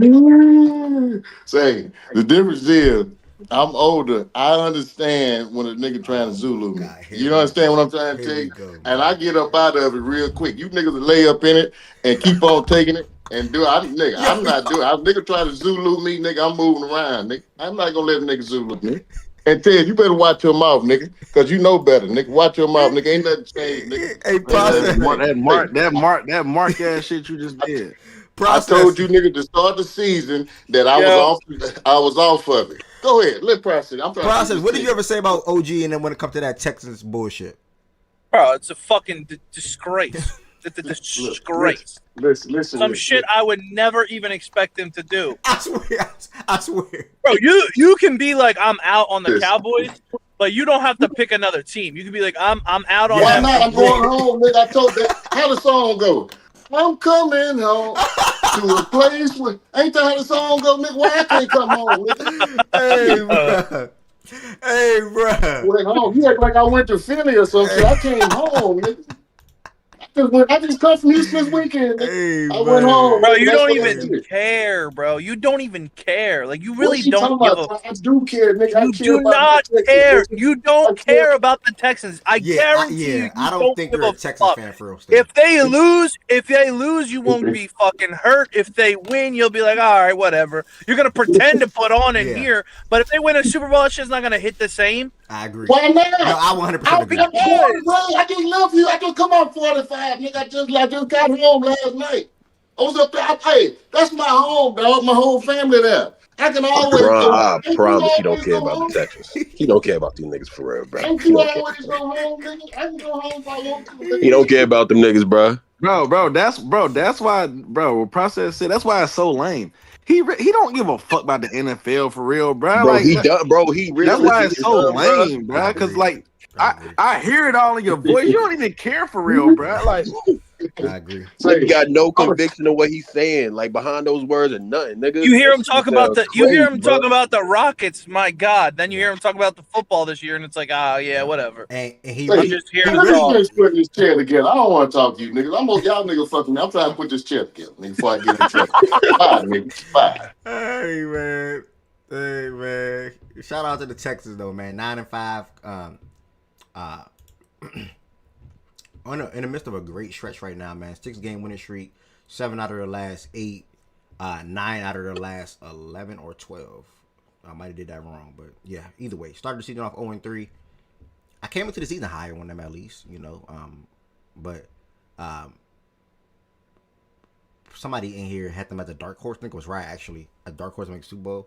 Speaker 6: Say the difference is I'm older. I understand when a nigga trying to Zulu me. You understand what I'm trying to tell you? And I get up out of it real quick. You niggas will lay up in it and keep on taking it and do it. I'm not doing it. Nigga try to Zulu me, nigga. I'm moving around, nigga. I'm not gonna let a nigga Zulu me. And Ted, you better watch your mouth, nigga, because you know better, nigga. Watch your mouth, nigga. Ain't nothing changed, nigga.
Speaker 1: Hey, process.
Speaker 12: That Mark ass shit you just did.
Speaker 6: Process. I told you, nigga, to start the season that I was off of it. Go ahead, let process. I'm trying.
Speaker 1: Process. What did you ever say about OG and then when it comes to that Texans bullshit?
Speaker 13: Bro, it's a fucking disgrace. It's a disgrace.
Speaker 6: Listen.
Speaker 13: Some shit I would never even expect him to do.
Speaker 1: I swear.
Speaker 13: Bro, you can be like, I'm out on the Cowboys, but you don't have to pick another team. You can be like, I'm out on.
Speaker 6: Why not? I'm going home, nigga. I told that. How the song go? I'm coming home to a place where ain't that how the song go, nigga? Why I can't come home, nigga?
Speaker 1: Hey, bro.
Speaker 6: Went home. You act like I went to Philly or something. I came home, nigga. I just come from Houston this weekend.
Speaker 1: Hey,
Speaker 6: I went home.
Speaker 13: Bro, you don't even care, bro. You don't even care. Like, you really don't give a...
Speaker 6: I do care, nigga.
Speaker 13: You do not care. You don't care about the Texans. I guarantee you.
Speaker 1: I don't think you're a Texans fan for real.
Speaker 13: If they lose, you won't be fucking hurt. If they win, you'll be like, all right, whatever. You're gonna pretend to put on in here, but if they win a Super Bowl, that shit's not gonna hit the same.
Speaker 1: I agree.
Speaker 6: Why not?
Speaker 1: No, I 100% agree.
Speaker 6: I just love you. I just come on 45, nigga. I just got home last night. I was up there. Hey, that's my home, dog. My whole family there. I can always.
Speaker 14: I promise he don't care about the Texans. He don't care about these niggas for real, bro.
Speaker 6: Ain't you always go home, nigga? I can go home if I want to.
Speaker 14: He don't care about them niggas, bro.
Speaker 12: Bro, that's why, bro. Process said that's why it's so lame. He don't give a fuck about the NFL for real, bro.
Speaker 14: Bro,
Speaker 12: like,
Speaker 14: he does, bro. He really.
Speaker 12: That's why it's so lame, bro. Because like I hear it all in your voice. You don't even care for real, bro. Like.
Speaker 1: I agree.
Speaker 14: Like, you got no conviction of what he's saying, like behind those words and nothing, nigga.
Speaker 13: You hear him talk about talking about the Rockets, my God. Then you hear him talk about the football this year, and it's like, yeah, whatever.
Speaker 1: And
Speaker 6: I'm just here to put this chair together. I don't want to talk to you, niggas. Y'all niggas fucking me. I'm trying to put this chair together, nigga, before I get in trouble. Bye, nigga. Bye.
Speaker 1: Hey man. Shout out to the Texans though, man. 9-5. In the midst of a great stretch right now, man. 6-game winning streak, 7 out of the last 8, 9 out of the last 11 or 12. I might have did that wrong, but yeah. Either way, started the season off 0-3. I came into the season higher on them at least, you know. But somebody in here had them as a dark horse. I think it was right actually, a dark horse to make Super Bowl.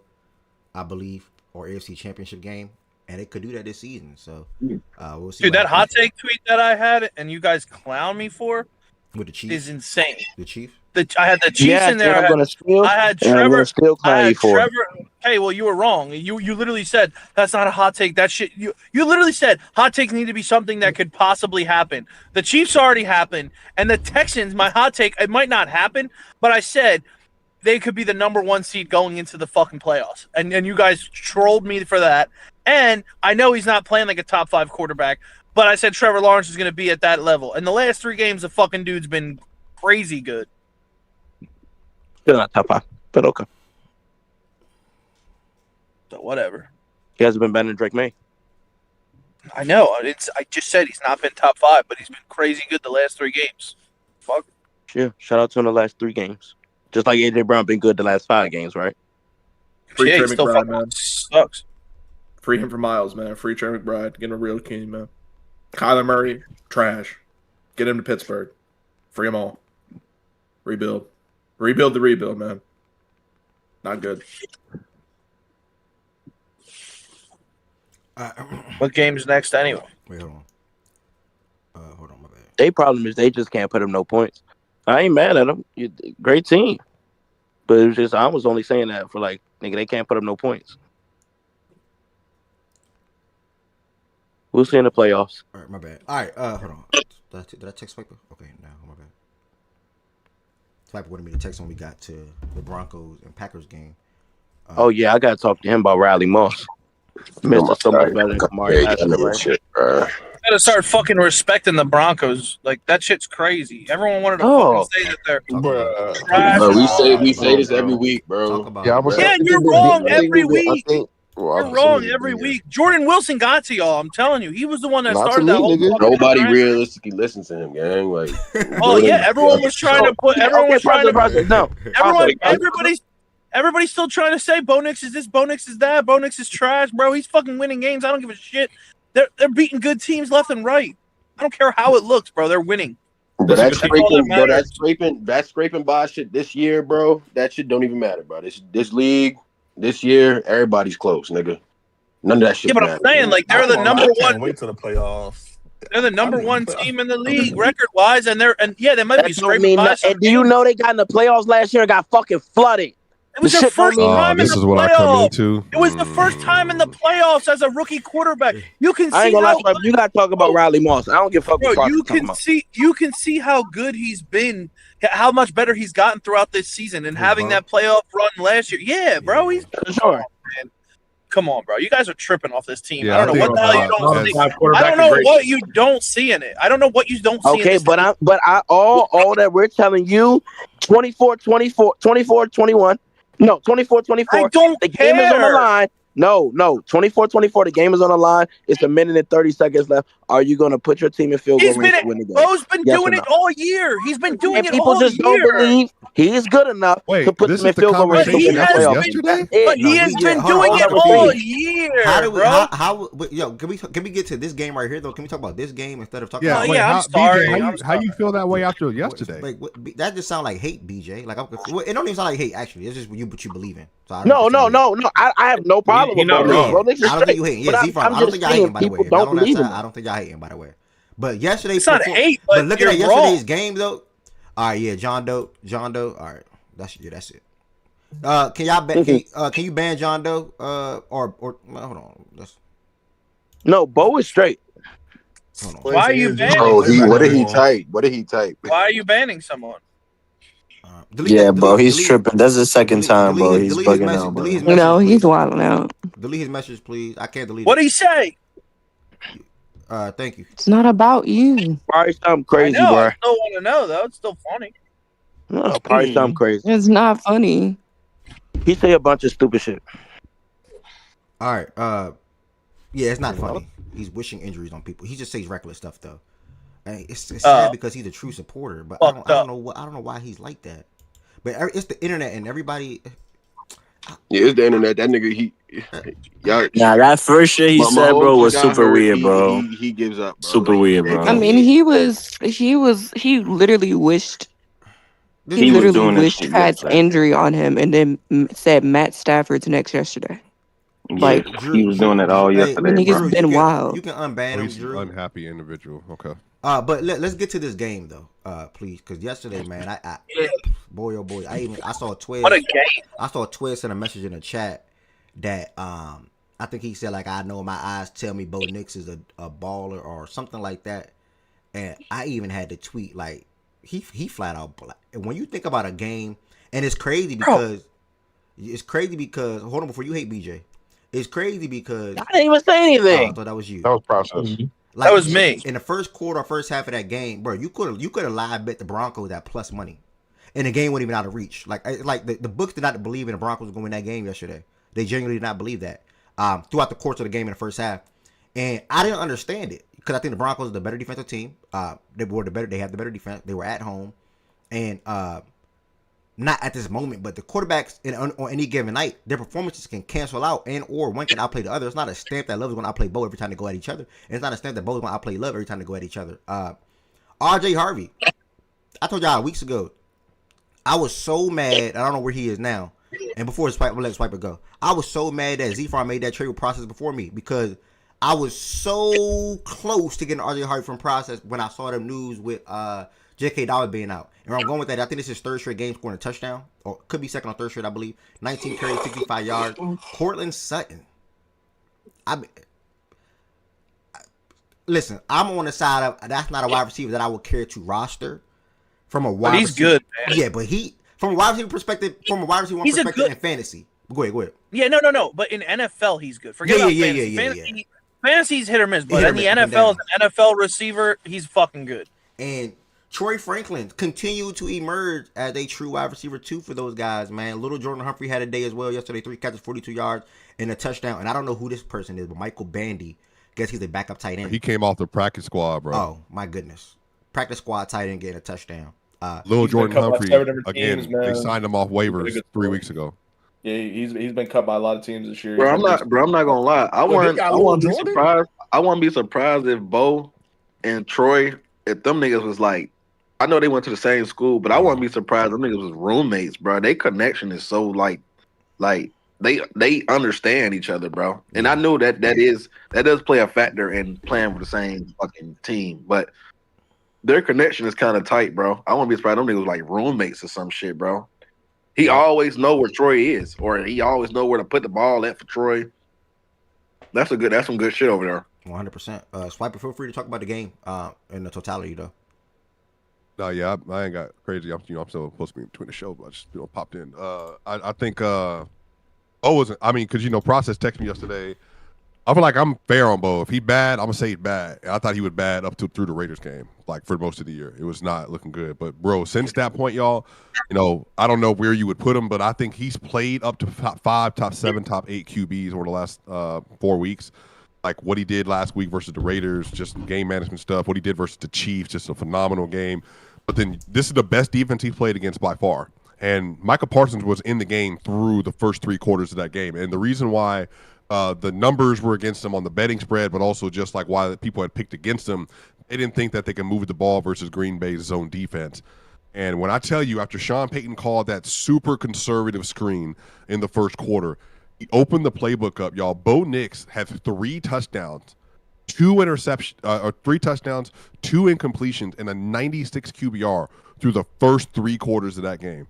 Speaker 1: I believe, or AFC Championship game, and it could do that this season. So we'll see.
Speaker 13: Dude, that hot take tweet that I had and you guys clown me for
Speaker 1: with the Chiefs
Speaker 13: is insane.
Speaker 1: The Chiefs?
Speaker 13: I had the Chiefs in there.
Speaker 7: I'm going to steal.
Speaker 13: I had
Speaker 7: and I'm
Speaker 13: Trevor.
Speaker 7: going to steal clown you for it.
Speaker 13: Hey, well, you were wrong. You literally said that's not a hot take. That shit. You literally said hot takes need to be something that could possibly happen. The Chiefs already happened, and the Texans. My hot take. It might not happen, but I said they could be the number 1 seed going into the fucking playoffs, and you guys trolled me for that. And I know he's not playing like a top 5 quarterback, but I said Trevor Lawrence is going to be at that level. And the last 3 games, the fucking dude's been crazy good.
Speaker 7: Still not top 5, but okay.
Speaker 13: So whatever.
Speaker 7: He hasn't been better than Drake May.
Speaker 13: I know. I just said he's not been top 5, but he's been crazy good the last 3 games. Fuck.
Speaker 7: Yeah, shout out to him the last 3 games. Just like AJ Brown been good the last 5 games, right?
Speaker 3: Free Trey
Speaker 13: he still
Speaker 3: McBride,
Speaker 13: fucking
Speaker 3: man.
Speaker 13: sucks.
Speaker 3: Free him for Miles, man. Free Trey McBride. Get him a real king, man. Kyler Murray, trash. Get him to Pittsburgh. Free them all. Rebuild. Rebuild the rebuild, man. Not good.
Speaker 13: What game's next anyway?
Speaker 1: Wait, hold on, my bad.
Speaker 7: Their problem is they just can't put him no points. I ain't mad at them. Great team. But it was just I was only saying that for like, nigga, they can't put up no points. We'll see in the playoffs.
Speaker 1: All right, my bad. All right, hold on. Did I text Swiper? Okay, no, my bad. Swiper wanted me to text when we got to the Broncos and Packers game.
Speaker 7: Oh yeah, I gotta talk to him about Riley Moss. Mr. So much better than Kamari Ashton.
Speaker 13: Gotta start fucking respecting the Broncos. Like that shit's crazy. Everyone wanted to fucking say that they're trash.
Speaker 14: Bro, we say this every week, bro.
Speaker 13: Yeah, you're wrong every week. You're wrong every week. Jordan Wilson got to y'all. I'm telling you, he was the one that started that whole.
Speaker 14: Nobody realistically listens to him, gang. Like,
Speaker 13: oh yeah, everyone was trying to put. Everyone was trying to. No, everybody's still trying to say Bo Nix is this, Bo Nix is that, Bo Nix is trash, bro. He's fucking winning games. I don't give a shit. They're beating good teams left and right. I don't care how it looks, bro. They're winning.
Speaker 14: But that's scraping by shit this year, bro. That shit don't even matter, bro. This league, this year, everybody's close, nigga. None of that shit.
Speaker 13: Yeah, but I'm saying like they're the number one.
Speaker 8: Wait till the playoffs.
Speaker 13: They're the number 1 team in the league record wise, and they might be scraping by.
Speaker 7: And do you know they got in the playoffs last year and got fucking flooded?
Speaker 13: It was their first time in the
Speaker 15: this is what I come into.
Speaker 13: It was the first time in the playoffs as a rookie quarterback. You can see.
Speaker 7: I ain't gonna lie, you gotta talk about Riley Moss. I don't give a fuck.
Speaker 13: Bro, you can see how good he's been, how much better he's gotten throughout this season, and having that playoff run last year. Yeah, bro, he's
Speaker 7: sure.
Speaker 13: Man. Come on, bro. You guys are tripping off this team.
Speaker 15: Yeah,
Speaker 13: I don't know what the hell you don't see. I don't know what you don't see in it. I don't know what you don't see.
Speaker 7: Okay,
Speaker 13: in this
Speaker 7: all that we're telling you, 24-21. No, 24-24.
Speaker 13: I don't
Speaker 7: the game is on the line. No, 24-24. The game is on the line. It's 1 minute and 30 seconds left. Are you going to put your team in field goal range to win the game?
Speaker 13: Bro's been doing it all year. He's been doing it all year.
Speaker 7: People just don't believe he is good enough to put them in field goal range to win the playoffs.
Speaker 13: But he has been doing it all year, bro.
Speaker 1: Yo, can we get to this game right here though? Can we talk about this game instead of talking?
Speaker 15: Yeah,
Speaker 1: about
Speaker 13: I'm sorry.
Speaker 15: BJ, how you feel that way after yesterday?
Speaker 1: Like that just sound like hate, BJ. Like it don't even sound like hate. Actually, it's just what you believe in. So
Speaker 7: I have no problem with that.
Speaker 1: I don't think you hating. Yeah, I don't think y'all hating, by the way. I don't think y'all hating, by the way. But yesterday,
Speaker 13: it's not hate. But
Speaker 1: looking at yesterday's game though. All right, yeah, John Doe. All right, that's it. Can y'all ban? Can you ban John Doe? Or hold on.
Speaker 7: No, Bo is straight.
Speaker 13: Why are you banning?
Speaker 14: What did he type?
Speaker 13: Why are you banning someone?
Speaker 16: Bro, he's tripping. That's the second time, bro. He's bugging out, bro.
Speaker 2: No, he's wilding out.
Speaker 1: Delete his message, please. I can't delete it.
Speaker 13: What did he say?
Speaker 1: Thank you.
Speaker 2: It's not about you.
Speaker 7: Probably something crazy,
Speaker 13: I know,
Speaker 7: bro.
Speaker 13: I still want to know, though. It's still funny.
Speaker 7: No, probably something crazy.
Speaker 2: It's not funny.
Speaker 7: He say a bunch of stupid shit.
Speaker 1: All right. Yeah, it's not funny. He's wishing injuries on people. He just says reckless stuff, though. And it's sad because he's a true supporter, but I don't know why he's like that. But it's the internet and everybody.
Speaker 14: Yeah, it's the internet. That nigga,
Speaker 16: that first shit he said, bro, was super weird, bro.
Speaker 14: He gives up, bro.
Speaker 16: Super weird, bro.
Speaker 2: I mean, he literally wished. He literally wished Pat's injury on him, and then said Matt Stafford's next yesterday.
Speaker 9: Yeah, he was doing that all yesterday, bro.
Speaker 2: Niggas been wild.
Speaker 1: You can unban him,
Speaker 15: He's an
Speaker 1: Drew.
Speaker 15: unhappy individual. Okay.
Speaker 1: But let's get to this game though, please, because yesterday, man, I boy oh boy, I saw a twist.
Speaker 13: What a game!
Speaker 1: I saw a twist and a message in the chat that I think he said like, I know my eyes tell me Bo Nix is a baller or something like that, and I even had to tweet like he flat out when you think about a game, and it's crazy because hold on before you hate BJ, it's crazy because
Speaker 7: I didn't even say anything.
Speaker 1: I thought that was you.
Speaker 4: That was process.
Speaker 7: Mm-hmm.
Speaker 1: Like,
Speaker 13: that was me.
Speaker 1: In the first quarter, first half of that game, bro, you could have live bet the Broncos at plus money, and the game wasn't even out of reach. Like the books did not believe in the Broncos was going to win that game yesterday. They genuinely did not believe that throughout the course of the game in the first half, and I didn't understand it because I think the Broncos are the better defensive team. They had the better defense. They were at home, and not at this moment, but the quarterbacks on any given night, their performances can cancel out and or one can outplay the other. It's not a stamp that Love is going to outplay Bo every time they go at each other. And it's not a stamp that Bo is going to outplay Love every time they go at each other. RJ Harvey, I told y'all weeks ago, I was so mad. I don't know where he is now. And before we'll let Swiper go. I was so mad that Z-Farm made that trade with Process before me because I was so close to getting RJ Harvey from Process when I saw the news with J.K. Dobbins being out. And where I'm going with that, I think this is third straight game scoring a touchdown. Or could be second or third straight, I believe. 19 carries, 65 yards. Cortland Sutton. Listen, I'm on the side of that's not a wide receiver that I would care to roster. From a wide
Speaker 13: he's
Speaker 1: receiver.
Speaker 13: good, man.
Speaker 1: Yeah, but from a wide receiver perspective, in fantasy. Go ahead.
Speaker 13: Yeah, no. But in NFL, he's good. Forget about fantasy. Fantasy's hit or miss, but in the NFL, as an NFL receiver, he's fucking good.
Speaker 1: And Troy Franklin continued to emerge as a true wide receiver too for those guys, man. Little Jordan Humphrey had a day as well yesterday. 3 catches, 42 yards, and a touchdown. And I don't know who this person is, but Michael Bandy, guess he's a backup tight end.
Speaker 15: He came off the practice squad, bro.
Speaker 1: Oh my goodness, practice squad tight end getting a touchdown.
Speaker 3: Little
Speaker 15: Jordan Humphrey again.
Speaker 3: Teams,
Speaker 15: they signed him off waivers 3 weeks ago.
Speaker 3: Yeah, he's been cut by a lot of teams this year.
Speaker 12: Bro, I'm not gonna lie. I want to be surprised. I wouldn't be surprised if Bo and Troy, if them niggas was like, I know they went to the same school, but I wouldn't be surprised. Them niggas was roommates, bro. Their connection is so like they understand each other, bro. And I know that does play a factor in playing for the same fucking team, but their connection is kind of tight, bro. I wouldn't be surprised. Them niggas was like roommates or some shit, bro. He always know where Troy is, or he always know where to put the ball at for Troy. That's some good shit over there.
Speaker 1: 100%. Swiper, feel free to talk about the game in the totality, though.
Speaker 15: No, yeah, I ain't got crazy. I'm still supposed to be between the show, but I just popped in. I think Bo wasn't. I mean, because Process texted me yesterday. I feel like I'm fair on Bo. If he bad, I'm gonna say he's bad. And I thought he was bad up through the Raiders game, like for most of the year. It was not looking good. But bro, since that point, y'all, I don't know where you would put him, but I think he's played up to top 5, top 7, top 8 QBs over the last 4 weeks. Like what he did last week versus the Raiders, just game management stuff. What he did versus the Chiefs, just a phenomenal game. But then this is the best defense he's played against by far. And Micah Parsons was in the game through the first 3 quarters of that game. And the reason why the numbers were against him on the betting spread, but also just like why people had picked against him, they didn't think that they could move the ball versus Green Bay's zone defense. And when I tell you, after Sean Payton called that super conservative screen in the first quarter, he opened the playbook up, y'all. Bo Nix had 3 touchdowns, 2 interceptions, 3 touchdowns, 2 incompletions, and a 96 QBR through the first 3 quarters of that game.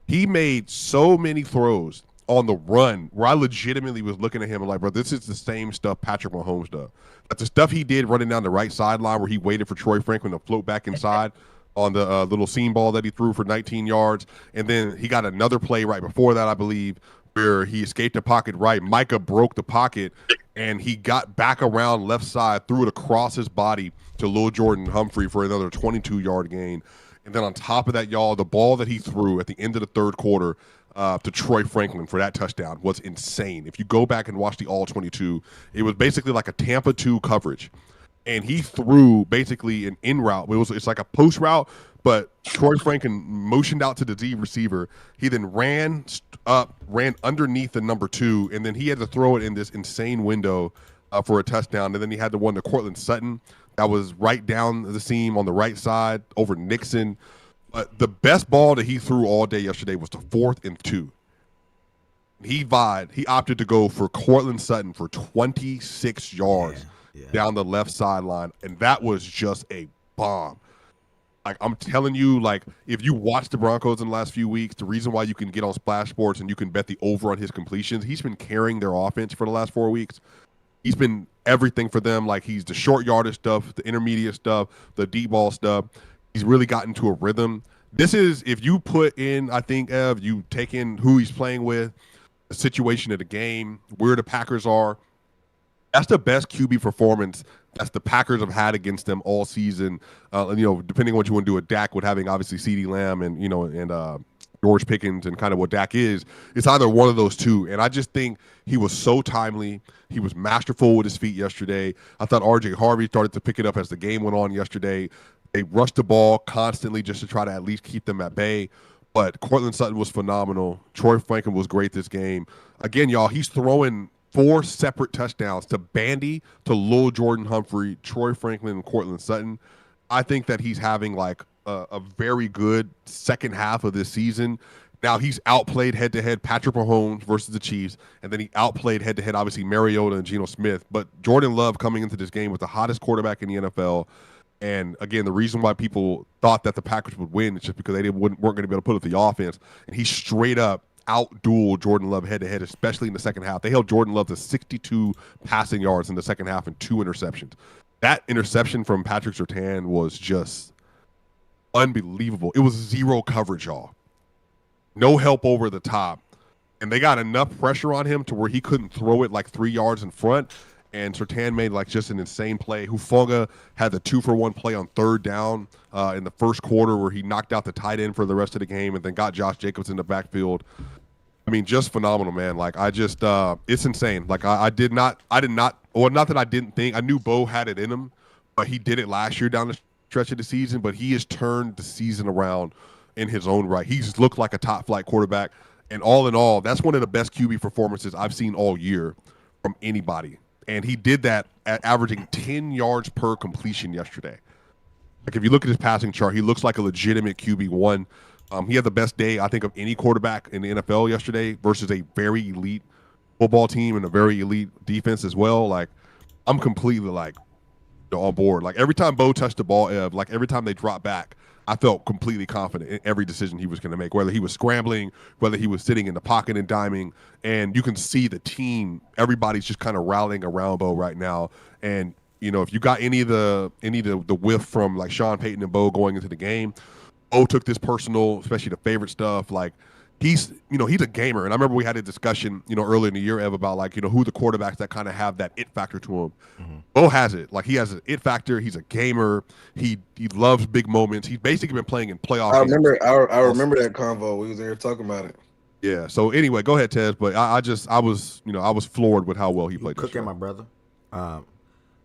Speaker 15: He made so many throws on the run where I legitimately was looking at him and like, bro, this is the same stuff Patrick Mahomes does. That's the stuff he did running down the right sideline where he waited for Troy Franklin to float back inside on the little seam ball that he threw for 19 yards. And then he got another play right before that, I believe, where he escaped the pocket right. Micah broke the pocket, and he got back around left side, threw it across his body to Lil Jordan Humphrey for another 22-yard gain. And then on top of that, y'all, the ball that he threw at the end of the third quarter to Troy Franklin for that touchdown was insane. If you go back and watch the All-22, it was basically like a Tampa 2 coverage. And he threw basically an in route. It's like a post route, but Troy Franklin motioned out to the D receiver. He then ran underneath the number 2, and then he had to throw it in this insane window for a touchdown. And then he had the one to Cortland Sutton that was right down the seam on the right side over Nixon. The best ball that he threw all day yesterday was the 4th and 2. He opted to go for Cortland Sutton for 26 yards down the left sideline, and that was just a bomb. Like, I'm telling you, like, if you watch the Broncos in the last few weeks, the reason why you can get on Splash Sports and you can bet the over on his completions, he's been carrying their offense for the last 4 weeks. He's been everything for them. Like, he's the short yardage stuff, the intermediate stuff, the deep ball stuff. He's really gotten to a rhythm. This is, if you put in, I think, Ev, you take in who he's playing with, the situation of the game, where the Packers are, that's the best QB performance that's the Packers have had against them all season. Depending on what you want to do with Dak, with having obviously CeeDee Lamb and George Pickens and kind of what Dak is, it's either one of those two. And I just think he was so timely. He was masterful with his feet yesterday. I thought RJ Harvey started to pick it up as the game went on yesterday. They rushed the ball constantly just to try to at least keep them at bay. But Cortland Sutton was phenomenal. Troy Franklin was great this game. Again, y'all, he's throwing 4 separate touchdowns to Bandy, to Lil Jordan Humphrey, Troy Franklin, and Cortland Sutton. I think that he's having like a very good second half of this season. Now, he's outplayed head-to-head Patrick Mahomes versus the Chiefs, and then he outplayed head-to-head, obviously, Mariota and Geno Smith. But Jordan Love coming into this game with the hottest quarterback in the NFL. And again, the reason why people thought that the Packers would win is just because they weren't going to be able to put up the offense. And he straight up out-dueled Jordan Love head-to-head, especially in the second half. They held Jordan Love to 62 passing yards in the second half and 2 interceptions. That interception from Patrick Surtain was just unbelievable. It was 0 coverage, y'all. No help over the top. And they got enough pressure on him to where he couldn't throw it like 3 yards in front. And Surtain made like just an insane play. Hufanga had the 2-for-1 play on 3rd down in the first quarter where he knocked out the tight end for the rest of the game and then got Josh Jacobs in the backfield. I mean, just phenomenal, man. Like, I just, it's insane. Like, I did not, well, not that I didn't think, I knew Bo had it in him, but he did it last year down the stretch of the season, but he has turned the season around in his own right. He's looked like a top-flight quarterback, and all in all, that's one of the best QB performances I've seen all year from anybody. And he did that at averaging 10 yards per completion yesterday. Like, if you look at his passing chart, he looks like a legitimate QB1. He had the best day, I think, of any quarterback in the NFL yesterday versus a very elite football team and a very elite defense as well. Like, I'm completely, like, on board. Like, every time Bo touched the ball, like, every time they dropped back, I felt completely confident in every decision he was going to make, whether he was scrambling, whether he was sitting in the pocket and diming. And you can see the team, everybody's just kind of rallying around Bo right now. And, if you got any of the whiff from like Sean Payton and Bo going into the game, Bo took this personal, especially the favorite stuff. Like, he's a gamer. And I remember we had a discussion, earlier in the year, Ev, about like, who the quarterbacks that kind of have that it factor to him. Mm-hmm. Bo has it. Like, he has an it factor. He's a gamer. He loves big moments. He's basically been playing in playoff
Speaker 12: I
Speaker 15: games.
Speaker 12: remember that convo. We was there talking about it.
Speaker 15: Yeah. So anyway, go ahead, Tez. But I was floored with how well he played.
Speaker 1: Cooking, my brother. I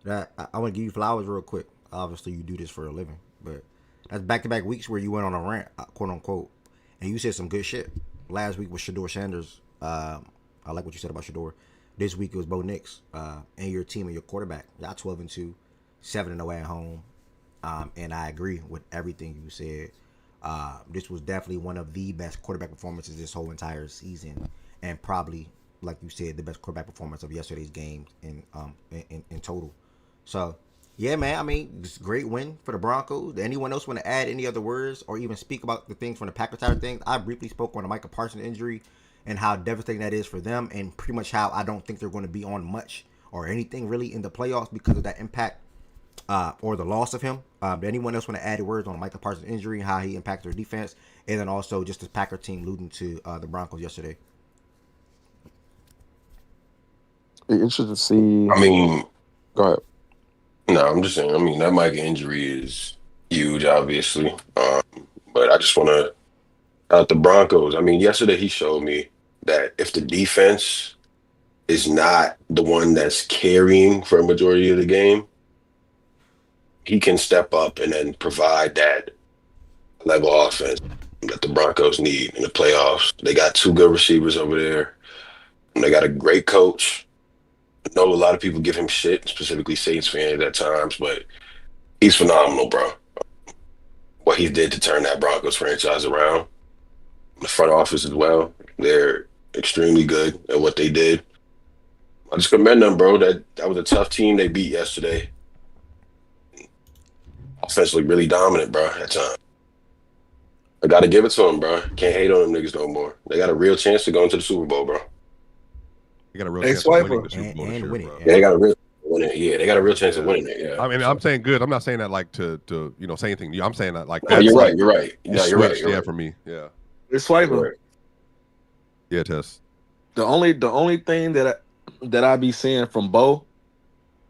Speaker 1: want to give you flowers real quick. Obviously, you do this for a living, but that's back-to-back weeks where you went on a rant, quote unquote, and you said some good shit. Last week was Shador Sanders. I like what you said about Shador. This week it was Bo Nix and your team and your quarterback. Y'all 12-2, 7-0 at home. And I agree with everything you said. This was definitely one of the best quarterback performances this whole entire season, and probably, like you said, the best quarterback performance of yesterday's game in total. So, yeah, man. I mean, it's a great win for the Broncos. Anyone else want to add any other words or even speak about the things from the Packers side of things? I briefly spoke on the Micah Parsons injury and how devastating that is for them, and pretty much how I don't think they're going to be on much or anything really in the playoffs because of that impact or the loss of him. Did anyone else want to add words on Micah Parsons injury and how he impacts their defense, and then also just the Packer team losing to the Broncos yesterday?
Speaker 4: Be interested to see.
Speaker 14: I mean,
Speaker 4: go ahead.
Speaker 14: No, I'm just saying. I mean, that Micah injury is huge, obviously. But I just want to out the Broncos. I mean, yesterday he showed me that if the defense is not the one that's carrying for a majority of the game, he can step up and then provide that level of offense that the Broncos need in the playoffs. They got 2 good receivers over there. And they got a great coach. I know a lot of people give him shit, specifically Saints fans at times, but he's phenomenal, bro. What he did to turn that Broncos franchise around, the front office as well, they're extremely good at what they did. I just commend them, bro. That was a tough team they beat yesterday. Offensively, really dominant, bro. At time, I got to give it to them, bro. Can't hate on them niggas no more. They got a real chance to go into the Super Bowl, bro.
Speaker 15: They got a real chance of winning the Super Bowl this year, bro.
Speaker 14: Yeah, they got a real win it. Yeah, they got a real chance of winning it. Yeah.
Speaker 15: I mean, I'm saying good. I'm not saying that like to say anything. I'm saying that like
Speaker 14: No,
Speaker 15: that's
Speaker 14: you're
Speaker 15: like
Speaker 14: right. You're right. No, you're right.
Speaker 15: switched,
Speaker 14: You're
Speaker 15: yeah,
Speaker 14: right.
Speaker 15: for me. Yeah.
Speaker 12: It's Swiper.
Speaker 15: Yeah, Tess.
Speaker 12: The only thing that I be seeing from Bo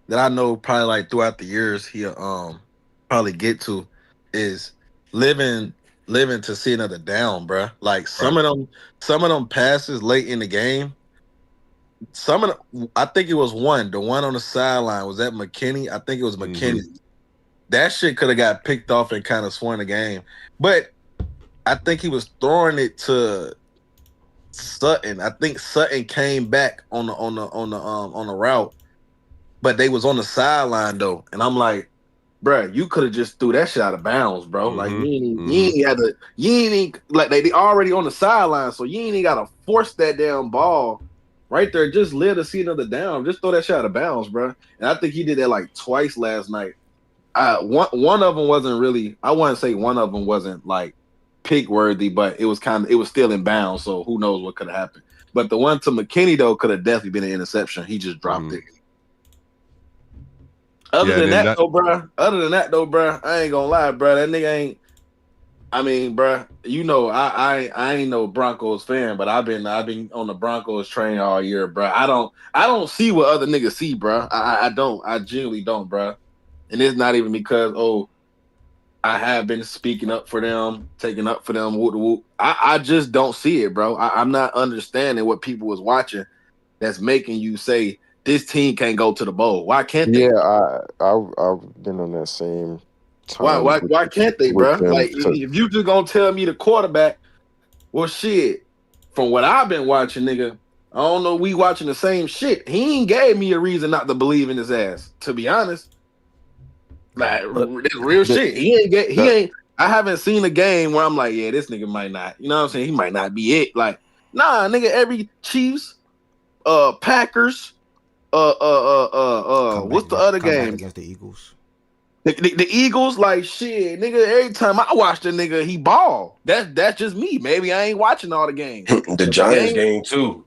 Speaker 12: that I know probably like throughout the years he'll probably get to is living to see another down, bruh. Like some of them passes late in the game. I think it was the one on the sideline was that McKinney. I think it was McKinney. That shit could have got picked off and kind of swung the game, but I think he was throwing it to Sutton. I think Sutton came back on the route, but they was on the sideline though, and I'm like, bruh, you could have just threw that shit out of bounds, bro. Like you ain't like they already on the sideline, so you ain't even gotta force that damn ball right there. Just live to see another down. Just throw that shit out of bounds, bro. And I think he did that like twice last night. One of them wasn't really. I wouldn't say one of them wasn't like pick worthy, but it was still in bounds. So who knows what could have happened. But the one to McKinney though could have definitely been an interception. He just dropped it. Other than that though, bro, I ain't gonna lie, bro. That nigga ain't. I mean, bro, you know, I ain't no Broncos fan, but I've been on the Broncos train all year, bro. I don't see what other niggas see, bro. I don't. I genuinely don't, bro. And it's not even because I have been speaking up for them, taking up for them. Whoop, whoop. I just don't see it, bro. I'm not understanding what people was watching that's making you say this team can't go to the bowl. Why can't they?
Speaker 4: Yeah, I've been on that same time.
Speaker 12: Why can't they, bro? Like if you just gonna tell me the quarterback, well, shit. From what I've been watching, nigga, I don't know. We watching the same shit. He ain't gave me a reason not to believe in his ass. To be honest, like this real shit. He ain't. I haven't seen a game where I'm like, yeah, this nigga might not. You know what I'm saying? He might not be it. Like, nah, nigga. Every Chiefs, Packers, what's the other game
Speaker 1: against the Eagles?
Speaker 12: The Eagles, like shit, nigga. Every time I watch the nigga, he ball. That's just me. Maybe I ain't watching all the games.
Speaker 14: The Giants game too.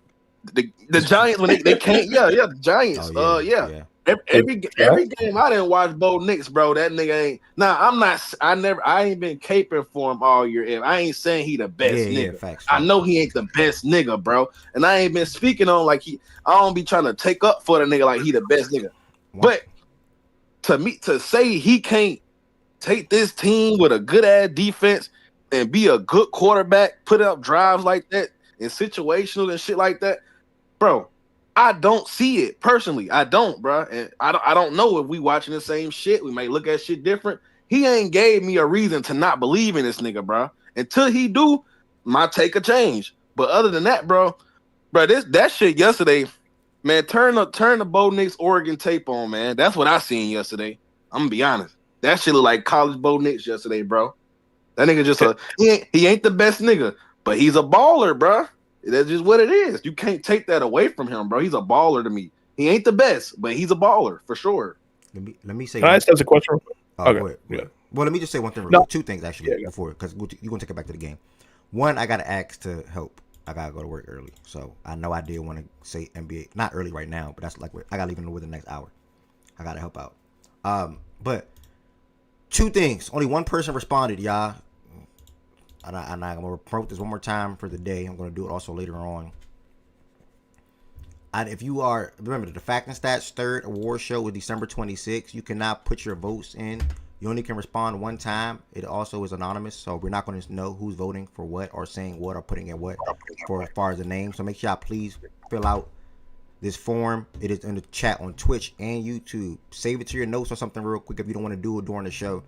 Speaker 12: The Giants when they can't. Yeah, the Giants. Yeah. Every game I didn't watch Bo Nix, bro. That nigga ain't. Nah, I'm not. I ain't been caping for him all year. I ain't saying he the best nigga. Facts. I know he ain't the best nigga, bro. And I ain't been speaking on like he. I don't be trying to take up for the nigga like he the best nigga. But to say he can't take this team with a good ass defense and be a good quarterback, put up drives like that in situational and shit like that, bro. I don't see it personally. I don't, bro. And I don't know if we watching the same shit. We may look at shit different. He ain't gave me a reason to not believe in this nigga, bro. Until he do, my take a change. But other than that, bro, that shit yesterday, man, turn the Bo Nix Oregon tape on, man. That's what I seen yesterday. I'm gonna be honest. That shit look like college Bo Nix yesterday, bro. That nigga just he ain't the best nigga, but he's a baller, bro. That's just what it is. You can't take that away from him, bro. He's a baller to me. He ain't the best, but he's a baller for sure.
Speaker 1: Let me say.
Speaker 3: Can I ask a question?
Speaker 1: Okay. Go ahead. Well, let me just say one thing. Two things actually before, because you're gonna take it back to the game. One, I gotta ask to help. I gotta go to work early, so I know I did want to say NBA, not early right now, but that's like I gotta leave in within the next hour. I gotta help out. But two things. Only one person responded, y'all. And I'm gonna promote this one more time for the day. I'm gonna do it also later on. If you are, remember the Fact and Stats third award show was December 26th. You cannot put your votes in. You only can respond one time. It also is anonymous, so we're not going to know who's voting for what or saying what or putting in what for as far as the name. So make sure y'all please fill out this form. It is in the chat on Twitch and YouTube. Save it to your notes or something real quick if you don't want to do it during the show.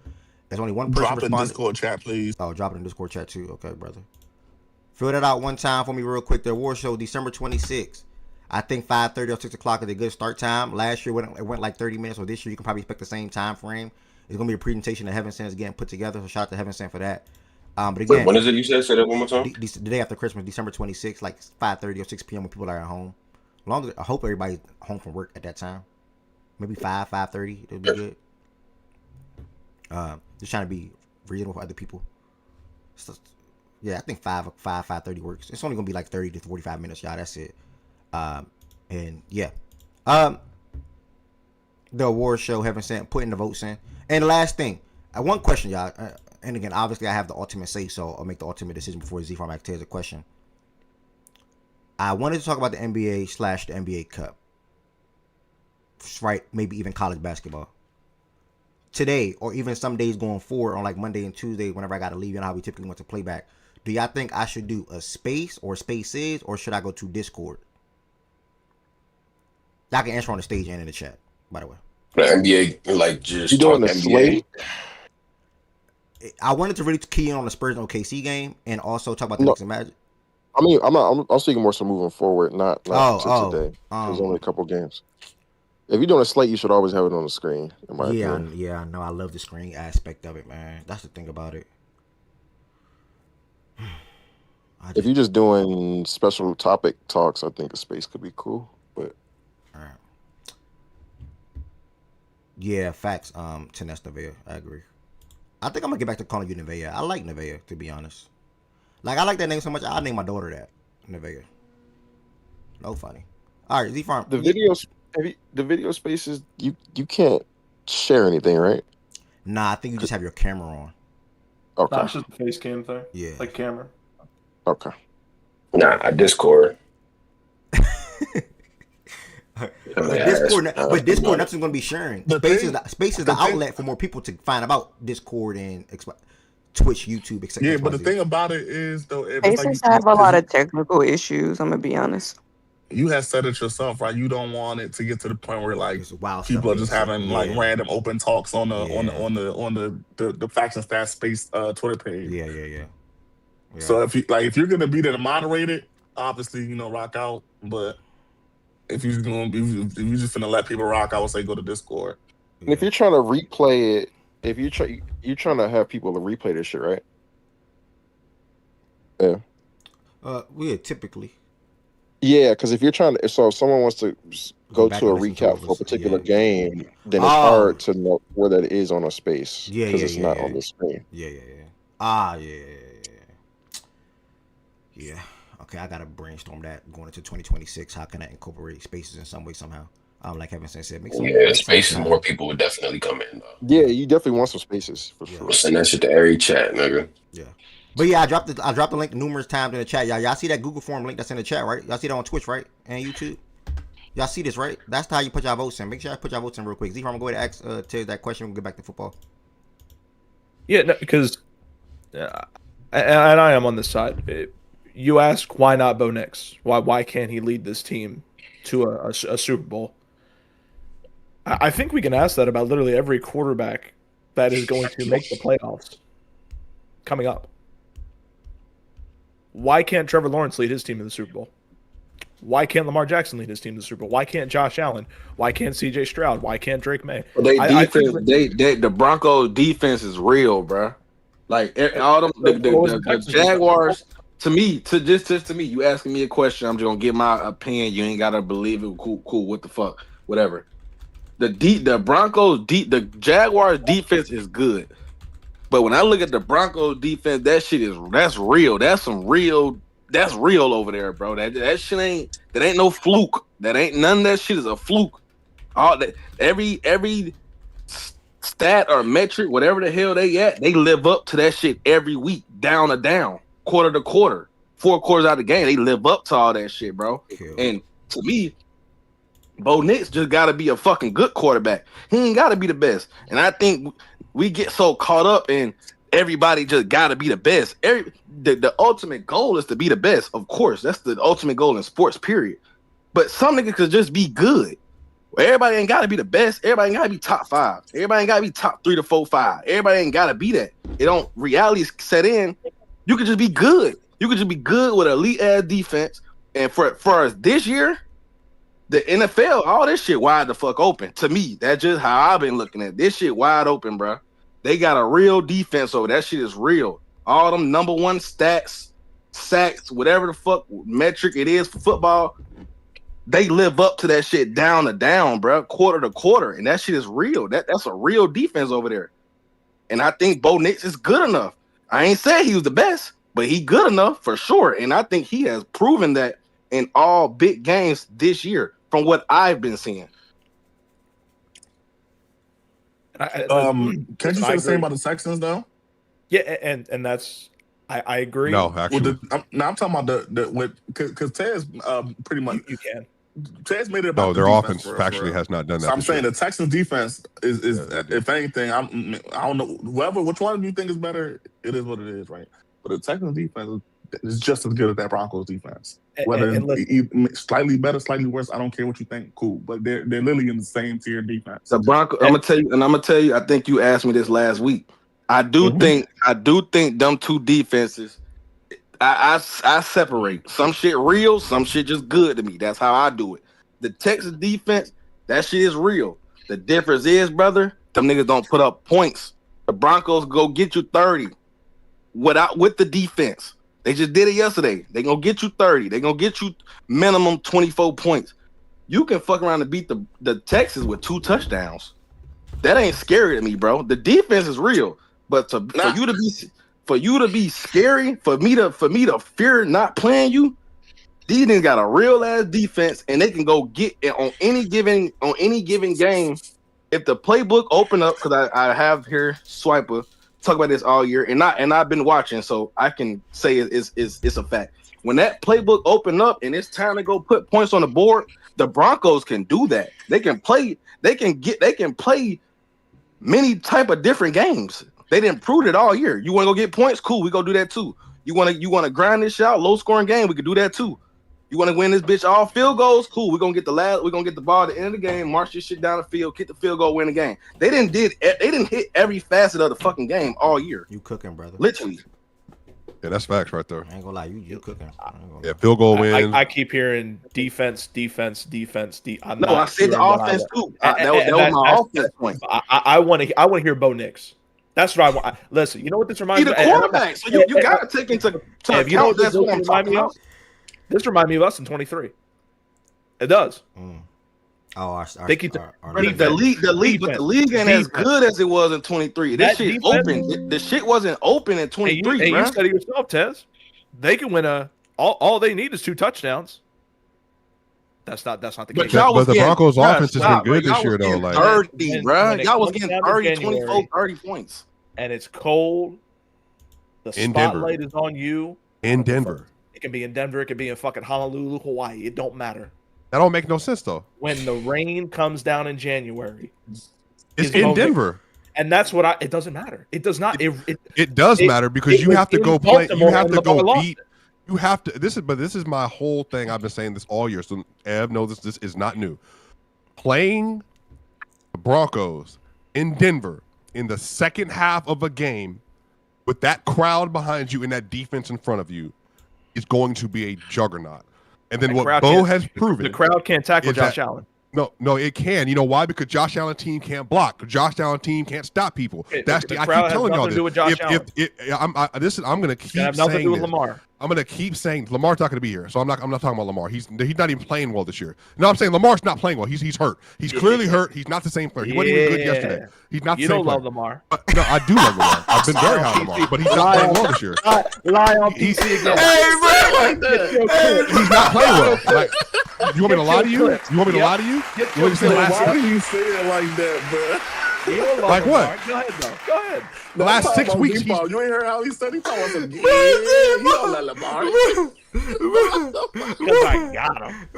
Speaker 1: There's only one person
Speaker 8: responded. Drop it in Discord chat, please.
Speaker 1: Oh, drop it in Discord chat too. Okay, brother. Fill that out one time for me real quick. The award show, December 26th. I think 5:30 or 6 o'clock is a good start time. Last year it went like 30 minutes, so this year you can probably expect the same time frame. It's going to be a presentation that Heaven Sent is getting put together, so shout out to Heaven Sent for that. But
Speaker 14: Wait,
Speaker 1: again,
Speaker 14: when is it? You said? Say that one more time.
Speaker 1: the day after Christmas, December 26th, like 5:30 or 6 p.m. when people are at home. Long as I hope everybody's home from work at that time. Maybe 5:30. It'll be good. Just trying to be reasonable for other people. So, yeah, I think 5:30 works. It's only gonna be like 30 to 45 minutes, y'all. That's it. And yeah, the award show, Heaven Sent, putting the votes in. And the last thing, one question, y'all. And again, obviously, I have the ultimate say, so I'll make the ultimate decision before Z-Farm actually takes a question. I wanted to talk about the NBA / the NBA Cup. Right, maybe even college basketball. Today, or even some days going forward, on like Monday and Tuesday, whenever I got to leave, you know how we typically went to playback. Do y'all think I should do a space or spaces, or should I go to Discord? Y'all can answer on the stage and in the chat, by the way.
Speaker 14: The NBA, like, just
Speaker 4: you doing
Speaker 14: talk
Speaker 4: the
Speaker 14: NBA.
Speaker 4: slate?
Speaker 1: I wanted to really key in on the Spurs and OKC game, and also talk about the Knicks and Magic.
Speaker 4: I mean, I'm speaking more so moving forward, not to today. There's only a couple games. If you're doing a slate, you should always have it on the screen. In my opinion.
Speaker 1: Yeah, I know. I love the screen aspect of it, man. That's the thing about it.
Speaker 4: If you're just doing special topic talks, I think a space could be cool. But
Speaker 1: all right. Yeah, facts. To Nestavia, I agree. I think I'm gonna get back to calling you Nevaeh. I like Nevaeh, to be honest. Like, I like that name so much, I'll name my daughter that. Nevaeh. No funny. All right, Z-Farm.
Speaker 4: The video spaces, you can't share anything, right?
Speaker 1: Nah, I think you just have your camera on.
Speaker 4: Okay.
Speaker 3: Nah, it's just a face cam thing.
Speaker 1: Yeah.
Speaker 3: Like camera.
Speaker 4: Okay.
Speaker 14: Nah, Discord.
Speaker 1: But Discord, nothing's gonna be sharing. Space is the outlet for more people to find about Discord and Twitch, YouTube, etc.
Speaker 8: Yeah, but the thing about it is, though,
Speaker 2: Spaces have a lot of technical issues. I'm gonna be honest.
Speaker 8: You have said it yourself, right? You don't want it to get to the point where like people are just having like random open talks on the Faction Stats Space Twitter page.
Speaker 1: Yeah.
Speaker 8: So if you're gonna be there to moderate it, obviously rock out. But if you're just gonna let people rock, I would say go to Discord.
Speaker 4: And if you're trying to replay it, if you're trying to have people to replay this shit, right? Yeah.
Speaker 1: We typically.
Speaker 4: Yeah, because if you're trying to, so if someone wants to go to a recap for a particular game, then it's hard to know where that is on a space because it's not on the screen.
Speaker 1: Yeah. Yeah. Okay, I gotta brainstorm that going into 2026. How can I incorporate spaces in some way somehow? Like Kevin said, make some.
Speaker 14: Yeah, spaces. More people would definitely come in.
Speaker 4: Yeah, you definitely want some spaces for sure.
Speaker 14: We'll send that shit to every chat, nigga.
Speaker 1: Yeah. But yeah, I dropped the link numerous times in the chat. Y'all see that Google form link that's in the chat, right? Y'all see that on Twitch, right? And YouTube. Y'all see this, right? That's how you put y'all votes in. Make sure I put y'all votes in real quick. Z-Farm, I'm going to ask Tiz that question. We'll get back to football.
Speaker 3: Yeah, no, because and I am on this side. You ask why not Bo Nix? Why can't he lead this team to a Super Bowl? I think we can ask that about literally every quarterback that is going to make the playoffs coming up. Why can't Trevor Lawrence lead his team in the Super Bowl? Why can't Lamar Jackson lead his team to the Super Bowl? Why can't Josh Allen? Why can't C.J. Stroud? Why can't Drake May?
Speaker 12: Well, the Broncos defense is real, bro. Like all them the Jaguars. To me, to me, you asking me a question, I'm just gonna get my opinion. You ain't gotta believe it. Cool. What the fuck? Whatever. The Broncos the Jaguars defense is good. But when I look at the Broncos defense, that's real. That's real over there, bro. That shit ain't no fluke. That ain't none of that shit is a fluke. All that every stat or metric, whatever the hell they at, they live up to that shit every week, down to down, quarter to quarter, 4 quarters out of the game. They live up to all that shit, bro. And to me, Bo Nix just got to be a fucking good quarterback. He ain't got to be the best. And I think we get so caught up in everybody just got to be the best. The ultimate goal is to be the best. Of course, that's the ultimate goal in sports, period. But some niggas could just be good. Everybody ain't got to be the best. Everybody ain't got to be top 5. Everybody ain't got to be top 3 to 4, 5. Everybody ain't got to be that. Reality set in. You could just be good. You could just be good with elite ass defense. And for us this year, the NFL, all this shit wide the fuck open. To me, that's just how I've been looking at this shit wide open, bro. They got a real defense over. That shit is real.
Speaker 17: all them number one stats, sacks, whatever the fuck metric it is for football, they live up to that shit down to down, bro, quarter to quarter, and that shit is real. That's a real defense over there. And I think Bo Nix is good enough. I ain't said he was the best, but he good enough for sure. And I think he has proven that in all big games this year, from what I've been seeing.
Speaker 8: Can't you say the same about the Texans though?
Speaker 3: Yeah, and that's I agree.
Speaker 15: No, actually,
Speaker 8: I'm talking about because Ted's pretty much
Speaker 3: you can.
Speaker 8: Ted's made it about
Speaker 15: their offense
Speaker 8: for
Speaker 15: factually has not done that.
Speaker 8: So I'm saying the Texans defense is if anything, I don't know which one of you think is better. It is what it is, right? But the Texans defense is just as good as that Broncos defense. Whether it's slightly better, slightly worse, I don't care what you think. Cool, but they're literally in the same tier defense.
Speaker 17: The Broncos. I'm gonna tell you. I think you asked me this last week. I do think them two defenses. I separate some shit real, some shit just good to me. That's how I do it. The Texas defense, that shit is real. The difference is, brother, them niggas don't put up points. The Broncos go get you 30 with the defense. They just did it yesterday. They gonna get you 30. They gonna get you minimum 24 points. You can fuck around and beat the Texans with 2 touchdowns. That ain't scary to me, bro. The defense is real, but for you to be scary, for me to fear not playing you, these niggas got a real ass defense, and they can go get it on any given game. If the playbook open up, because I have here Swiper talk about this all year, and I've been watching, so I can say it's a fact. When that playbook open up and it's time to go put points on the board, the Broncos can do that. They can play. They can play many type of different games. They didn't prove it all year. You want to go get points? Cool, we go do that too. You want to grind this shit out, low scoring game? We could do that too. You want to win this bitch all field goals? Cool, we're gonna get the ball at the end of the game, march this shit down the field, get the field goal, win the game. They didn't hit every facet of the fucking game all year.
Speaker 1: You cooking, brother?
Speaker 17: Literally.
Speaker 15: Yeah, that's facts right there.
Speaker 1: I ain't gonna lie, you cooking.
Speaker 15: Yeah, field goal wins.
Speaker 3: I keep hearing defense. I
Speaker 17: said the offense too. That was my offense point.
Speaker 3: I want to hear Bo Nix. That's what I want. Listen, you know what this reminds me of?
Speaker 17: He's the quarterback, so you got to take into account.
Speaker 3: You know what this reminds me of? This reminds me of us in 23. It does.
Speaker 1: Oh,
Speaker 3: they keep
Speaker 17: the league ain't as good as it was in 23. This shit open. The shit wasn't open in 23.
Speaker 3: And you said it yourself, Tez. They can win all they need is 2 touchdowns. That's not the case.
Speaker 15: But the Broncos' offense has been good this year, though. Like
Speaker 17: 30, bro. Y'all was getting 30, 24, 30 points.
Speaker 3: And it's cold. The spotlight is on you.
Speaker 15: In Denver.
Speaker 3: It can be in Denver. It can be in fucking Honolulu, Hawaii. It don't matter.
Speaker 15: That don't make no sense, though.
Speaker 3: When the rain comes down in January.
Speaker 15: It's in Denver.
Speaker 3: And that's what it doesn't matter. It does not.
Speaker 15: It does matter because you have to go play. You have to go beat. You have to. This is my whole thing. I've been saying this all year. So Ev knows this is not new. Playing the Broncos in Denver in the second half of a game with that crowd behind you and that defense in front of you is going to be a juggernaut. And then what Bo has proven,
Speaker 3: the crowd can't tackle Josh Allen.
Speaker 15: No, it can. You know why? Because Josh Allen team can't block. The Josh Allen team can't stop people. I keep telling y'all this. I'm going to keep saying
Speaker 3: nothing to do with Lamar.
Speaker 15: I'm going to keep saying Lamar's not going to be here. So I'm not talking about Lamar. He's not even playing well this year. No, I'm saying Lamar's not playing well. He's hurt. He's clearly hurt. He's not the same player. He wasn't even good yesterday. He's not the same player.
Speaker 3: You don't love Lamar.
Speaker 15: No, I do love Lamar. I've been very high on Lamar, but he's not playing well this year.
Speaker 3: Lie on PC again.
Speaker 15: He's not playing well. Like, you want me to lie to you? You want me to lie to you? You want me to say
Speaker 8: why do you say it like that, bro?
Speaker 15: Like what?
Speaker 3: Go ahead, though. Go ahead.
Speaker 15: The last 6 weeks,
Speaker 8: you ain't heard how he said he talking about some. You don't let Lamar.
Speaker 3: Because I got him.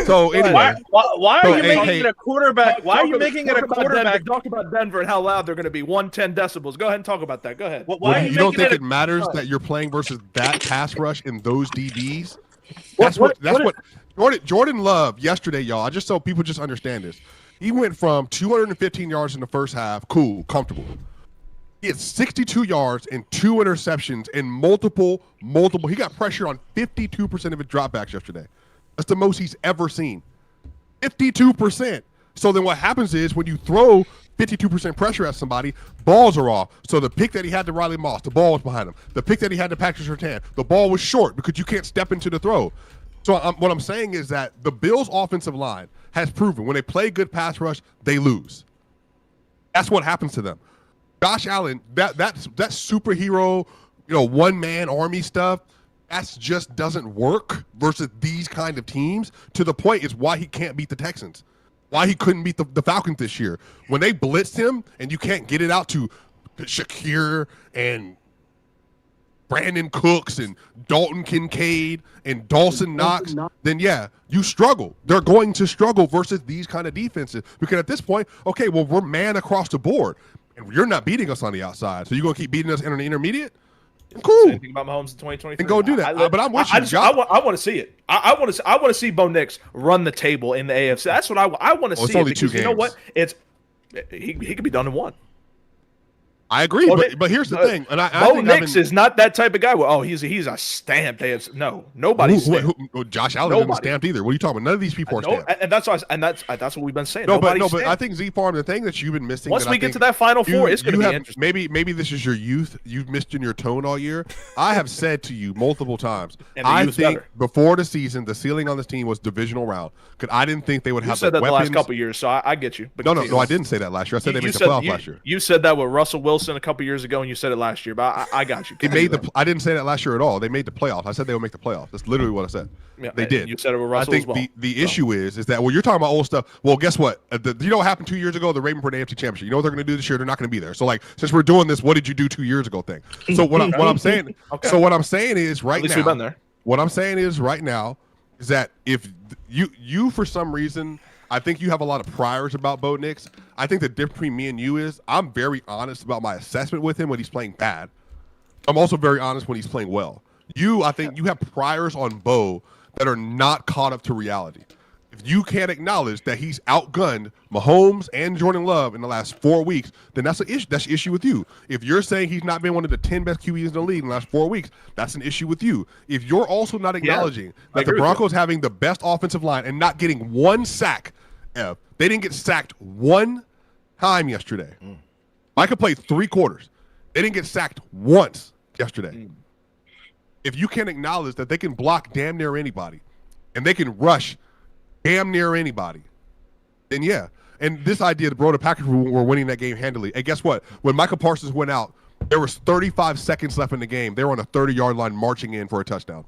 Speaker 15: So anyway,
Speaker 13: why are you making it a quarterback? Why are you making it a quarterback?
Speaker 3: Talk about Denver and how loud they're going to be. 110 decibels. Go ahead and talk about that. Go ahead.
Speaker 15: You don't think it matters that you're playing versus that pass rush and those DBs? That's what Jordan Love yesterday, y'all. Just so people just understand this. He went from 215 yards in the first half, cool, comfortable. He had 62 yards and 2 interceptions and multiple. He got pressure on 52% of his dropbacks yesterday. That's the most he's ever seen. 52%. So then what happens is when you throw 52% pressure at somebody, balls are off. So the pick that he had to Riley Moss, the ball was behind him. The pick that he had to Patrick Surtain, the ball was short because you can't step into the throw. So what I'm saying is that the Bills' offensive line has proven when they play good pass rush, they lose. That's what happens to them. Josh Allen, that superhero, one-man army stuff, that just doesn't work versus these kind of teams. To the point is why he can't beat the Texans, why he couldn't beat the Falcons this year. When they blitzed him and you can't get it out to Shakir and Brandon Cooks and Dalton Kincaid and Dawson Knox, then yeah, you struggle. They're going to struggle versus these kind of defenses because at this point, okay, well, we're man across the board and you're not beating us on the outside. So you're going to keep beating us in the intermediate? Cool.
Speaker 3: Think about Mahomes in 2023.
Speaker 15: And go do that. But I'm with you.
Speaker 3: I want to see it. I want to see Bo Nix run the table in the AFC. That's what I want to see.
Speaker 15: It's only 2 games.
Speaker 3: You know what? He could be done in 1.
Speaker 15: I agree, but here's the thing. And
Speaker 3: Bo Nix is not that type of guy. Well, he's a stamped AFC. No, nobody's stamped.
Speaker 15: Josh Allen isn't stamped either. What are you talking about? None of these people are stamped.
Speaker 3: And that's what we've been saying.
Speaker 15: But I think Z Farm, the thing that you've been missing.
Speaker 3: Once we get to that Final Four, it's going to be interesting.
Speaker 15: Maybe this is your youth. You've missed in your tone all year. I have said to you multiple times. I think before the season, the ceiling on this team was divisional round. Because I didn't think they would have
Speaker 3: the weapons.
Speaker 15: The
Speaker 3: last couple of years, so I get you.
Speaker 15: No, I didn't say that last year. I said they made the playoff last year.
Speaker 3: You said that with Russell Wilson a couple of years ago, and you said it last year. But I got you.
Speaker 15: I didn't say that last year at all. They made the playoffs. I said they would make the playoffs. That's literally what I said.
Speaker 3: Yeah,
Speaker 15: they did.
Speaker 3: You said it with Russell
Speaker 15: I think the issue is that you're talking about old stuff. Well, guess what? You know what happened 2 years ago? The Ravenport AFC Championship. You know what they're going to do this year? They're not going to be there. So since we're doing this, what did you do 2 years ago? Thing. So what I'm saying. Okay. So what I'm saying is right now. At least we've been there. What I'm saying is right now is that if you for some reason, I think you have a lot of priors about Bo Nix. I think the difference between me and you is I'm very honest about my assessment with him when he's playing bad. I'm also very honest when he's playing well. I think you have priors on Bo that are not caught up to reality. If you can't acknowledge that he's outgunned Mahomes and Jordan Love in the last 4 weeks, then that's an issue. That's an issue with you. If you're saying he's not been one of the 10 best QBs in the league in the last 4 weeks, that's an issue with you. If you're also not acknowledging that the Broncos having the best offensive line and not getting 1 sack, they didn't get sacked 1 time yesterday. Micah played 3 quarters. They didn't get sacked once yesterday. If you can't acknowledge that they can block damn near anybody and they can rush damn near anybody, then yeah. And this idea that the Packers were winning that game handily. And guess what? When Michael Parsons went out, there was 35 seconds left in the game. They were on a 30-yard line marching in for a touchdown.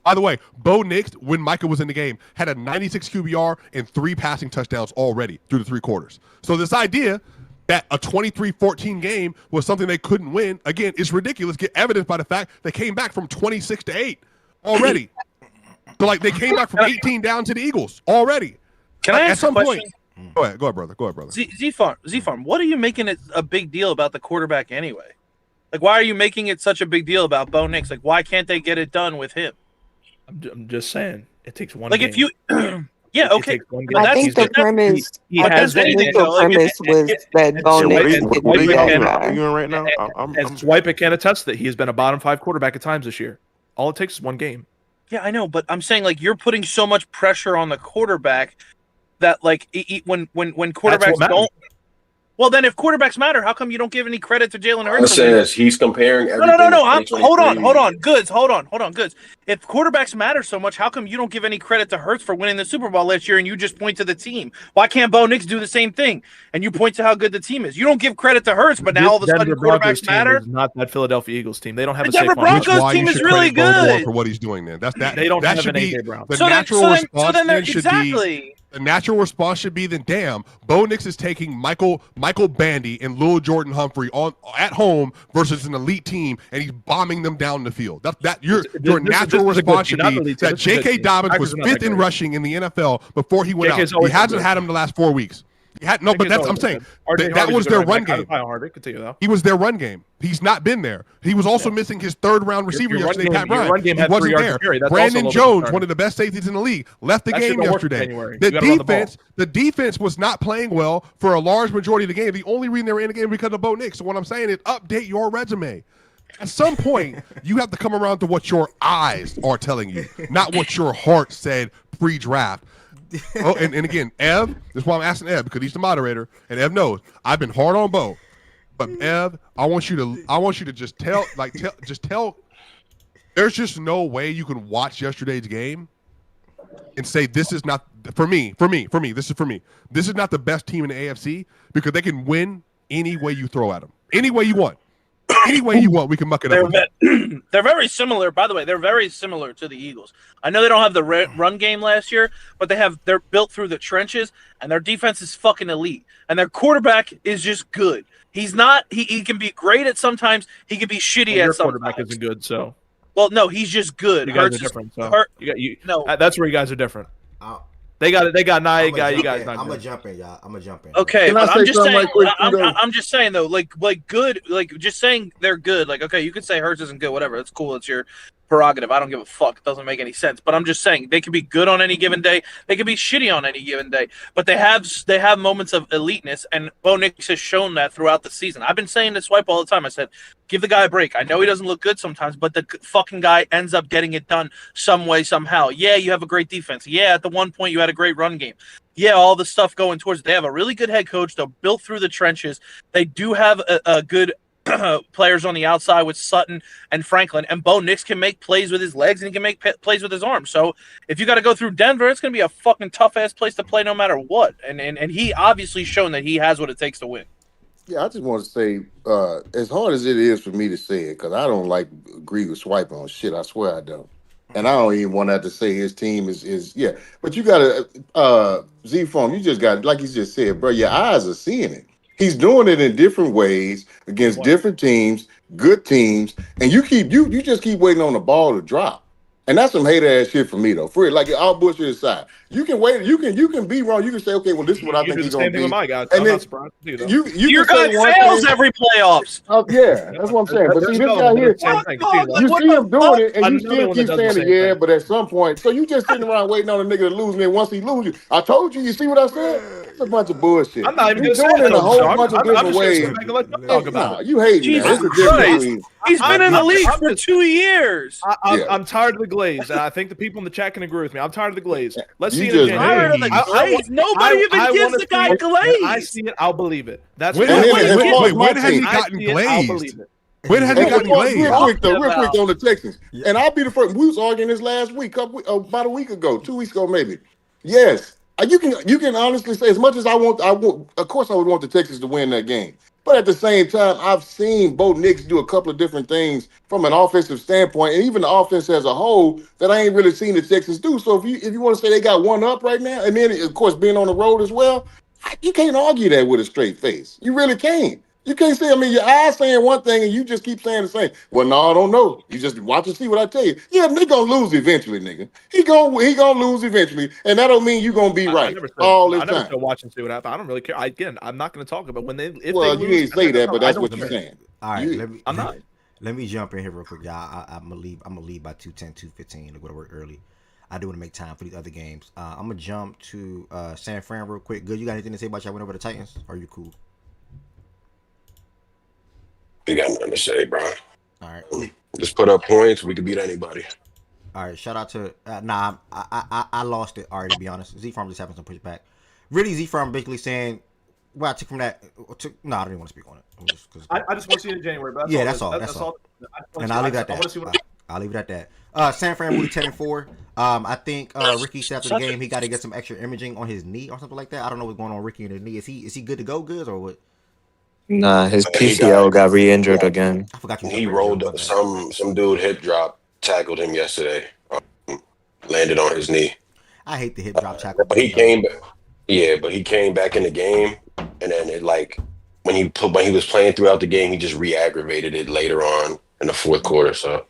Speaker 15: By the way, Bo Nix, when Micah was in the game, had a 96 QBR and 3 passing touchdowns already through the 3 quarters. So this idea that a 23-14 game was something they couldn't win, again, is ridiculous. Get evidenced by the fact they came back from 26-8 already. So they came back from 18 down to the Eagles already.
Speaker 13: Can I ask
Speaker 15: at some
Speaker 13: a question?
Speaker 15: Point? Go ahead, brother. Go ahead, brother.
Speaker 13: Z-Farm, what are you making it a big deal about the quarterback anyway? Why are you making it such a big deal about Bo Nix? Why can't they get it done with him?
Speaker 3: I'm just saying it takes one.
Speaker 13: If you, yeah, okay.
Speaker 2: I think the premise. The premise was that Bo Nix didn't
Speaker 3: What are
Speaker 2: do
Speaker 3: you doing right now? And Swipe can attest that he has been a bottom 5 quarterback at times this year. All it takes is 1 game.
Speaker 13: Yeah, I know, but I'm saying you're putting so much pressure on the quarterback that when quarterbacks don't. Well, then if quarterbacks matter, how come you don't give any credit to Jalen Hurts?
Speaker 14: Says he's comparing everything.
Speaker 13: No. Hold on, Goods. Hold on, Goods. If quarterbacks matter so much, how come you don't give any credit to Hurts for winning the Super Bowl last year and you just point to the team? Why can't Bo Nix do the same thing and you point to how good the team is? You don't give credit to Hurts, but now all of a sudden quarterbacks matter.
Speaker 3: Not that Philadelphia Eagles team. They don't have
Speaker 13: the Denver Broncos team is really good
Speaker 15: for what he's doing. Then
Speaker 3: they don't have an
Speaker 15: AJ
Speaker 3: Brown.
Speaker 15: The natural response should be. The natural response should be, then damn, Bo Nix is taking Michael Bandy and Lil Jordan Humphrey at home versus an elite team, and he's bombing them down the field. Your natural response should be that J.K. Dobbins was 5th in rushing in the NFL before he went out. He hasn't had him the last 4 weeks. I'm saying that was their run game. He was their run game. He's not been there. He was also missing his 3rd round receiver yesterday, Pat Bryant. He wasn't there. Brandon Jones, one of the best safeties in the league, left the game yesterday. The defense was not playing well for a large majority of the game. The only reason they were in the game because of Bo Nix. So what I'm saying is update your resume. At some point, you have to come around to what your eyes are telling you, not what your heart said pre-draft. Oh, and again, Ev, that's why I'm asking Ev, because he's the moderator, and Ev knows I've been hard on Bo. But Ev, I want you to just tell. There's just no way you can watch yesterday's game and say this is not for me. This is for me. This is not the best team in the AFC because they can win any way you throw at them, any way you want. Any way you want, we can muck it up.
Speaker 13: They're very similar. By the way, they're very similar to the Eagles. I know they don't have the run game last year, but they're built through the trenches, and their defense is fucking elite. And their quarterback is just good. He's not. He can be great at sometimes. He can be shitty at sometimes.
Speaker 3: Your quarterback isn't good, so.
Speaker 13: Well, no, he's just good.
Speaker 3: You guys are different. So. No, that's where you guys are different. They got Nia guy. You guys not.
Speaker 1: I'm gonna jump in, y'all. I'm gonna jump in.
Speaker 13: Okay, but I'm just saying. I'm just saying though, like good, like just saying they're good. Like, okay, you could say Hurts isn't good, whatever. That's cool. It's your prerogative. I don't give a fuck. It doesn't make any sense. But I'm just saying they can be good on any given day. They can be shitty on any given day. But they have moments of eliteness, and Bo Nix has shown that throughout the season. I've been saying this Swipe all the time. I said, give the guy a break. I know he doesn't look good sometimes, but the fucking guy ends up getting it done some way, somehow. Yeah, you have a great defense. Yeah, at the one point you had a great run game. Yeah, all the stuff going towards it. They have a really good head coach. They're built through the trenches. They do have a good players on the outside with Sutton and Franklin, and Bo Nix can make plays with his legs and he can make plays with his arms. So if you got to go through Denver, it's going to be a fucking tough ass place to play no matter what. And he obviously shown that he has what it takes to win.
Speaker 6: Yeah, I just want to say, as hard as it is for me to say it, because I don't agree with Swipe on shit. I swear I don't. And I don't even want to have to say his team is yeah. But you got to, Z-Form, you just got, like you just said, bro, your eyes are seeing it. He's doing it in different ways against different teams, good teams, and you just keep waiting on the ball to drop. And that's some hate ass shit for me though. For it, like all bullshit aside, you can wait. You can be wrong. You can say, okay, well, this is what I think he's going to be.
Speaker 3: My guy.
Speaker 6: And then
Speaker 13: your guy fails every playoffs.
Speaker 6: Yeah, that's what I'm saying. But see, this guy here, you see him doing it, and you still keep saying it. Yeah, but at some point, so you just sitting around waiting on a nigga to lose me. And once he loses you, I told you. You see what I said? It's a bunch of bullshit.
Speaker 3: I'm not even
Speaker 6: doing it in a whole bunch of different ways. You hating that? It's a difference.
Speaker 13: He's been in the league for 2 years.
Speaker 3: I'm tired of the glaze, and I think the people in the chat can agree with me. I'm tired of the glaze. Let's see it
Speaker 13: again. Tired of the glaze? Nobody even gives the guy glaze.
Speaker 3: I see it. I'll believe it. That's
Speaker 15: when has he gotten glazed? When has he gotten glazed?
Speaker 6: Real quick on the Texans. And I'll be the first. We was arguing this last week, about a week ago, 2 weeks ago, maybe. Yes, you can honestly say, as much as I want. Of course, I would want the Texans to win that game. But at the same time, I've seen Bo Nix do a couple of different things from an offensive standpoint, and even the offense as a whole, that I ain't really seen the Texans do. So if you want to say they got one up right now, and then of course being on the road as well, you can't argue that with a straight face. You really can't. You can't say, I mean, your eyes saying one thing and you just keep saying the same. Well, no, I don't know. You just watch and see what I tell you. Yeah, they gonna lose eventually, nigga. He gonna lose eventually, and that don't mean you gonna be right all the time.
Speaker 3: I never still watch and see what happens. I don't really care. I'm not gonna talk about when they. If
Speaker 6: well,
Speaker 3: they
Speaker 6: you didn't say that, but that's what you're saying.
Speaker 1: All right,
Speaker 3: I'm not.
Speaker 1: Let me jump in here real quick, y'all. I'm gonna leave by 2:10, 2:15 to go to work early. I do want to make time for these other games. I'm gonna jump to San Fran real quick. Good, you got anything to say about y'all went over the Titans? Or are you cool?
Speaker 14: We got nothing to say, bro.
Speaker 1: All right.
Speaker 14: Just put up points. We could beat anybody.
Speaker 1: All right. Shout out to I lost it already. To be honest, Z-Farm just having some pushback. Really, Z-Farm basically saying, "Well, I took from that." No, I don't even want to speak on it.
Speaker 3: I just want to see it in January. But
Speaker 1: that's all. And I'll leave it at that. I'll leave it at that. San Fran moved 10-4. I think Ricky said after the game he got to get some extra imaging on his knee or something like that. I don't know what's going on with Ricky and his knee. Is he good to go, Goods, or what?
Speaker 16: Nah, his PCL got re-injured again.
Speaker 1: I forgot
Speaker 14: he rolled up some dude hip drop tackled him yesterday. Landed on his knee.
Speaker 1: I hate the hip drop tackle.
Speaker 14: But he came back. Yeah, but he came back in the game, and then it when he was playing throughout the game, he just re-aggravated it later on in the fourth quarter. So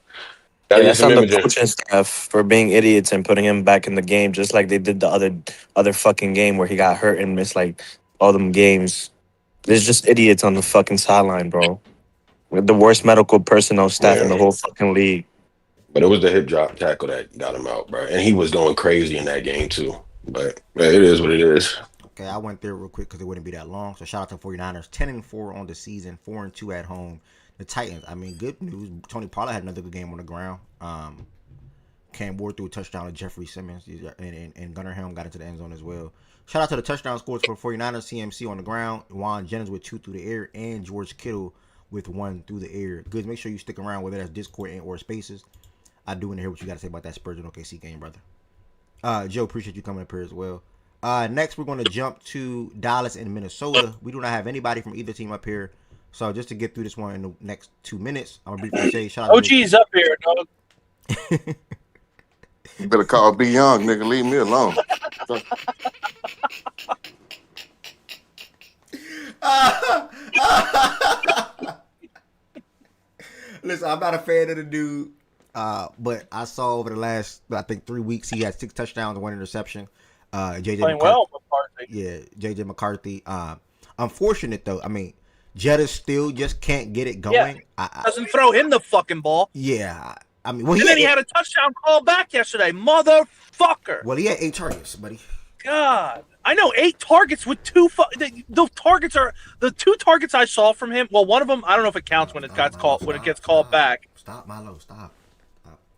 Speaker 16: that's on the coaching staff for being idiots and putting him back in the game, just like they did the other fucking game where he got hurt and missed all them games. There's just idiots on the fucking sideline, bro. With the worst medical personnel staff in the whole fucking league.
Speaker 14: But it was the hip drop tackle that got him out, bro. And he was going crazy in that game, too. But it is what it is.
Speaker 1: Okay, I went there real quick because it wouldn't be that long. So shout out to 49ers. 10-4 on the season. 4-2 at home. The Titans, I mean, good news. Tony Pollard had another good game on the ground. Cam Ward threw a touchdown to Jeffrey Simmons, and Gunnar Helm got into the end zone as well. Shout out to the touchdown scores for 49ers, CMC on the ground, Juan Jennings with 2 through the air, and George Kittle with 1 through the air. Good, make sure you stick around, whether that's Discord and or Spaces. I do want to hear what you got to say about that Spurs and OKC game, brother. Joe, appreciate you coming up here as well. Next, we're going to jump to Dallas and Minnesota. We do not have anybody from either team up here. So just to get through this one in the next 2 minutes, I'm going to briefly say shout out
Speaker 13: OG's up here, dog.
Speaker 6: You better call B Young, nigga. Leave me alone.
Speaker 1: Listen, I'm not a fan of the dude, but I saw over the last, I think, 3 weeks, he had 6 touchdowns and 1 interception. JJ
Speaker 13: Playing
Speaker 1: McCarthy,
Speaker 13: well, McCarthy.
Speaker 1: Yeah, JJ McCarthy. Unfortunate though. I mean, Jetta still just can't get it going.
Speaker 13: Yeah, doesn't throw him the fucking ball.
Speaker 1: Yeah, I mean, well,
Speaker 13: and then he had a touchdown call back yesterday, motherfucker.
Speaker 1: Well, he had 8 targets, buddy.
Speaker 13: God, I know 8 targets with 2. Those targets are the 2 targets I saw from him. Well, one of them I don't know if it counts when it gets called back.
Speaker 1: Stop, Milo. Stop.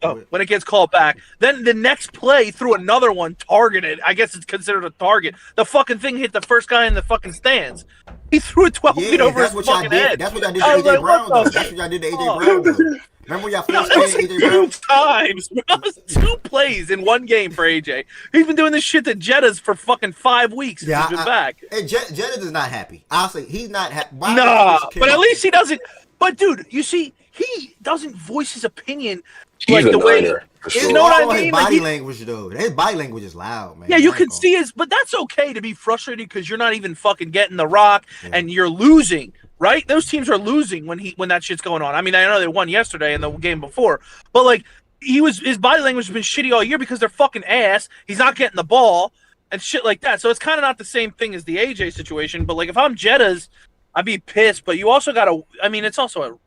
Speaker 13: Oh, when it gets called back, then the next play threw another one targeted. I guess it's considered a target. The fucking thing hit the first guy in the fucking stands. He threw it 12 feet over his fucking head.
Speaker 1: That's what I did to AJ Brown, though. That's what I did to AJ Brown, though. Remember when y'all first played AJ Brown?
Speaker 13: 2 times. That was 2 plays in 1 game for AJ. He's been doing this shit to Jetta's for fucking 5 weeks since he's been back.
Speaker 1: Jetta is not happy. I'll say he's not happy.
Speaker 13: Nah, but at least he doesn't. But dude, you see, he doesn't voice his opinion.
Speaker 14: He's
Speaker 13: like the way,
Speaker 14: sure.
Speaker 13: you know what I mean?
Speaker 1: His body language, though. His body language is loud, man.
Speaker 13: Yeah, you can see his, but that's okay to be frustrated because you're not even fucking getting the rock and you're losing, right? Those teams are losing when that shit's going on. I mean, I know they won yesterday and the game before, but like his body language has been shitty all year because they're fucking ass. He's not getting the ball and shit like that. So it's kind of not the same thing as the AJ situation. But like if I'm Jetta's, I'd be pissed. But you also got to, I mean, it's also a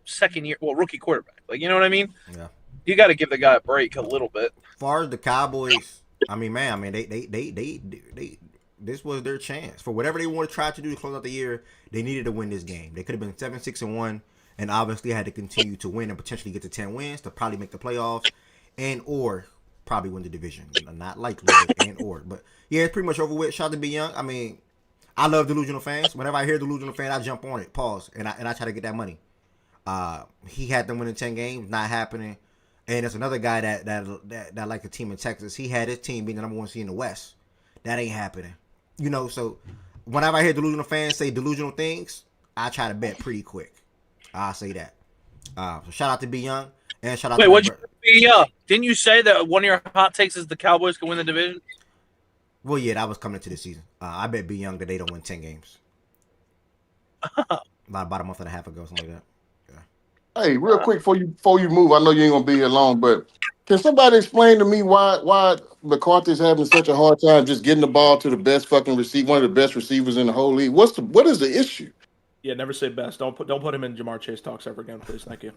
Speaker 13: rookie quarterback. Like, you know what I mean?
Speaker 1: Yeah.
Speaker 13: You got to give the guy a break a little bit.
Speaker 1: As far as the Cowboys, I mean, man, they this was their chance for whatever they want to try to do to close out the year. They needed to win this game. They could have been 7-6-1, and obviously had to continue to win and potentially get to 10 wins to probably make the playoffs, and or probably win the division. Not likely, but yeah, it's pretty much over with. Shout out to B Young. I mean, I love delusional fans. Whenever I hear delusional fan, I jump on it. Pause, and I try to get that money. He had them winning 10 games, not happening. And there's another guy that like the team in Texas. He had his team being the number 1 seed in the West. That ain't happening. You know, so whenever I hear delusional fans say delusional things, I try to bet pretty quick. I'll say that. So shout out to B Young and shout out to
Speaker 13: what'd you didn't you say that one of your hot takes is the Cowboys can win the division?
Speaker 1: Well, yeah, that was coming into the season. I bet B Young that they don't win 10 games. about a month and a half ago, something like that.
Speaker 6: Hey, real quick before you move, I know you ain't gonna be here long, but can somebody explain to me why McCarthy's having such a hard time just getting the ball to the best fucking receiver, one of the best receivers in the whole league? What is the issue?
Speaker 3: Yeah, never say best. Don't put him in Jamar Chase talks ever again, please. Thank you.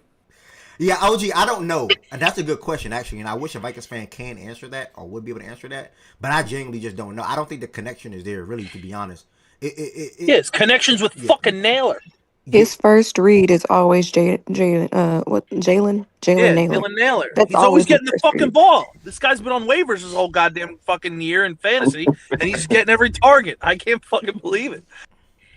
Speaker 1: Yeah, OG, I don't know. And that's a good question, actually. And I wish a Vikings fan can answer that or would be able to answer that. But I genuinely just don't know. I don't think the connection is there, really, to be honest.
Speaker 13: Yes, connections with fucking Naylor.
Speaker 2: His first read is always Jalen Naylor.
Speaker 13: Jalen Naylor. He's always getting the fucking ball. This guy's been on waivers his whole goddamn fucking year in fantasy, and he's getting every target. I can't fucking believe it.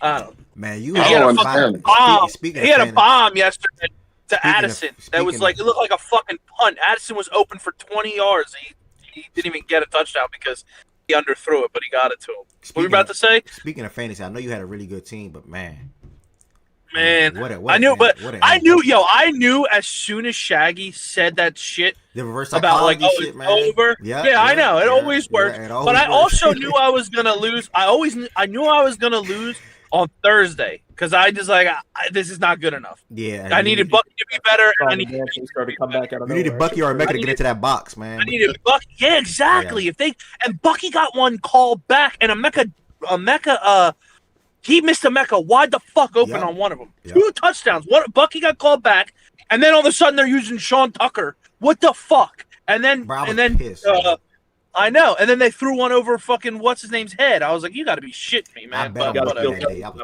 Speaker 13: I don't know.
Speaker 1: Man, you
Speaker 13: had a fucking bomb. He had a bomb yesterday to Addison. That was like, it looked like a fucking punt. Addison was open for 20 yards. He didn't even get a touchdown because he underthrew it, but he got it to him. What were you about to say?
Speaker 1: Speaking of fantasy, I know you had a really good team, but man,
Speaker 13: I knew as soon as Shaggy said that shit about like, oh, it's over. I know it always works. But I also knew I was gonna lose. I knew I was gonna lose on Thursday because I just like this is not good enough.
Speaker 1: Yeah,
Speaker 13: I needed Bucky to be better. And I
Speaker 3: needed to come back out of
Speaker 1: you needed Bucky or Mecca to get into that box, man.
Speaker 13: I needed Bucky. Yeah, exactly.
Speaker 1: Yeah.
Speaker 13: If Bucky got one call back, and a Mecca. He missed a Mecca wide the fuck open on one of them. 2 touchdowns. Bucky got called back, and then all of a sudden they're using Sean Tucker. What the fuck? And then
Speaker 1: pissed,
Speaker 13: I know. And then they threw one over fucking what's his name's head. I was like, you got to be shitting me, man. But whatever.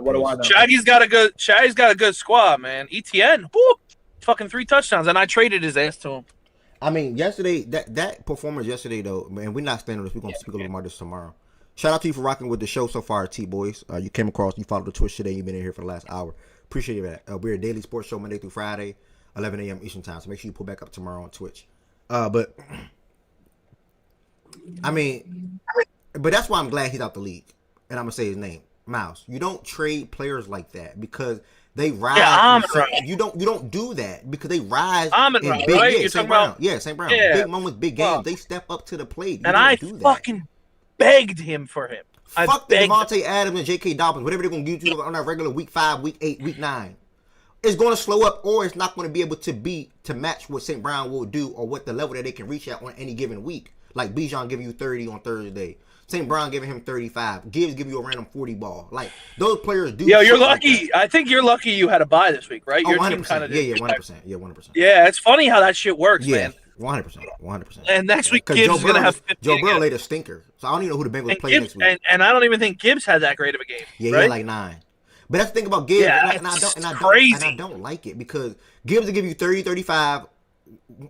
Speaker 3: What do I know?
Speaker 13: Shaggy's got a good squad, man. ETN, whoop, fucking 3 touchdowns, and I traded his ass to him.
Speaker 1: I mean, yesterday that performance yesterday though, man, we're not standing this. We're gonna speak a little more this tomorrow. Shout out to you for rocking with the show so far, T boys. You came across, you followed the Twitch today. You've been in here for the last hour. Appreciate that. We're a daily sports show Monday through Friday, 11 a.m. Eastern time. So make sure you pull back up tomorrow on Twitch. But I mean, but that's why I'm glad he's out the league, and I'm gonna say his name, Miles. You don't trade players like that because they rise.
Speaker 13: Yeah,
Speaker 1: you don't do that because they rise in
Speaker 13: Right,
Speaker 1: big
Speaker 13: right?
Speaker 1: games.
Speaker 13: You're
Speaker 1: St.
Speaker 13: talking
Speaker 1: Brown.
Speaker 13: about
Speaker 1: Yeah, St. Brown.
Speaker 13: yeah.
Speaker 1: Big moments, big games. They step up to the plate.
Speaker 13: And I fucking begged him for him.
Speaker 1: Fuck the Devontae Adams and J.K. Dobbins, whatever they're gonna give you on that regular week 5, week 8, week 9. It's going to slow up, or it's not going to be able to match what St. Brown will do, or what the level that they can reach at on any given week. Like Bijan giving you 30 on Thursday, St. Brown giving him 35, Gibbs giving you a random 40 ball. Like those players do.
Speaker 13: Yeah, you're lucky. Like I think you're lucky you had a bye this week, right?
Speaker 1: Oh,
Speaker 13: Your
Speaker 1: 100%.
Speaker 13: team kind of
Speaker 1: 100%. Yeah, 100%.
Speaker 13: Yeah, it's funny how that shit works,
Speaker 1: yeah,
Speaker 13: man.
Speaker 1: 100%.
Speaker 13: And next week Gibbs is gonna have 50
Speaker 1: Joe Burrow laid a stinker, so I don't even know who the Bengals play next week.
Speaker 13: And I don't even think Gibbs had that great of a game.
Speaker 1: Yeah,
Speaker 13: right?
Speaker 1: he had like 9. But that's the thing about Gibbs,
Speaker 13: Yeah,
Speaker 1: and I don't like it because Gibbs will give you 30, 35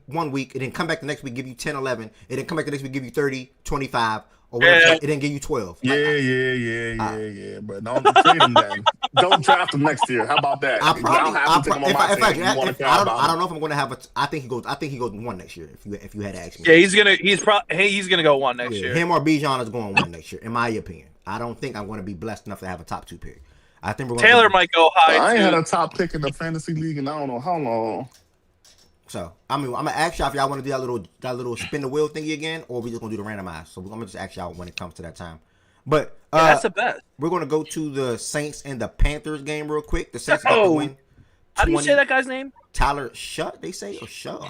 Speaker 1: one week, and then come back the next week, give you 10, 11, and then come back the next week, give you 30, 25, or whatever, and then give you 12.
Speaker 8: Yeah. But don't trade him then. Don't draft him next year. How about that? I don't
Speaker 1: know if I'm going to have a. I think he goes 1 next year. If you had to ask me.
Speaker 13: Yeah, he's gonna go 1 next year.
Speaker 1: Him or Bijan is going 1 next year, in my opinion. I don't think I'm going to be blessed enough to have a top 2 pick. I think
Speaker 13: Taylor might go high.
Speaker 8: I ain't had a top pick in the fantasy league, and I don't know how long.
Speaker 1: So I mean, I'm gonna ask y'all if y'all want to do that little spin the wheel thingy again, or we just gonna do the randomized. So I'm gonna just ask y'all when it comes to that time. But
Speaker 13: that's the best.
Speaker 1: We're gonna go to the Saints and the Panthers game real quick. The Saints got to win.
Speaker 13: How do you say that guy's name?
Speaker 1: Tyler Shutt. They say or Shutt.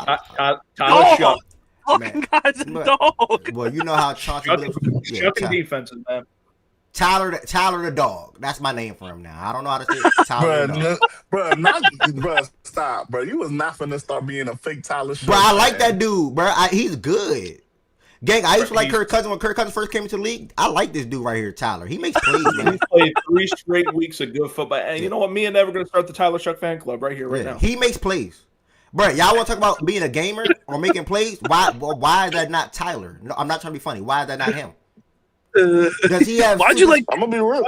Speaker 3: Tyler Shutt.
Speaker 13: Fucking guy's a dog.
Speaker 1: Well, you know how Chauncey.
Speaker 3: Shutt defenses, man.
Speaker 1: Tyler the dog. That's my name for him now. I don't know how to say it. Tyler the dog.
Speaker 8: Stop, bro. You was not finna start being a fake Tyler Shutt.
Speaker 1: Bro, I like that dude, bro. He's good. Gang, I used to like Kirk Cousins when Kirk Cousins first came into the league. I like this dude right here, Tyler. He makes plays, man.
Speaker 3: He played 3 straight weeks of good football. And you know what? Me and Never going to start the Tyler Shuck fan club right here, right now.
Speaker 1: He makes plays. Bro, y'all want to talk about being a gamer or making plays? Why is that not Tyler? No, I'm not trying to be funny. Why is that not him? Does he have?
Speaker 13: Why'd you like?
Speaker 8: I'm gonna be real,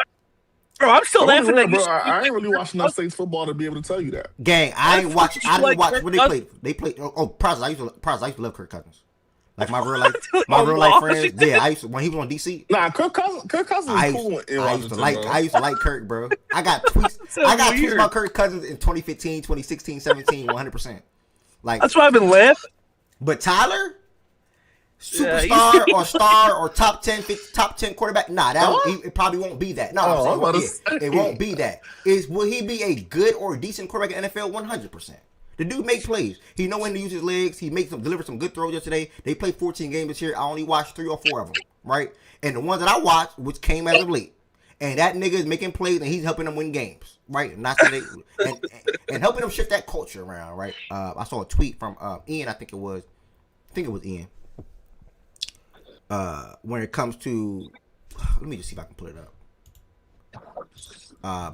Speaker 13: bro. I'm still laughing at you.
Speaker 8: I ain't really watching enough Saints football to be able to tell you that.
Speaker 1: Gang, I didn't watch when they played. They played. Process. I used to love Kirk Cousins. Like my real life friends. Yeah, I used to when he was on DC.
Speaker 8: Nah, Kirk Cousins is cool.
Speaker 1: I used to like Kirk, bro. I got tweets. Tweets about Kirk Cousins in 2015, 2016, 17, 100%. Like
Speaker 13: that's why I've been laughing.
Speaker 1: But Tyler. Superstar or star or top 10 quarterback? Nah, it probably won't be that. No, it won't be that. Will he be a good or decent quarterback in the NFL? 100%. The dude makes plays. He know when to use his legs. He deliver some good throws yesterday. They played 14 games this year. I only watched 3 or 4 of them, right? And the ones that I watched, which came as of late, and that nigga is making plays and he's helping them win games, right? And and helping them shift that culture around, right? I saw a tweet from Ian. I think it was Ian. When it comes to, let me just see if I can pull it up.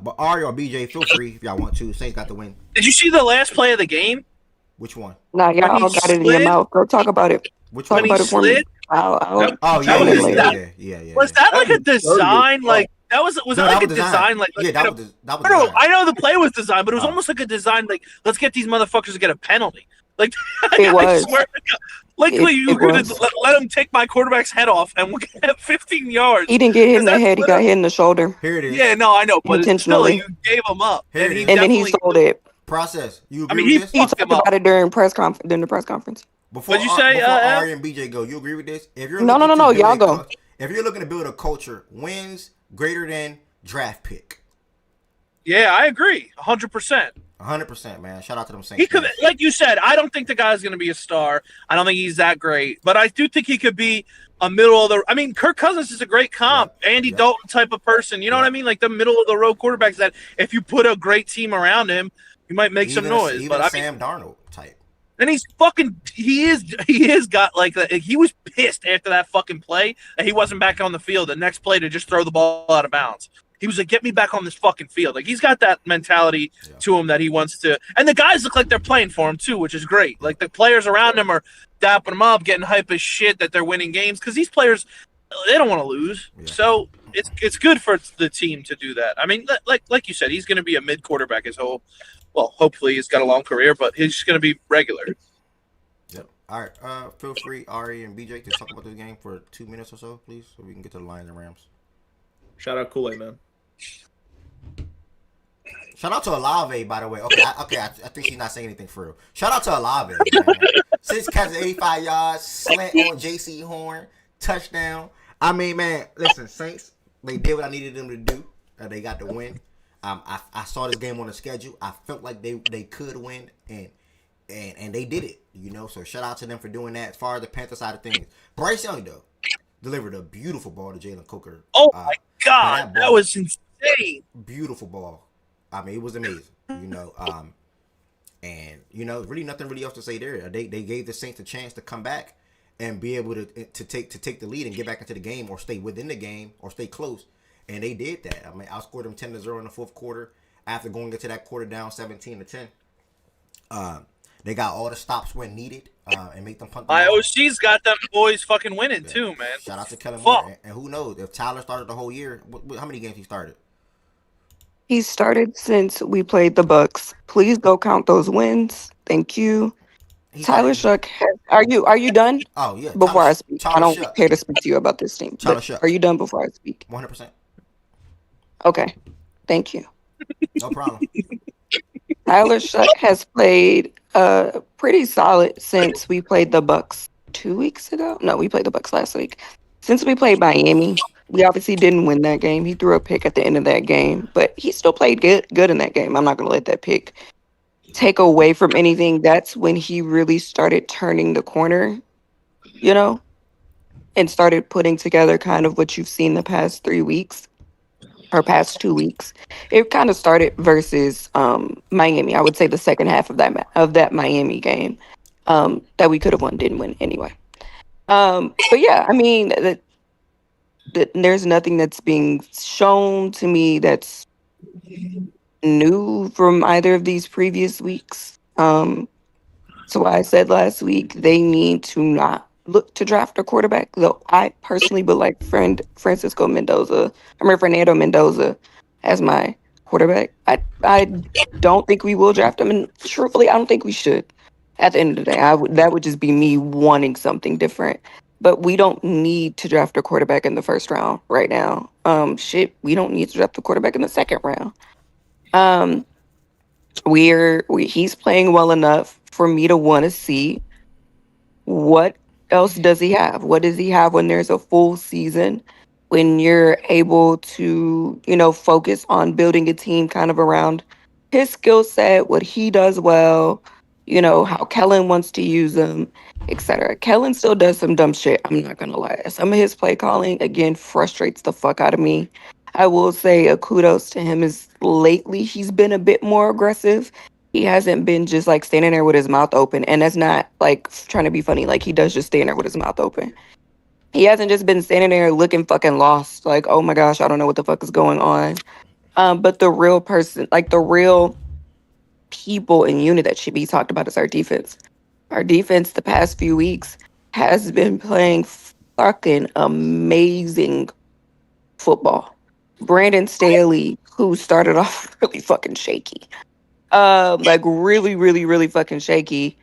Speaker 1: But Ari or BJ, feel free if y'all want to. Saints got the win.
Speaker 13: Did you see the last play of the game?
Speaker 1: Which one?
Speaker 2: Nah, y'all all got it in your mouth. Go talk about it.
Speaker 1: Which
Speaker 2: talk
Speaker 1: one?
Speaker 2: about it for me.
Speaker 1: Yeah.
Speaker 13: Was that like a design? Like that was that like a design? Like
Speaker 1: yeah, that was.
Speaker 13: No, I know the play was designed, but it was almost like a design. Like let's get these motherfuckers to get a penalty. Like
Speaker 2: it was.
Speaker 13: I swear to God. Like you were gonna let him take my quarterback's head off and we'll get 15 yards.
Speaker 2: He didn't get hit in the head. He got hit in the shoulder.
Speaker 1: Here it is.
Speaker 13: Yeah, no, I know, but
Speaker 2: intentionally,
Speaker 13: still, you gave him up,
Speaker 1: and
Speaker 2: then he sold it.
Speaker 1: Process. You agree with this?
Speaker 2: He talked about it during the press conference.
Speaker 1: Before Ari and BJ go, you agree with this? If you're
Speaker 2: no, y'all go.
Speaker 1: If you're looking to build a culture, wins greater than draft pick.
Speaker 13: Yeah, I agree, 100%.
Speaker 1: 100%, man. Shout out to them Saints.
Speaker 13: He could, like you said, I don't think the guy's going to be a star. I don't think he's that great, but I do think he could be a middle of the. I mean, Kirk Cousins is a great comp, Andy Dalton type of person. You know what I mean? Like the middle of the road quarterbacks that if you put a great team around him, you might make some noise. But
Speaker 1: Sam Darnold type.
Speaker 13: And he's fucking. He is got like he was pissed after that fucking play that he wasn't back on the field. The next play to just throw the ball out of bounds. He was like, "Get me back on this fucking field." Like he's got that mentality to him that he wants to. And the guys look like they're playing for him too, which is great. Like the players around him are dapping him up, getting hype as shit that they're winning games because these players they don't want to lose. Yeah. So it's good for the team to do that. I mean, like you said, he's going to be a mid quarterback his whole. Well, hopefully he's got a long career, but he's just going to be regular.
Speaker 1: Yep. All right. Feel free, Ari and BJ, to talk about this game for 2 minutes or so, please, so we can get to the Lions and Rams.
Speaker 3: Shout out Kool-Aid, man.
Speaker 1: Shout out to Olave, by the way. I think she's not saying anything for real. Shout out to Olave, man. 6 catches, 85 yards, slant on J.C. Horn, touchdown. I mean, man, listen, Saints, they did what I needed them to do. They got the win. I saw this game on the schedule. I felt like they could win, and they did it. You know, so shout out to them for doing that. As far as the Panther side of things, Bryce Young though delivered a beautiful ball to Jalen Cooker.
Speaker 13: Oh my God, that was insane!
Speaker 1: Beautiful ball. I mean, it was amazing. You know, and you know, really nothing really else to say there. They gave the Saints a chance to come back and be able to take the lead and get back into the game or stay within the game or stay close. And they did that. I mean, I outscored them 10-0 in the fourth quarter after going into that quarter down 17-10. They got all the stops when needed and make them punt.
Speaker 13: My OC's got them boys fucking winning too, man.
Speaker 1: Shout out to Kellen Moore. And who knows if Tyler started the whole year? How many games he started?
Speaker 2: He started since we played the Bucks. Please go count those wins. Thank you. Tyler Shuck, are you done?
Speaker 1: Oh yeah.
Speaker 2: Before I speak, I don't care to speak to you about this team. Are you done before I speak?
Speaker 1: 100%.
Speaker 2: Okay. Thank you.
Speaker 1: No problem.
Speaker 2: Tyler Shuck has played pretty solid since we played the Bucks 2 weeks ago. No, we played the Bucks last week. Since we played Miami, we obviously didn't win that game. He threw a pick at the end of that game, but he still played good in that game. I'm not going to let that pick take away from anything. That's when he really started turning the corner, you know, and started putting together kind of what you've seen the past 3 weeks or past 2 weeks. It kind of started versus Miami. I would say the second half of that Miami game that we could have won, didn't win anyway. But yeah, I mean, there's nothing that's being shown to me that's new from either of these previous weeks. So I said last week they need to not look to draft a quarterback. Though I personally would like Fernando Mendoza as my quarterback. I don't think we will draft him, and truthfully, I don't think we should. At the end of the day, that would just be me wanting something different. But we don't need to draft a quarterback in the first round right now. We don't need to draft a quarterback in the second round. He's playing well enough for me to want to see what else does he have. What does he have when there's a full season? When you're able to, focus on building a team kind of around his skill set, what he does well, how Kellen wants to use him, etc. Kellen still does some dumb shit. I'm not going to lie. Some of his play calling, again, frustrates the fuck out of me. I will say a kudos to him is lately he's been a bit more aggressive. He hasn't been just like standing there with his mouth open. And that's not like trying to be funny. Like he does just stand there with his mouth open. He hasn't just been standing there looking fucking lost. Like, oh my gosh, I don't know what the fuck is going on. But the real person, like the real people and unit that should be talked about is our defense. Our defense the past few weeks has been playing fucking amazing football. Brandon Staley, who started off really fucking shaky, like really, really, really fucking shaky,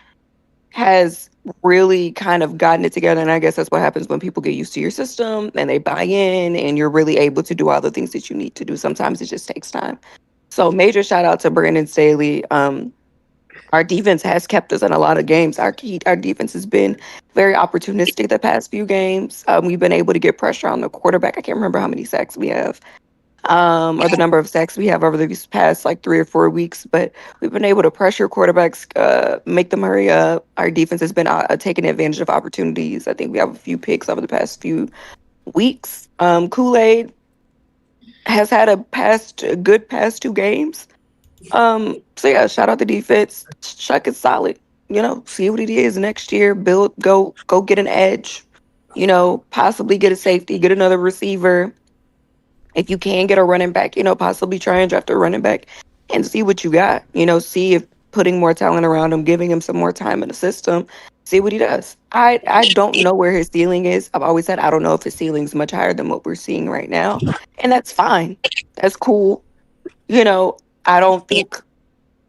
Speaker 2: has really kind of gotten it together. And I guess that's what happens when people get used to your system and they buy in and you're really able to do all the things that you need to do. Sometimes it just takes time. So major shout out to Brandon Staley. Our defense has kept us in a lot of games. Our defense has been very opportunistic the past few games. We've been able to get pressure on the quarterback. I can't remember how many sacks we have. Or the number of sacks we have over these past like 3 or 4 weeks, but we've been able to pressure quarterbacks, make them hurry up. Our defense has been taking advantage of opportunities. I think we have a few picks over the past few weeks. Kool-Aid has had a good past 2 games. So yeah, shout out the defense. Chuck is solid. See what it is next year. Go get an edge. Possibly get a safety, get another receiver. If you can get a running back, possibly try and draft a running back and see what you got. See if putting more talent around him, giving him some more time in the system, see what he does. I don't know where his ceiling is. I've always said I don't know if his ceiling is much higher than what we're seeing right now. And that's fine. That's cool. I don't think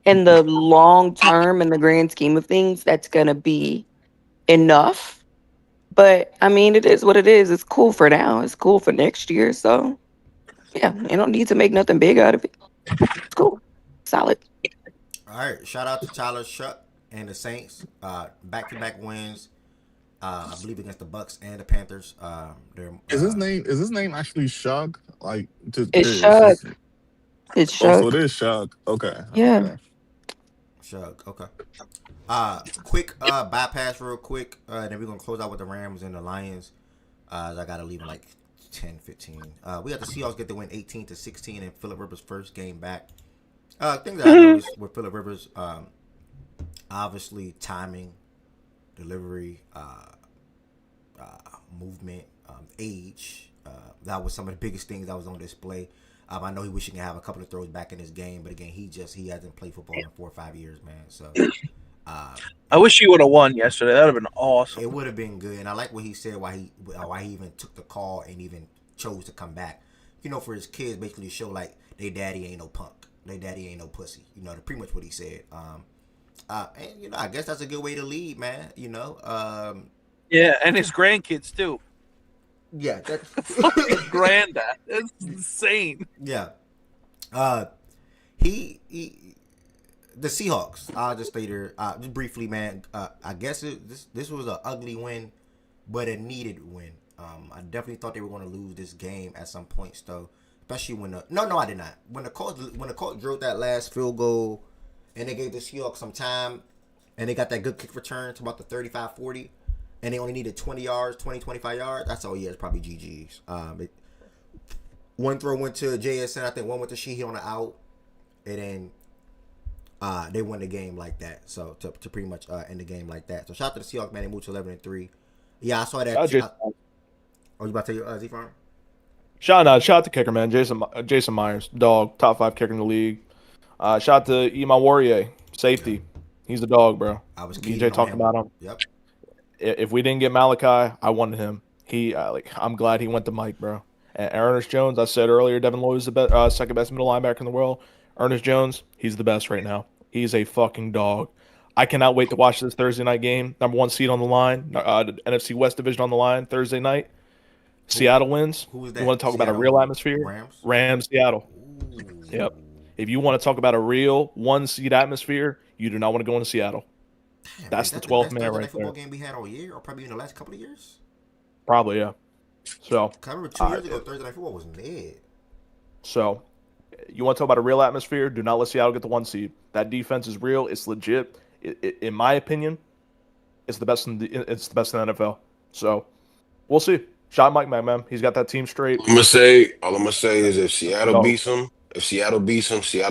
Speaker 2: in the long term, in the grand scheme of things, that's going to be enough. But I mean, it is what it is. It's cool for now. It's cool for next year. So yeah, you don't need to make nothing big out of it. It's cool. Solid.
Speaker 1: All right. Shout out to Tyler Shuck and the Saints. Back-to-back wins. I believe against the Bucks and the Panthers.
Speaker 8: Is his name actually Shug? Like
Speaker 2: it's Shug. It's
Speaker 8: Oh,
Speaker 2: Shug.
Speaker 8: so it is Shug. Okay.
Speaker 2: Yeah.
Speaker 8: Okay.
Speaker 1: Shug. Okay. Quick bypass real quick. Then we're gonna close out with the Rams and the Lions. I gotta leave in like 10, 15. We got the Seahawks get the win 18-16 in Phillip Rivers' first game back. Things that I noticed with Phillip Rivers, obviously timing, delivery, movement, age. That was some of the biggest things that was on display. I know he wish he can have a couple of throws back in his game, but again, he hasn't played football in 4 or 5 years, man. So
Speaker 13: I wish he would have won yesterday. That would have been awesome.
Speaker 1: It would have been good, and I like what he said. Why he even took the call and even chose to come back. For his kids, basically show like their daddy ain't no punk, their daddy ain't no pussy. Pretty much what he said. And I guess that's a good way to lead, man.
Speaker 13: Yeah, and his grandkids too.
Speaker 1: Yeah, that's
Speaker 13: granddad. That's insane.
Speaker 1: Yeah. He the Seahawks. I'll just stay there. Just briefly, man. I guess this was an ugly win, but a needed win. I definitely thought they were going to lose this game at some points, though. Especially when no, I did not. When the Colts drilled that last field goal, and they gave the Seahawks some time, and they got that good kick return to about the 35-40, and they only needed 20 yards, 20, 25 yards. That's all he has, probably GG's. One throw went to JSN. I think one went to Sheehy on the out, and then they won the game like that. So to pretty much end the game like that. So shout out to the Seahawks, man. They moved to 11-3. Yeah, I saw that. You about to tell you, Z-Farm?
Speaker 3: Shout out to kicker, man. Jason Myers, dog, top 5 kicker in the league. Shout out to Iman Warrior, safety. Yeah. He's the dog, bro.
Speaker 1: I was
Speaker 3: DJ talking about him.
Speaker 1: Yep.
Speaker 3: If we didn't get Malachi, I wanted him. I'm glad he went to Mike, bro. And Ernest Jones, I said earlier, Devin Lloyd is the second best middle linebacker in the world. Ernest Jones, he's the best right now. He's a fucking dog. I cannot wait to watch this Thursday night game. Number 1 seed on the line, the NFC West division on the line Thursday night. Seattle wins.
Speaker 1: Who is that?
Speaker 3: You want to talk
Speaker 1: Seattle,
Speaker 3: about a real atmosphere? Rams, Seattle. Ooh. Yep. If you want to talk about a real 1 seed atmosphere, you do not want to go into Seattle.
Speaker 1: Damn,
Speaker 3: that's the 12th man right there.
Speaker 1: Football game we had all year, or probably in the last couple of years.
Speaker 3: Probably, yeah. So
Speaker 1: I remember 2 years ago, Thursday night football was mid.
Speaker 3: So you want to talk about a real atmosphere? Do not let Seattle get the 1 seed. That defense is real. It's legit. In my opinion, it's the best in the NFL. So we'll see. Shout Mike, man. He's got that team straight.
Speaker 14: All I'm gonna say is if Seattle beats them, Seattle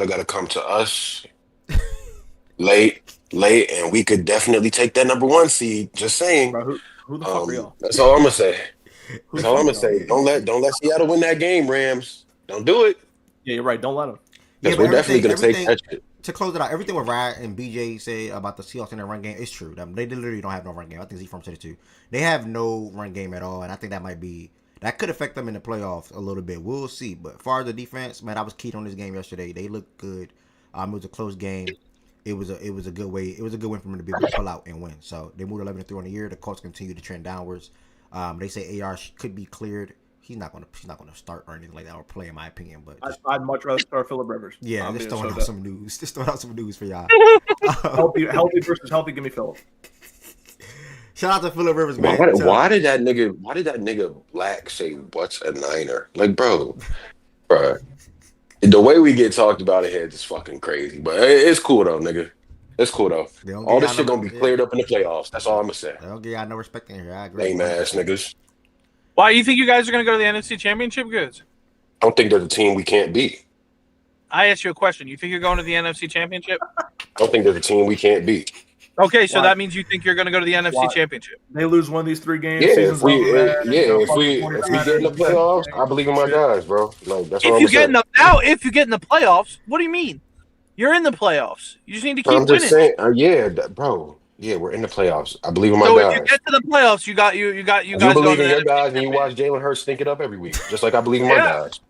Speaker 14: got to come to us late, and we could definitely take that number 1 seed. Just saying.
Speaker 3: Bro, who the fuck are y'all?
Speaker 14: That's all I'm gonna say. That's all I'm gonna say. Don't let Seattle win that game, Rams. Don't do it.
Speaker 3: Yeah, you're right. Don't let them.
Speaker 14: Yeah, we're definitely gonna take that shit.
Speaker 1: To close it out, everything what Ryan and BJ said about the Seahawks in their run game is true. They literally don't have no run game. I think Z-Farm said it too. They have no run game at all, and I think that could affect them in the playoffs a little bit. We'll see. But as far as the defense, man, I was keyed on this game yesterday. They looked good. It was a close game. It was a good way. It was a good win for them to be able to pull out and win. So they moved 11-3 on the year. The Colts continue to trend downwards. They say AR could be cleared. He's not gonna start or anything like that or play, in my opinion. But
Speaker 3: I'd much rather start Phillip Rivers.
Speaker 1: Yeah, just throwing out some news. Just throwing out some news for y'all.
Speaker 3: healthy versus healthy. Give me Phillip.
Speaker 1: Shout out to Phillip Rivers, man.
Speaker 14: Why did that nigga Black say what's a Niner? Like, bro, the way we get talked about it here is fucking crazy. But it's cool though, nigga. It's cool though. All this shit gonna be cleared up in the playoffs. That's all I'm gonna say.
Speaker 1: They don't give y'all no respect in here. I agree.
Speaker 14: Lame ass niggas.
Speaker 13: Why you think you guys are going to go to the NFC Championship? Good.
Speaker 14: I don't think there's a team we can't beat.
Speaker 13: I asked you a question. You think you're going to the NFC Championship?
Speaker 14: I don't think there's a team we can't beat.
Speaker 13: Okay, so that means you think you're going to go to the NFC Championship.
Speaker 3: They lose one of these 3 games.
Speaker 14: Yeah,
Speaker 3: Season's over, man.
Speaker 14: if we get in the playoffs, I believe in my guys, bro. Like that's what
Speaker 13: If
Speaker 14: I'm
Speaker 13: you get
Speaker 14: saying.
Speaker 13: if you get in the playoffs, what do you mean? You're in the playoffs. You just need to keep
Speaker 14: I'm just
Speaker 13: winning.
Speaker 14: saying, bro. Yeah, we're in the playoffs. I believe in my
Speaker 13: So
Speaker 14: guys.
Speaker 13: if you get to the playoffs, you guys
Speaker 14: You
Speaker 13: going
Speaker 14: believe
Speaker 13: to
Speaker 14: in
Speaker 13: the
Speaker 14: your
Speaker 13: NFC
Speaker 14: guys, and you watch Jalen Hurts stink it up every week, just like I believe in my guys.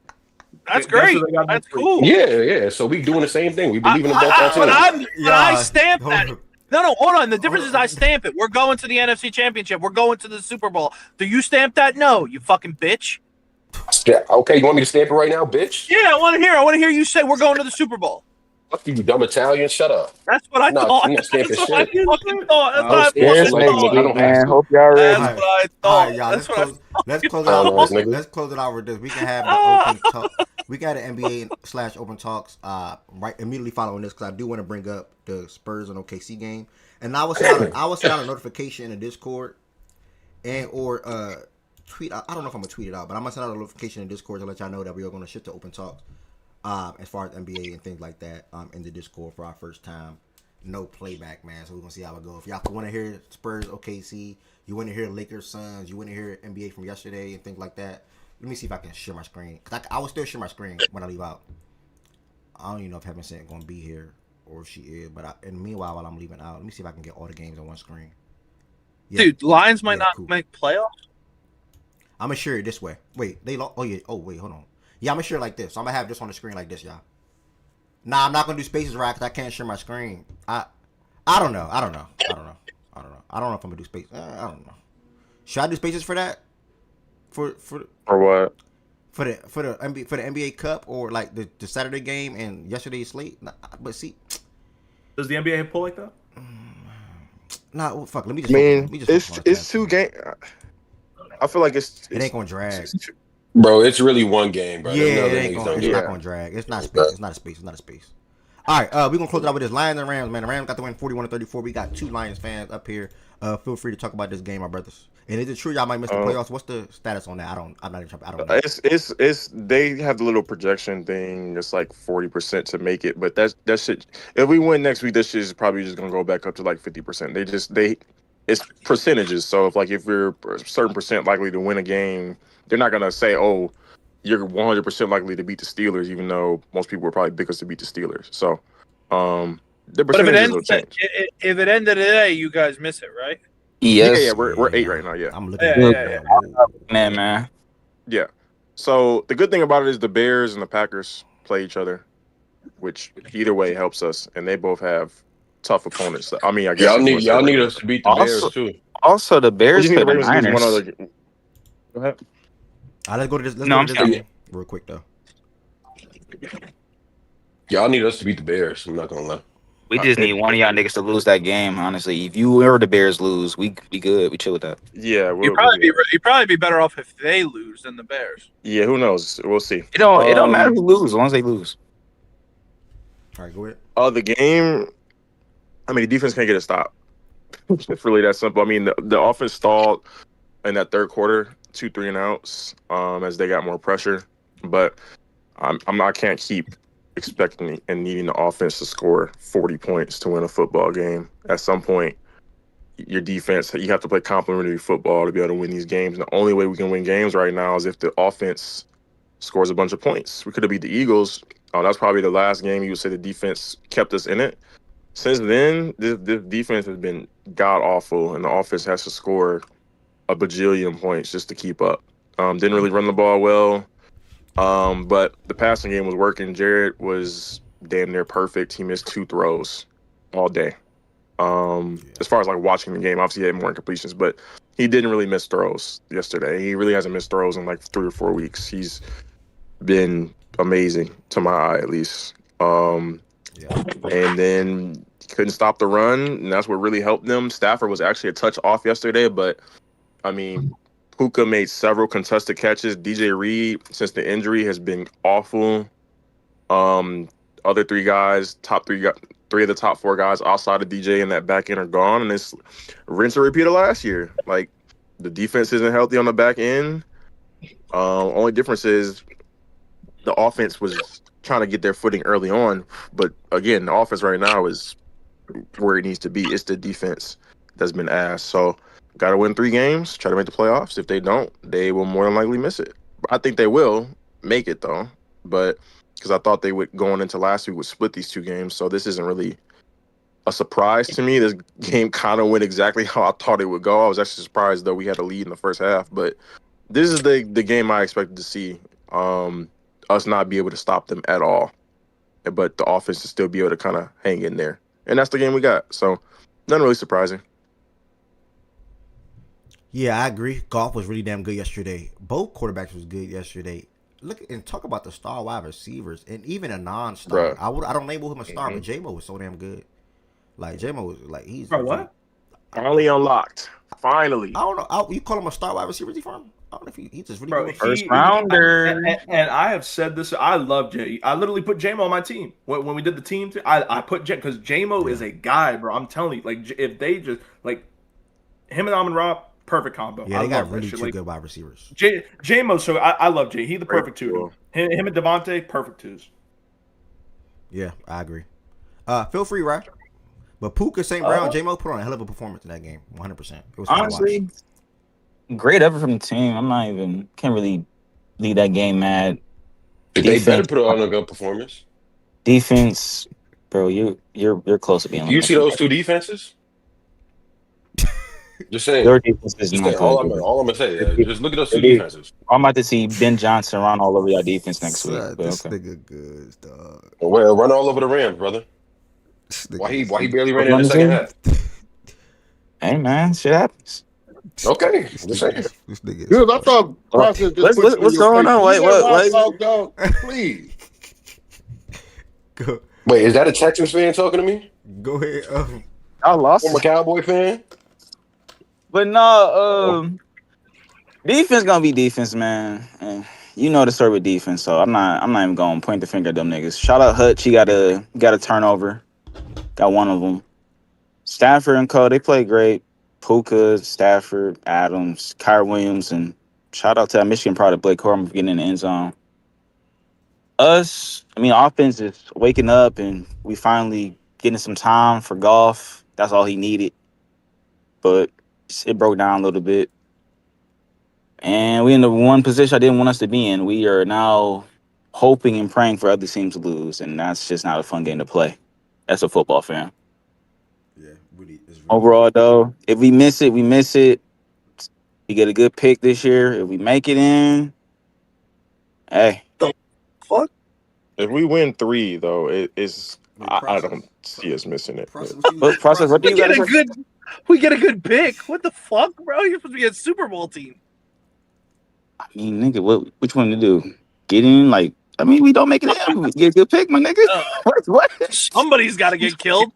Speaker 13: That's great. That's cool.
Speaker 14: Yeah. So we doing the same thing. We believe in both our teams.
Speaker 13: But I stamp that. No, hold on. The difference is I stamp it. We're going to the NFC Championship. We're going to the Super Bowl. Do you stamp that? No, you fucking bitch.
Speaker 14: Okay, you want me to stamp it right now, bitch?
Speaker 13: Yeah, I want to hear you say we're going to the Super Bowl.
Speaker 14: Fuck you, dumb Italian. Shut up.
Speaker 13: That's what I thought.
Speaker 14: I'm not stamping
Speaker 13: That's what
Speaker 14: shit.
Speaker 13: I fucking thought. That's what I
Speaker 7: Bears
Speaker 13: fucking
Speaker 7: next
Speaker 13: thought.
Speaker 7: week, man. Hope y'all ready.
Speaker 13: That's what I thought.
Speaker 1: All right, y'all.
Speaker 13: That's what
Speaker 1: Let's close it
Speaker 14: I
Speaker 1: out.
Speaker 14: don't know, nigga.
Speaker 1: Let's close it out with this. We can have the open talk. We got an NBA/open talks right immediately following this because I do want to bring up the Spurs and OKC game. And I will send out a notification in the Discord and or tweet. I don't know if I'm gonna tweet it out, but I'm gonna send out a notification in Discord to let y'all know that we are gonna shift to open talks. As far as NBA and things like that, in the Discord for our first time. No playback, man. So we're gonna see how it goes. If y'all want to hear Spurs, OKC, you want to hear Lakers, Suns, you want to hear NBA from yesterday and things like that. Let me see if I can share my screen. Cause I will still share my screen when I leave out. I don't even know if Heaven Sent gonna be here or if she is. But in the meanwhile, while I'm leaving out, let me see if I can get all the games on one screen. Yeah.
Speaker 13: Dude, Lions might not make playoffs.
Speaker 1: I'm gonna share it this way. Wait, they lost. Oh yeah. Oh wait, hold on. Yeah, I'm gonna share it like this. So I'm gonna have this on the screen like this, y'all. Nah, I'm not gonna do spaces right because I can't share my screen. I don't know. I don't know if I'm gonna do spaces. I don't know. Should I do spaces for that? For
Speaker 4: what?
Speaker 1: For the NBA Cup or like the Saturday game and yesterday's slate? Nah, but see,
Speaker 3: does the NBA pull like that?
Speaker 1: Nah, well, fuck. Let me just.
Speaker 4: It's 2 games. I feel like it
Speaker 1: ain't gonna drag.
Speaker 14: Bro, it's really 1 game, bro.
Speaker 1: Yeah, it's not gonna drag. It's not space. It's not a space. It's not a space. All right, we're gonna close it out with this Lions and Rams, man. The Rams got the win 41-34. We got 2 Lions fans up here. Feel free to talk about this game, my brothers. And is it true y'all might miss the playoffs? What's the status on that? I don't know.
Speaker 4: It's they have the little projection thing. It's like 40% to make it, but that shit. If we win next week, this shit is probably just gonna go back up to like 50%. It's percentages. So if you're a certain percent likely to win a game, they're not gonna say, oh, you're 100% likely to beat the Steelers, even though most people were probably pick us to beat the Steelers. So, the percentages will change.
Speaker 13: If it ended today, you guys miss it, right?
Speaker 5: Yes.
Speaker 4: Yeah, we're 8 right now. Yeah,
Speaker 1: I'm looking at it.
Speaker 5: Man.
Speaker 4: Yeah. So the good thing about it is the Bears and the Packers play each other, which either way helps us, and they both have tough opponents. I mean, I guess
Speaker 14: y'all need us to beat the Bears too.
Speaker 5: Also, the Bears play the Niners.
Speaker 4: Go ahead.
Speaker 1: Let's go to this. Let's go to this game real quick though.
Speaker 14: Y'all need us to beat the Bears. I'm not gonna lie.
Speaker 5: We just need one of y'all niggas to lose that game. Honestly, if you or the Bears lose, we be good. We chill with that.
Speaker 4: Yeah,
Speaker 13: you'd probably be better off if they lose than the Bears.
Speaker 4: Yeah, who knows? We'll see.
Speaker 5: It don't matter who loses as long as they lose.
Speaker 1: All right, go ahead.
Speaker 4: The game. I mean, the defense can't get a stop. It's really that simple. I mean, the offense stalled in that third quarter, 2 3-and-outs, as they got more pressure. But I can't keep expecting and needing the offense to score 40 points to win a football game. At some point, your defense, you have to play complementary football to be able to win these games. And the only way we can win games right now is if the offense scores a bunch of points. We could have beat the Eagles. That's probably the last game you would say the defense kept us in it. Since then, this defense has been god-awful, and the offense has to score a bajillion points just to keep up. Didn't really run the ball well. But the passing game was working. Jared was damn near perfect. He missed 2 throws all day. As far as like watching the game, obviously he had more incompletions, but he didn't really miss throws yesterday. He really hasn't missed throws in like 3 or 4 weeks. He's been amazing to my eye, at least. And then couldn't stop the run, and that's what really helped them. Stafford was actually a touch off yesterday, but I mean, Puka made several contested catches. DJ Reed, since the injury, has been awful. Other 3 guys, three of the top 4 guys outside of DJ in that back end are gone, and it's rinse and repeat of last year. Like, the defense isn't healthy on the back end. Only difference is the offense was trying to get their footing early on, but again, the offense right now is where it needs to be. It's the defense that's been asked. So, got to win 3 games, try to make the playoffs. If they don't, they will more than likely miss it. I think they will make it though, but because I thought they would going into last week would split these 2 games. So this isn't really a surprise to me. This game kind of went exactly how I thought it would go. I was actually surprised though we had a lead in the first half, but this is the game I expected to see. Us not be able to stop them at all, but the offense to still be able to kind of hang in there, and that's the game we got. So nothing really surprising.
Speaker 1: Yeah, I agree. Golf was really damn good yesterday. Both quarterbacks was good yesterday. Look and talk about the star wide receivers and even a non-star. I don't label him a star, but J-Mo was so damn good. Like J-Mo was like he's
Speaker 4: what? Finally unlocked. Finally.
Speaker 1: I don't know. You call him a star wide receiver? From? I don't know if he's just really good.
Speaker 3: First rounder. And I have said this. I love Jay. I literally put J-Mo on my team when we did the team. I put J because J-Mo is a guy, bro. I'm telling you, like if they just like him and Amon Ra, perfect combo.
Speaker 1: Yeah, they got really 2 good wide receivers.
Speaker 3: J-Mo, so I love Jay. He's the perfect 2. Him and Devontae, perfect 2s.
Speaker 1: Yeah, I agree. Feel free, right? But Puka, St. Brown, J-Mo put on a hell of a performance in that game. 100%. It was
Speaker 11: honestly great effort from the team. Can't really leave that game mad.
Speaker 14: They better put on a good performance.
Speaker 11: Defense, bro, you're close to being.
Speaker 14: You see those 2 defenses? Just saying.
Speaker 11: Their defense is not good.
Speaker 14: All I'm gonna say, just look at those 2 defenses.
Speaker 11: I'm about to see Ben Johnson run all over your defense next week.
Speaker 1: This nigga good, dog.
Speaker 14: Well, run all over the Rams, brother. Why he barely ran in the second half?
Speaker 11: Hey man, shit happens.
Speaker 14: Okay, just saying.
Speaker 6: Dude, I thought process just
Speaker 16: what's going on? Wait.
Speaker 6: Please.
Speaker 14: Wait, is that a Texans fan talking to me?
Speaker 1: Go ahead.
Speaker 16: I lost.
Speaker 14: I'm a Cowboy fan.
Speaker 11: But no, defense gonna be defense, man. And you know the story with defense, so I'm not even gonna point the finger at them niggas. Shout out Hutch, he got a turnover, got one of them. Stafford and Cole, they play great. Puka, Stafford, Adams, Kyrie Williams, and shout out to that Michigan product, Blake Corum, for getting in the end zone. Offense is waking up, and we finally getting some time for golf. That's all he needed. But it broke down a little bit. And we in the one position I didn't want us to be in. We are now hoping and praying for other teams to lose, and that's just not a fun game to play. That's a football fan.
Speaker 1: Yeah, really.
Speaker 11: Overall, though, if we miss it, we miss it. We get a good pick this year. If we make it in, hey.
Speaker 4: Fuck. If we win 3, though, I don't see us missing it.
Speaker 11: What process? What do you got?
Speaker 13: We get a good pick. What the fuck, bro? You're supposed to be a Super Bowl team.
Speaker 11: I mean, nigga, which one to do? Get in, we don't make it in. We get a good pick, my nigga. What?
Speaker 13: Somebody's got to get killed.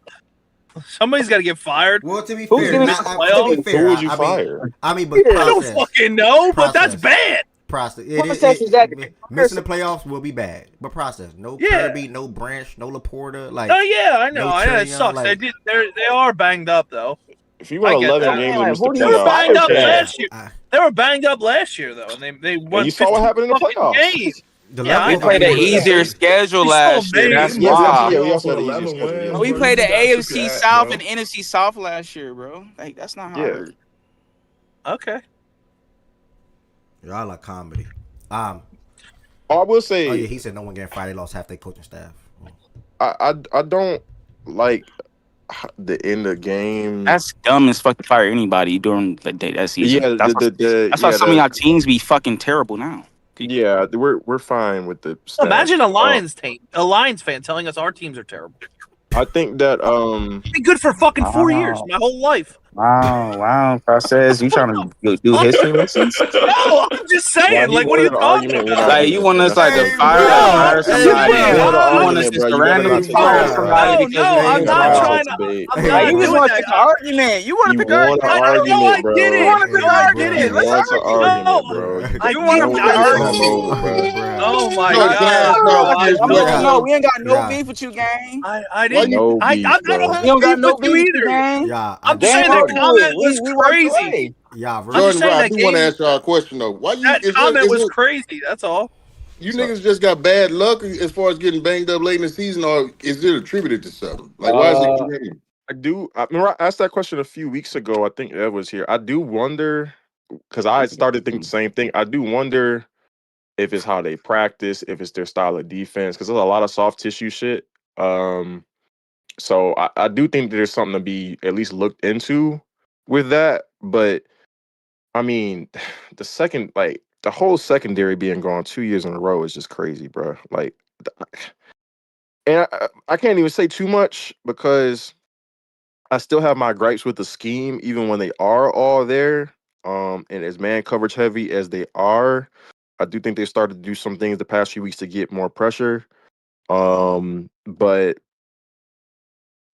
Speaker 13: Somebody's got to get fired.
Speaker 1: Well, to be fair,
Speaker 4: who would you fire?
Speaker 1: But
Speaker 13: I don't fucking know, but that's bad.
Speaker 1: Process. Missing the playoffs will be bad, but process. No Kirby, no Branch, no Laporta.
Speaker 13: Oh yeah, I know. It sucks. They are banged up though.
Speaker 4: If you won 11 games,
Speaker 13: they were banged up last year. They were banged up last year though, and they won.
Speaker 4: You saw what happened in the playoffs.
Speaker 13: Games.
Speaker 11: We played an easier schedule last year. That's why. We played the AFC South and NFC South last year, bro. That's not hard.
Speaker 13: Okay.
Speaker 1: Y'all like comedy.
Speaker 4: I will say.
Speaker 1: Oh yeah, he said no one getting fired. They lost half their coaching staff.
Speaker 4: I don't like the end of game.
Speaker 11: That's dumb as fucking fire anybody during the day. That's easy. Yeah, that's why some of y'all teams be fucking terrible now.
Speaker 4: Yeah, we're fine with the stats.
Speaker 13: Imagine a Lions fan telling us our teams are terrible.
Speaker 4: I think that
Speaker 13: I've been good for fucking 4 years, my whole life.
Speaker 11: Wow, process. You trying to do history lessons?
Speaker 13: No, I'm just saying. What are you talking about?
Speaker 11: Like you want us to fire somebody? You want us to randomly fire somebody?
Speaker 13: No, I'm not trying to.
Speaker 11: You just want to pick an argument. You want to pick an argument,
Speaker 4: bro.
Speaker 11: You want to pick an argument.
Speaker 4: Let's argue, bro.
Speaker 11: You want to pick an argument?
Speaker 13: Oh my god!
Speaker 11: No, we ain't got no beef with you, gang.
Speaker 13: I didn't. I don't have no beef with you either.
Speaker 1: Yeah,
Speaker 13: I'm just saying that comment was crazy.
Speaker 1: Yeah,
Speaker 6: Jordan, I do want to ask y'all a question though. Why
Speaker 13: that comment was crazy? That's all.
Speaker 6: You niggas just got bad luck as far as getting banged up late in the season, or is it attributed to something? Like, why is it?
Speaker 4: I remember I asked that question a few weeks ago. I think Ed was here. I do wonder because I started thinking the same thing. I do wonder if it's how they practice, if it's their style of defense, because there's a lot of soft tissue shit. So I do think there's something to be at least looked into with that. But I mean, the whole secondary being gone 2 years in a row is just crazy, bro. Like, and I can't even say too much because I still have my gripes with the scheme, even when they are all there. And as man coverage heavy as they are, I do think they started to do some things the past few weeks to get more pressure. But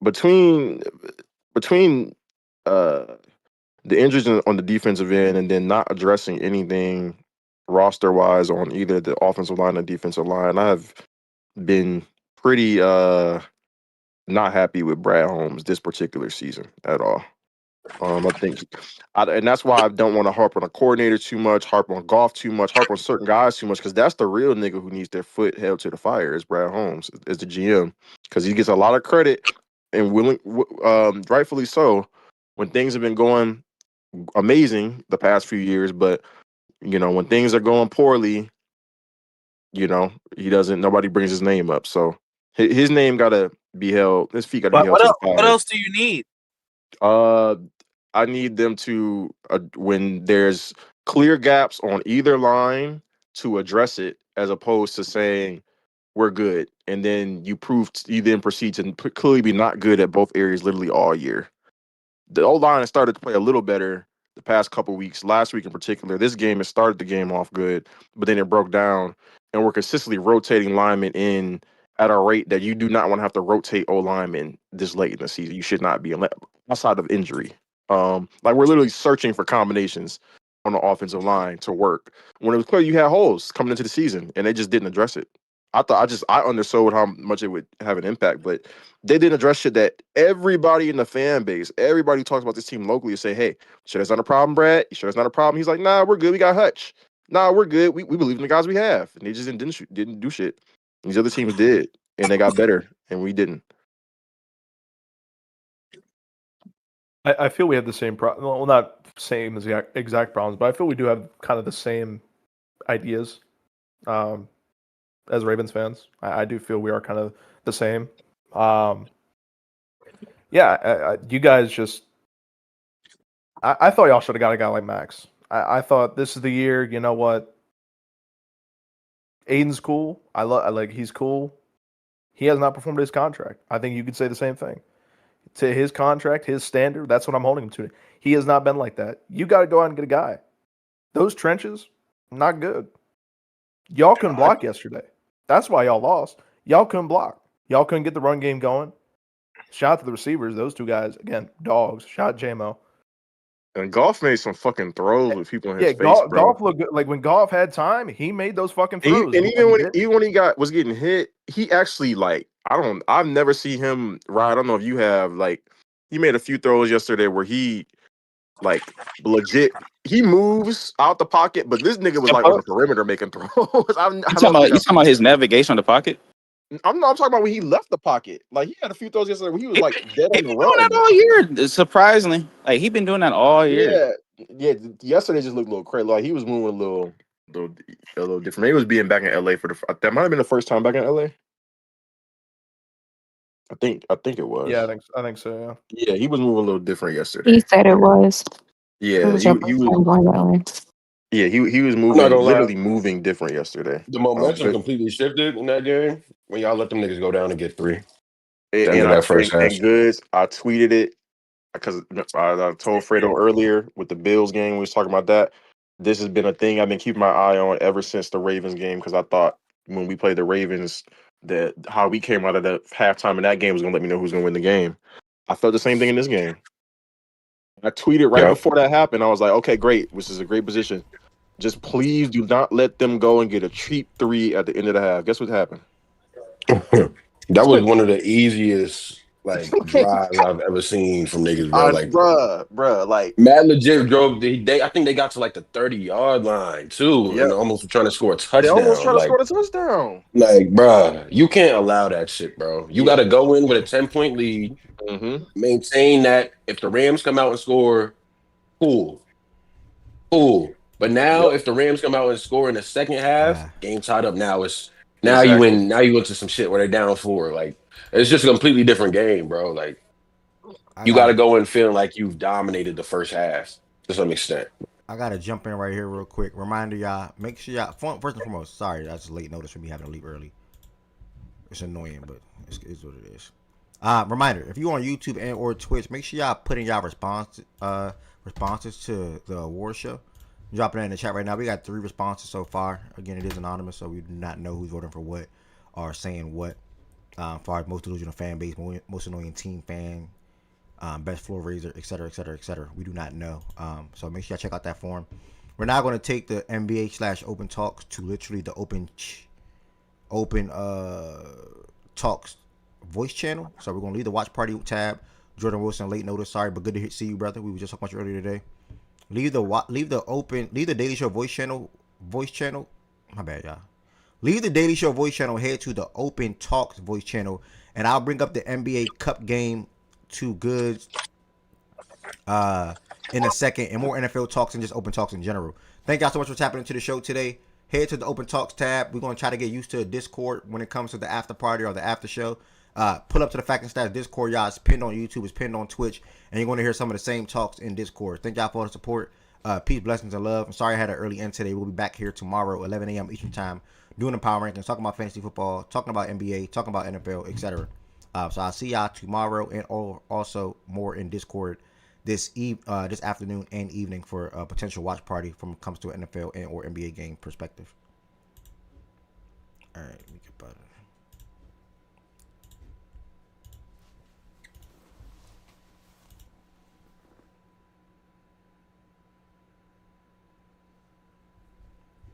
Speaker 4: between uh the injuries on the defensive end and then not addressing anything roster wise on either the offensive line or defensive line, I have been pretty not happy with Brad Holmes this particular season at all. I think, and that's why I don't want to harp on a coordinator too much, harp on Goff too much, harp on certain guys too much, because that's the real nigga who needs their foot held to the fire is Brad Holmes, is the GM, because he gets a lot of credit and rightfully so, when things have been going amazing the past few years, but when things are going poorly, nobody brings his name up, so his name gotta be held, his feet gotta be
Speaker 13: But
Speaker 4: held
Speaker 13: what
Speaker 4: to the
Speaker 13: else? What
Speaker 4: fire.
Speaker 13: else do you need?
Speaker 4: I need them to when there's clear gaps on either line to address it, as opposed to saying we're good and then you then proceed to clearly be not good at both areas literally all year. The old line has started to play a little better the past couple weeks. Last week in particular, this game has started the game off good, but then it broke down, and we're consistently rotating linemen in at a rate that you do not want to have to rotate O linemen this late in the season. You should not be outside of injury. Like we're literally searching for combinations on the offensive line to work when it was clear you had holes coming into the season, and they just didn't address it. I understood how much it would have an impact, but they didn't address shit that everybody in the fan base, everybody who talks about this team locally, say, "Hey, sure that's not a problem, Brad. You sure that's not a problem?" He's like, "Nah, we're good. We got Hutch. Nah, we're good. We believe in the guys we have." And they just didn't do shit. These other teams did, and they got better, and we didn't.
Speaker 3: I feel we have the same problem. Well, not same exact problems, but I feel we do have kind of the same ideas as Ravens fans. I do feel we are kind of the same. You guys just. I thought y'all should have got a guy like Max. I thought this is the year. You know what? Aiden's cool. He's cool. He has not performed his contract. I think you could say the same thing. To his contract, his standard, that's what I'm holding him to. He has not been like that. You got to go out and get a guy. Those trenches, not good. Y'all couldn't block yesterday. That's why y'all lost. Y'all couldn't block. Y'all couldn't get the run game going. Shout out to the receivers. Those two guys, again, dogs. Shout out JMO.
Speaker 4: And Goff made some fucking throws with people in his face, bro.
Speaker 3: Goff looked good. Like when Goff had time, he made those fucking throws.
Speaker 4: And even when he was getting hit, he actually I've never seen him ride. I don't know if you have, he made a few throws yesterday where he legit he moves out the pocket, but this nigga was on the perimeter making throws.
Speaker 11: You talking about his navigation on the pocket?
Speaker 4: I'm talking about when he left the pocket. Like he had a few throws yesterday where he was dead on the run.
Speaker 11: Doing that all year, surprisingly. Like he been doing that all year.
Speaker 4: Yeah. Yesterday just looked a little crazy. Like he was moving a little different. Maybe he was being back in LA that might have been the first time back in LA. I think it was.
Speaker 3: Yeah, I think so.
Speaker 4: Yeah. Yeah, he was moving a little different yesterday.
Speaker 2: He said it was.
Speaker 4: Yeah,
Speaker 2: he
Speaker 4: was. Yeah, he was moving, literally moving different yesterday.
Speaker 14: The momentum completely shifted in that game when y'all let them niggas go down and get 3.
Speaker 4: And Goods, I tweeted it because I told Fredo earlier with the Bills game, we was talking about that. This has been a thing I've been keeping my eye on ever since the Ravens game, because I thought when we played the Ravens that how we came out of the halftime in that game was going to let me know who's going to win the game. I felt the same thing in this game. I tweeted right before that happened. I was like, okay, great. This is a great position. Just please do not let them go and get a cheap 3 at the end of the half. Guess what happened?
Speaker 14: That was one of the easiest like drives I've ever seen from niggas, bro. Like,
Speaker 17: bruh, like
Speaker 14: Mad legit drove. I think they got to like the 30-yard line too,
Speaker 17: yep.
Speaker 14: and almost were trying to score a
Speaker 17: They almost
Speaker 14: touchdown.
Speaker 17: trying to score the touchdown.
Speaker 14: Like, bruh, you can't allow that shit, bro. You got
Speaker 17: Yeah.
Speaker 14: to go in with a 10-point lead, maintain that. If the Rams come out and score, cool. But now,
Speaker 17: Yep.
Speaker 14: if the Rams come out and score in the second half, game tied up. Now you
Speaker 17: Exactly.
Speaker 14: win. Now you into some shit where they're down 4. Like, it's just a completely different game, bro. Like, you got to go in feeling like you've dominated the first half to some extent.
Speaker 1: I gotta jump in right here real quick. Reminder, y'all. Make sure y'all. First and foremost, sorry, that's a late notice for me having to leave early. It's annoying, but it's what it is. Reminder: if you on YouTube and or Twitch, make sure y'all put in y'all responses to the award show. Dropping it in the chat right now. We got 3 responses so far. Again, it is anonymous, so we do not know who's voting for what or saying what. As far as most delusional fan base, most annoying team fan, best floor raiser, etc., etc., etc. We do not know. So make sure y'all check out that form. We're now going to take the NBA/Open Talks to literally the open Talks voice channel. So we're going to leave the watch party tab. Jordan Wilson, late notice. Sorry, but good to see you, brother. We were just talking about you earlier today. Leave the Daily Show voice channel. My bad, y'all. Leave the Daily Show voice channel. Head to the Open Talks voice channel, and I'll bring up the NBA Cup game to goods in a second, and more NFL talks and just Open Talks in general. Thank y'all so much for tapping into the show today. Head to the Open Talks tab. We're gonna try to get used to Discord when it comes to the after party or the after show. Pull up to the Fact and Stats Discord, y'all. It's pinned on YouTube, it's pinned on Twitch, and you're going to hear some of the same talks in Discord. Thank y'all for the support. Peace, blessings, and love. I'm sorry I had an early end today. We'll be back here tomorrow, 11 a.m. Eastern Time, doing the Power Rankings, talking about fantasy football, talking about NBA, talking about NFL, etc. So I'll see y'all tomorrow, and also more in Discord this afternoon and evening for a potential watch party from comes to an NFL and or NBA game perspective. All right, let me get better.